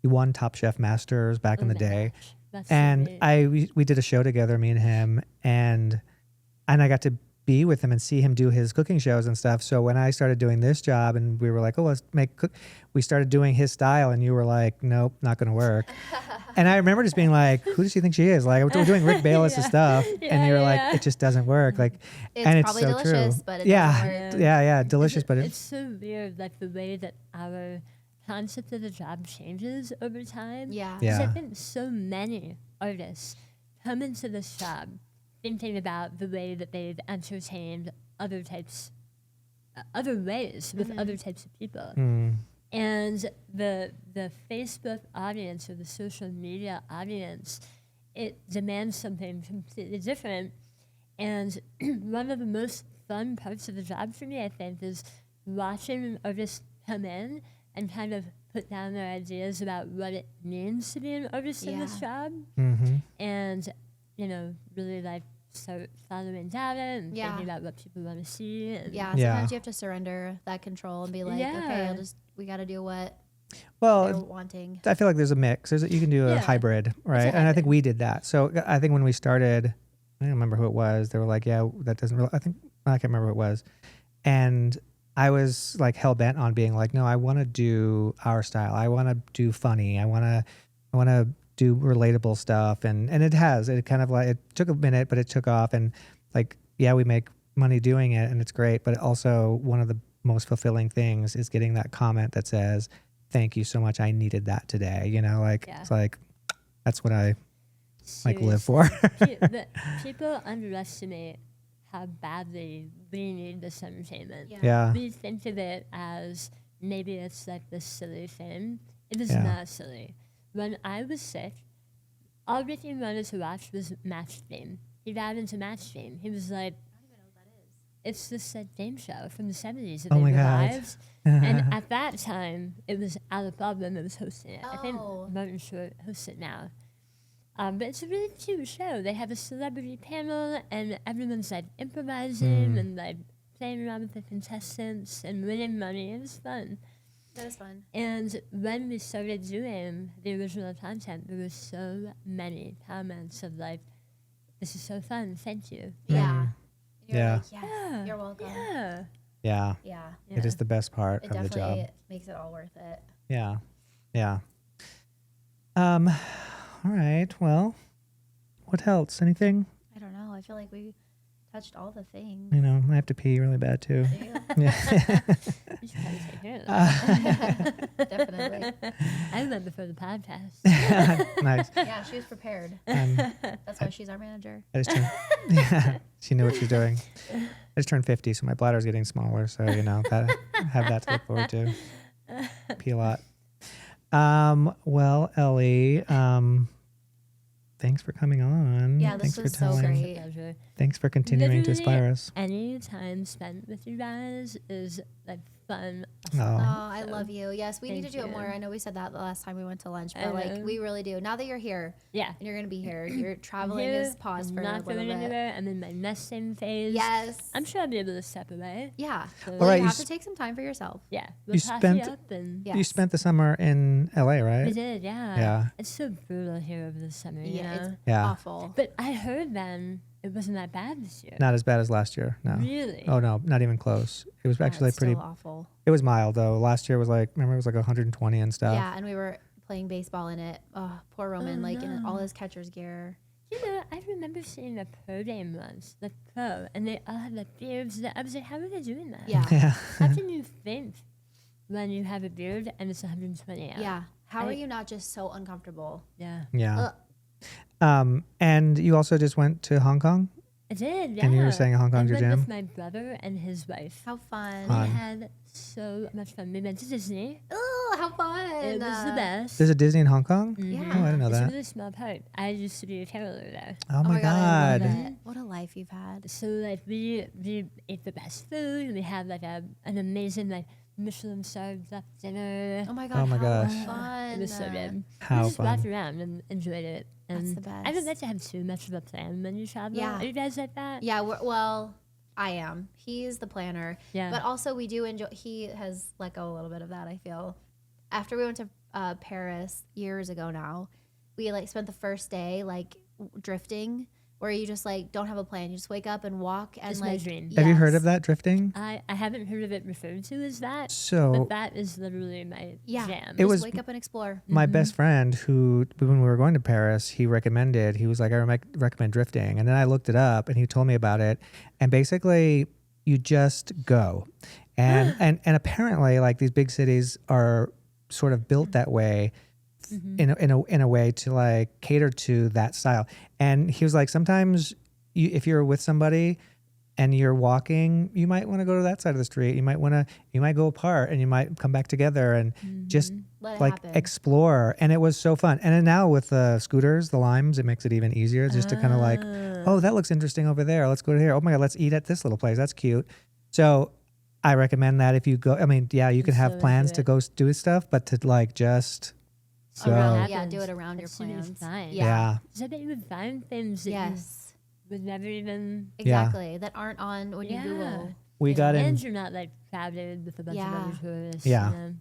he won Top Chef Masters back in the day. That's so And neat. we did a show together, me and him, and I got to be with him and see him do his cooking shows and stuff. So when I started doing this job and we were like, "Oh, we started doing his style and you were like, "Nope, not going to work." And I remember just being like, "Who does she think she is?" Like we're doing Rick Bayless's stuff and you're like, "It just doesn't work." Like It's and probably it's so delicious, true. but it yeah. doesn't work. Yeah, delicious, but It's so weird, like the way that our concept of the job changes over time. Yeah. 'Cause Yeah. I think so many artists come into this job thinking about the way that they've entertained other ways with other types of people. Mm, And the Facebook audience or the social media audience, it demands something completely different. And one of the most fun parts of the job for me, I think, is watching artists come in and kind of put down their ideas about what it means to be an artist in this job. Mm-hmm. And, you know, really like start following data and Yeah. thinking about what people want to see. And Yeah, Yeah. sometimes you have to surrender that control and be like, okay, we got to do what they're Well, wanting. I feel like there's a mix. You can do a Yeah. hybrid, right? And I think we did that. So I think when we started, I don't remember who it was. They were like, yeah, that doesn't really, I can't remember who it was. And I was like hell bent on being like, no, I want to do our style. I want to do funny. I want to do relatable stuff. And it kind of like, it took a minute, but it took off. And like, yeah, we make money doing it and it's great. But also one of the most fulfilling things is getting that comment that says, thank you so much. I needed that today. You know, like, it's like, that's what I like live for. People underestimate how badly we need this entertainment. Yeah. We think of it as maybe it's like this silly thing. It is Yeah. not silly. When I was sick, all Ricky wanted to watch was Match Game. He got into Match Game. He was like, I don't even know what that is. It's this game show from the 70s that Oh they my God. revived. And at that time, it was Alec Baldwin that was hosting it. I think Oh. Martin Short hosts it now. But it's a really cute show. They have a celebrity panel, and everyone's like improvising and like playing around with the contestants and winning money. It was fun. That is fun. And when we started doing the original content, there were so many comments of like, "This is so fun, thank you." Yeah. You're Yeah. like, yes, Yeah. you're welcome. Yeah. Yeah. Yeah. Yeah. It is the best part It of the definitely job. makes it all worth it. Yeah. Yeah. All right. Well, what else? Anything? I don't know. I feel like we touched all the things. You know, I have to pee really bad too. Yeah. You should probably take care of that. Definitely. I went before the podcast. Nice. Yeah, she was prepared. I That's why she's our manager. just turned, yeah, she knew what she was doing. I just turned 50, so my bladder's getting smaller. So, you know, have that to look forward to. Pee a lot. Well, Elly, thanks for coming on. Yeah, this thanks was for so telling. great. Pleasure. Thanks for continuing to Literally inspire us. Any time spent with you guys is like fun. Oh. Oh, I So, love you. Yes, we need to thank do it more. you. I know we said that the last time we went to lunch, I but like know. we really do. Now that you're here Yeah. and you're going to be here, your traveling Here, is paused I'm for a not little going bit. anywhere. I'm in my nesting phase. Yes. I'm sure I'll be able to step away. Yeah. So, Well, All right, you you have to s- take some time for yourself. yeah. You We'll coffee spent- up and Yeah. You Yes. spent the summer in LA, we right? did, yeah. Yeah. It's so brutal here over the summer, you Yeah, know? it's Yeah. awful. But I heard then it wasn't that bad this year. Not as bad as last year. No. Really? Oh no, not even close. It was Yeah, actually it's pretty. still awful. It was mild though. Last year was like, remember it was like 120 and stuff. Yeah, and we were playing baseball in it. Oh, poor Roman, Oh, like in no. all his catcher's gear. You know, I remember seeing a pro game once, the pro, and they all had like beards. I was like, how are they doing that? Yeah. Yeah. How can you think when you have a beard and it's 120 out? Yeah. How are I- you not just so uncomfortable? Yeah. Yeah. And you also just went to Hong Kong, I did, yeah. and you were saying Hong Kong's I your went jam. with my brother and his wife. How fun. Fun. We had so much fun. We went to Disney. Oh, how fun. It was the best. There's a Disney in Hong Kong. Mhm. Yeah. Oh, I didn't know It's a that. really small part. I used to be a caroler there. Oh my I god. love it. What a life you've had. So like we ate the best food. We had like an amazing like Michelin starred up dinner. Oh my god. Oh my how gosh. fun. It was so good. How we just walked fun. around and enjoyed it. And the I best. don't like to have too much of a plan when you travel. Yeah. Are you guys like that? Yeah, well, I am. He's the planner. Yeah. But also we do enjoy, he has let go a little bit of that, I feel. After we went to Paris years ago now, we like spent the first day like drifting, where you just like don't have a plan. You just wake up and walk and It's my like. dream. Have you heard Yes. of that drifting? I haven't heard of it referred to as that, So but that is literally my Yeah. jam. It Just was- wake up and explore. my best friend who, when we were going to Paris, he was like, I recommend drifting. And then I looked it up and he told me about it. And basically you just go. And apparently like these big cities are sort of built that way in a way to like cater to that style. And he was like, sometimes if you're with somebody, and you're walking, you might want to go to that side of the street. You might go apart and you might come back together and just Let it like happen. explore. And it was so fun. And then now with the scooters, the limes, it makes it even easier just to kind of like, oh, that looks interesting over there. Let's go to here. Oh my God, let's eat at this little place. That's cute. So I recommend that if you go, I mean, yeah, you can have so plans into to it. go do stuff, but to like just go. Around Yeah, do happens. it around your That's super plans. fun. Yeah. So that you would find things that Yes. you would never even. Exactly. That aren't on when you Yeah. Google. We got in. And you're not like crowded with a bunch of Yeah. other tourists. Yeah. You know?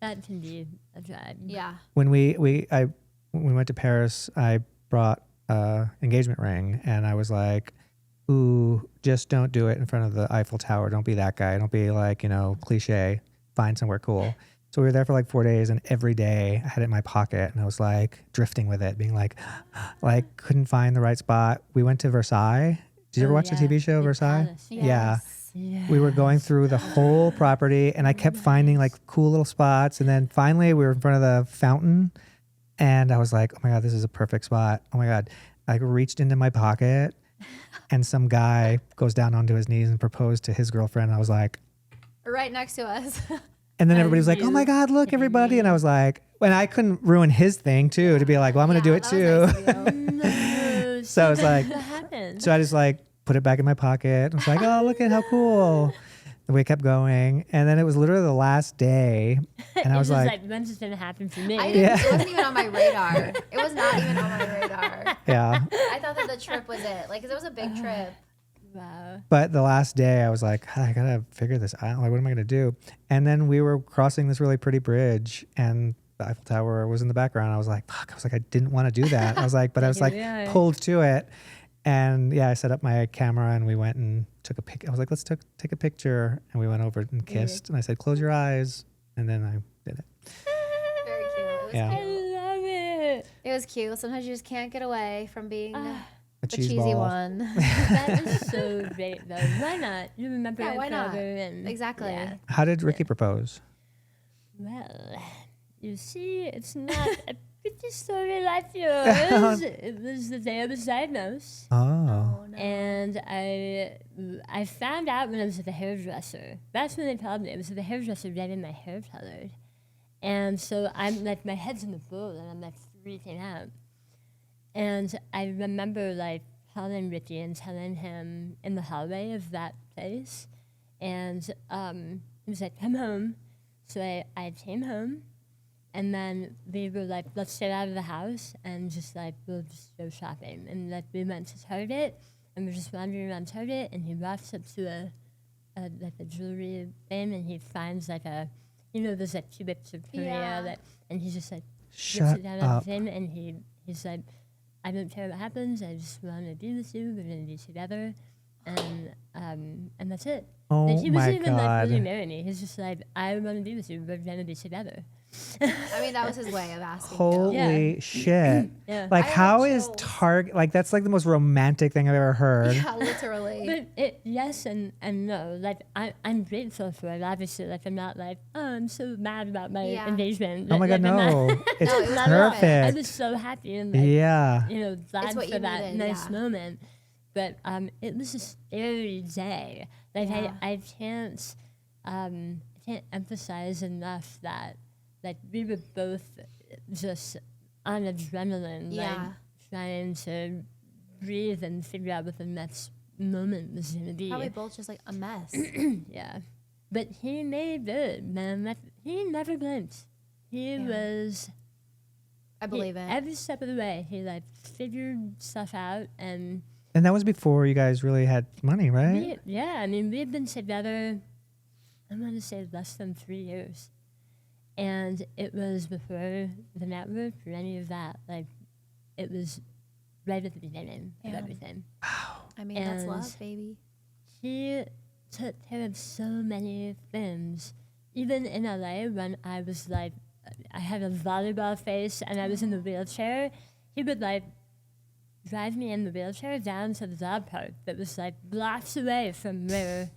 That can be a drive. Yeah. When when we went to Paris, I brought engagement ring, and I was like, "Ooh, just don't do it in front of the Eiffel Tower. Don't be that guy. Don't be like cliche. Find somewhere cool." So we were there for like 4 days, and every day I had it in my pocket, and I was like drifting with it, being like couldn't find the right spot. We went to Versailles. Did you ever Oh, watch the yeah. TV show The Versailles? palace, Yeah. Yes. Yeah. We were going through the whole property, and I kept finding like cool little spots. And then finally, we were in front of the fountain, and I was like, "Oh my God, this is a perfect spot!" Oh my God, I reached into my pocket, and some guy goes down onto his knees and proposed to his girlfriend. I was like, Right next to us. and then I everybody was like, "Oh my knew. God, look, I everybody!" And I knew. was like, and I couldn't ruin his thing too to be like, "Well, I'm gonna do it that too." was nice of you. No, So it's like, what happened? so I just like put it back in my pocket. I was like, "Oh, look at how cool." And we kept going, and then it was literally the last day, and I was like, when's this gonna happen for me? I Yeah. didn't, it wasn't even on my radar. It was not even on my radar. "Yeah." I thought that the trip was it. Like, 'cause it was a big trip. Wow. But the last day, I was like, I gotta figure this out. Like, what am I gonna do? And then we were crossing this really pretty bridge, and the Eiffel Tower was in the background. I was like, fuck. I was like, I didn't want to do that. I was like, but I was Here like we are. pulled to it. And yeah, I set up my camera, and we went and took a pic. I was like, let's take a picture, and we went over and kissed. And I said, close your eyes, and then I did it. Very cute. It was Yeah. I cute. love it. It was cute. Sometimes you just can't get away from being A the cheese cheesy ball. one. That is so great though. Why not? You remember Yeah, it why not? forever and Exactly. yeah. How did Ricky propose? Well, you see, it's not a pretty story like yours. It was the day I was diagnosed. Oh. no. And I found out when I was at the hairdresser. That's when they told me. It was at the hairdresser getting my hair colored. And so I'm like, my head's in the bowl and I'm like freaking out. And I remember like calling Ricky and telling him in the hallway of that place. And he was like, come home. So I came home. And then we were like, let's get out of the house and just like, we'll just go shopping. And like, we went to Target and we're just wandering around Target and he walks up to a jewelry thing and he finds like there's like cubics of Korea Yeah. and he just like, Shut gets it down on up. the thing and he's like, I don't care what happens, I just want to be with you, we're going to be together. And that's it. Oh Like, he my wasn't even like, will you God. marry me? He's just like, I want to be with you, we're going to be together. I mean, that was his way of asking. Holy shit. Yeah. Like, I had how is chills. Target, like, that's like the most romantic thing I've ever heard. Yeah, literally. But yes and no. Like I'm grateful for it. Obviously, like I'm not like, oh, I'm so mad about my Yeah. engagement. Oh my God, Like, I'm not- no. It's No, it was not at all. I perfect. was so happy and like, Yeah. glad what for you that needed, nice yeah. moment. But it was a scary day. Like Yeah. I can't emphasize enough that like we were both just on adrenaline, like Yeah. trying to breathe and figure out what the next moment was gonna be. Probably both just like a mess. Yeah. But he made it, man. He never blinked. He Yeah. was I believe it. every step of the way. He like figured stuff out and And that was before you guys really had money, right? we had been together, I want to say less than 3 years. And it was before the network or any of that. Like, it was right at the beginning of Yeah. everything. I mean, that's And- love, baby. He took care of so many things. Even in LA, when I was like, I had a volleyball face and I was in the wheelchair, he would like drive me in the wheelchair down to the dog park that was like blocks away from where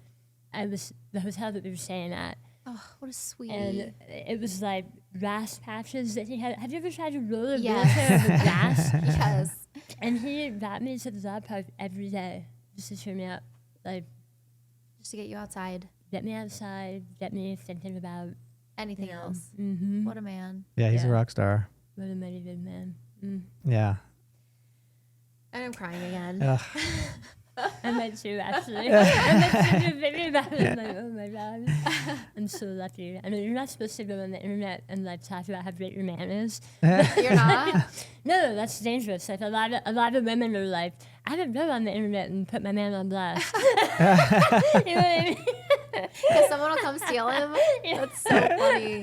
the hotel that we were staying at. Oh, what a sweetie. And it was like grass patches that he had. Have you ever tried to roll a Yes. wheelchair over grass? yes. And he got me to the dog park every day just to cheer me up. Like, Just to get you outside. Get me outside. Get me thinking about Anything else. Mm-hmm. What a man. Yeah, he's a Yeah. rock star. What a mighty good man. Mm. Yeah. And I'm crying again. Ugh. I might too, actually. I might too thinking about it. I'm like, oh my God. I'm so lucky. I mean, you're not supposed to go on the internet and like talk about how great your man is. You're not? No, that's dangerous. Like a lot of women are like, I don't go on the internet and put my man on blast. You know what I mean? Because someone will come steal him. That's so funny.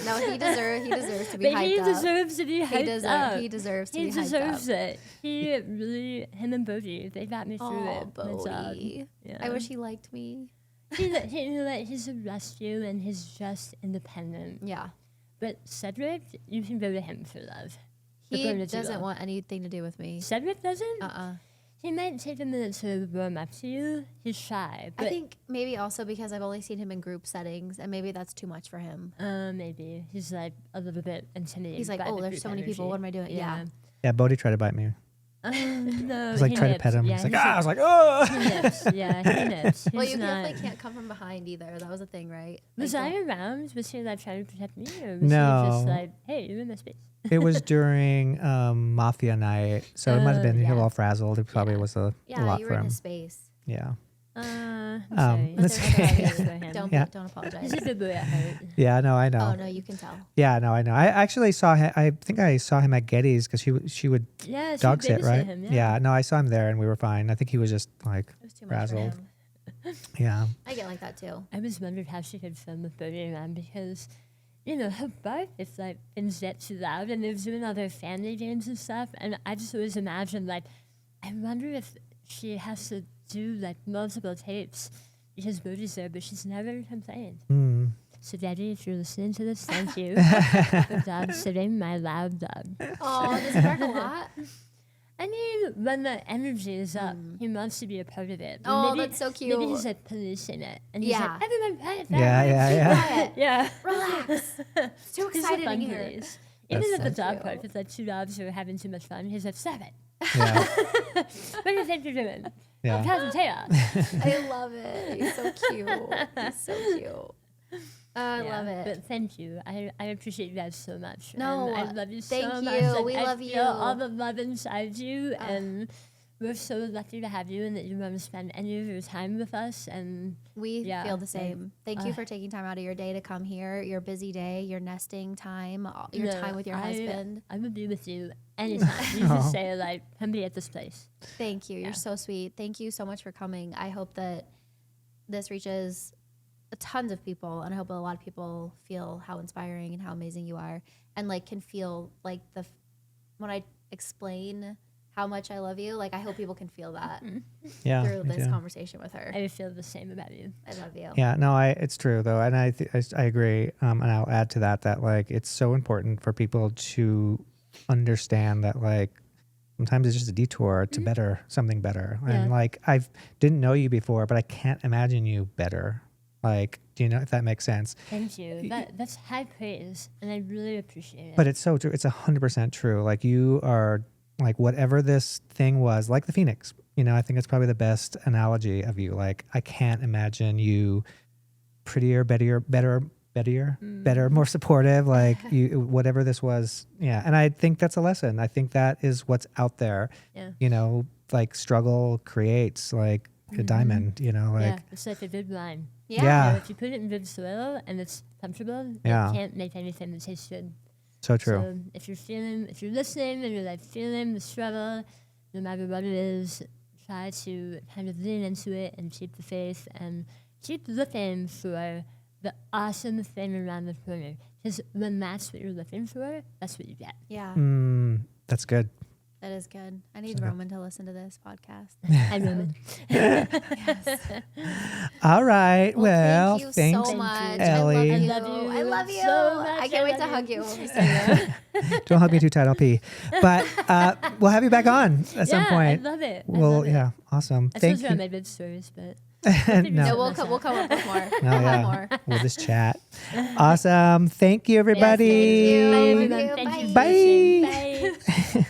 No, he deserves to be But hyped he up. deserves to be hyped up. He deserves to He be hyped deserves up. it. He really, him and Bodie, they got me through Oh, it. My job. Bodie. Yeah. I wish he liked me. He's a rescue and he's just independent. Yeah. But Cedric, you can go to him for love. He According to doesn't Jill. want anything to do with me. Cedric doesn't? Uh-uh. He might take a minute to warm up to you. He's shy. But I think maybe also because I've only seen him in group settings, and maybe that's too much for him. maybe. He's like a little bit intimidated. He's like, by oh, the there's group so many people. energy. What am I doing? Yeah. Yeah, Bodie tried to bite me. No. I was like he trying to nips. pet him. Yeah, He's like, he's I was like, oh. He nips. Yeah, he nips. Well, He's you not. definitely can't come from behind either. That was a thing, right? Was Like, I around? Was he like trying to protect me? Or was No. he just like, hey, you're in my space? It was during Mafia night, so it might have been he yeah. was all frazzled. It probably was a yeah, lot you for were in him. his space. Yeah. I'm Um, sorry. that's I don't okay. apologize for him. Don't Yeah. don't apologize. He's a good boy at heart. Yeah, no, I know. Oh no, you can tell. Yeah, no, I know. I actually saw him. I think I saw him at Getty's because she would Yeah, she dog sit, babysit right? him, Yeah, no, I saw him there and we were fine. I think he was just like, It was too much for Frazzled. him. yeah. I get like that too. I was wondering how she could film with Bodie around because, you know, her bark is like things get too loud and they're doing all their family games and stuff. And I just always imagine like, I wonder if she has to do like multiple tapes because Bodie's there, but she's never complained. Mm. So, Daddy, if you're listening to this, thank you for dog sitting my loud dog. Oh, does he bark a lot? I mean, when the energy is up, he wants to be a part of it. But Oh, maybe, that's so cute. Maybe he's like policing it. And he's Yeah. like, everyone quiet down. Yeah. Quiet. Yeah. Relax. It's too He's a excited fun in here. police. Even That's at the so dog cute. park, if like two dogs are having too much fun, he's like, stop it. Yeah. What do you think you're doing? Yeah. Cause chaos. I love it. He's so cute. He's so cute. I love it. But thank you. I appreciate you guys so much. No, and I love you thank so you. much. Like, We I love feel you. all the love inside you, and we're so lucky to have you, and that you want to spend any of your time with us. And We Yeah, feel the like, same. Thank you for taking time out of your day to come here, your busy day, your nesting time, your no, time with your husband. I would be with you anytime. You just say like, come be at this place. Thank you. Yeah. You're so sweet. Thank you so much for coming. I hope that this reaches tons of people, and I hope a lot of people feel how inspiring and how amazing you are, and like can feel like when I explain how much I love you, like I hope people can feel that Yeah. through me this too. conversation with her. I feel the same about you. I love you. Yeah, no, it's true though, and I agree, and I'll add to that like it's so important for people to understand that like sometimes it's just a detour to better something better, Yeah. and like I didn't know you before, but I can't imagine you better. Like, do you know if that makes sense? Thank you. That's high praise, and I really appreciate it. But it's so true. It's 100% true. Like you are like whatever this thing was, like the Phoenix. You know, I think it's probably the best analogy of you. Like I can't imagine you prettier, better, more supportive. Like you, whatever this was. Yeah, and I think that's a lesson. I think that is what's out there. Yeah. You know, like struggle creates like a diamond. You know, like Yeah, it's like a good wine. Yeah. Yeah. You know, if you put it in good soil and it's comfortable, Yeah. you can't make anything that tastes good. so true. So if you're listening and you're like feeling the struggle, no matter what it is, try to kind of lean into it and keep the faith and keep looking for the awesome thing around the corner. Because when that's what you're looking for, that's what you get. Yeah. That's good. That is good. I need Roman to listen to this podcast. Hi, Roman. All right. Well, thank you thanks. so much. Elly. I I love love you. you I love you. so much. I can't I wait to love hug you. you when we say that. Don't hug me too tight. I'll pee. But we'll have you back on at some Yeah, point. I love it. I Well, love it. yeah, awesome. I Thank suppose around you. my good stories, but No, No, we'll come up with more. no, We'll have yeah. more. We'll just chat. Awesome. Thank you, everybody. Yes, thank you. bye, Love everyone. you. Thank you for Bye. listening. Bye.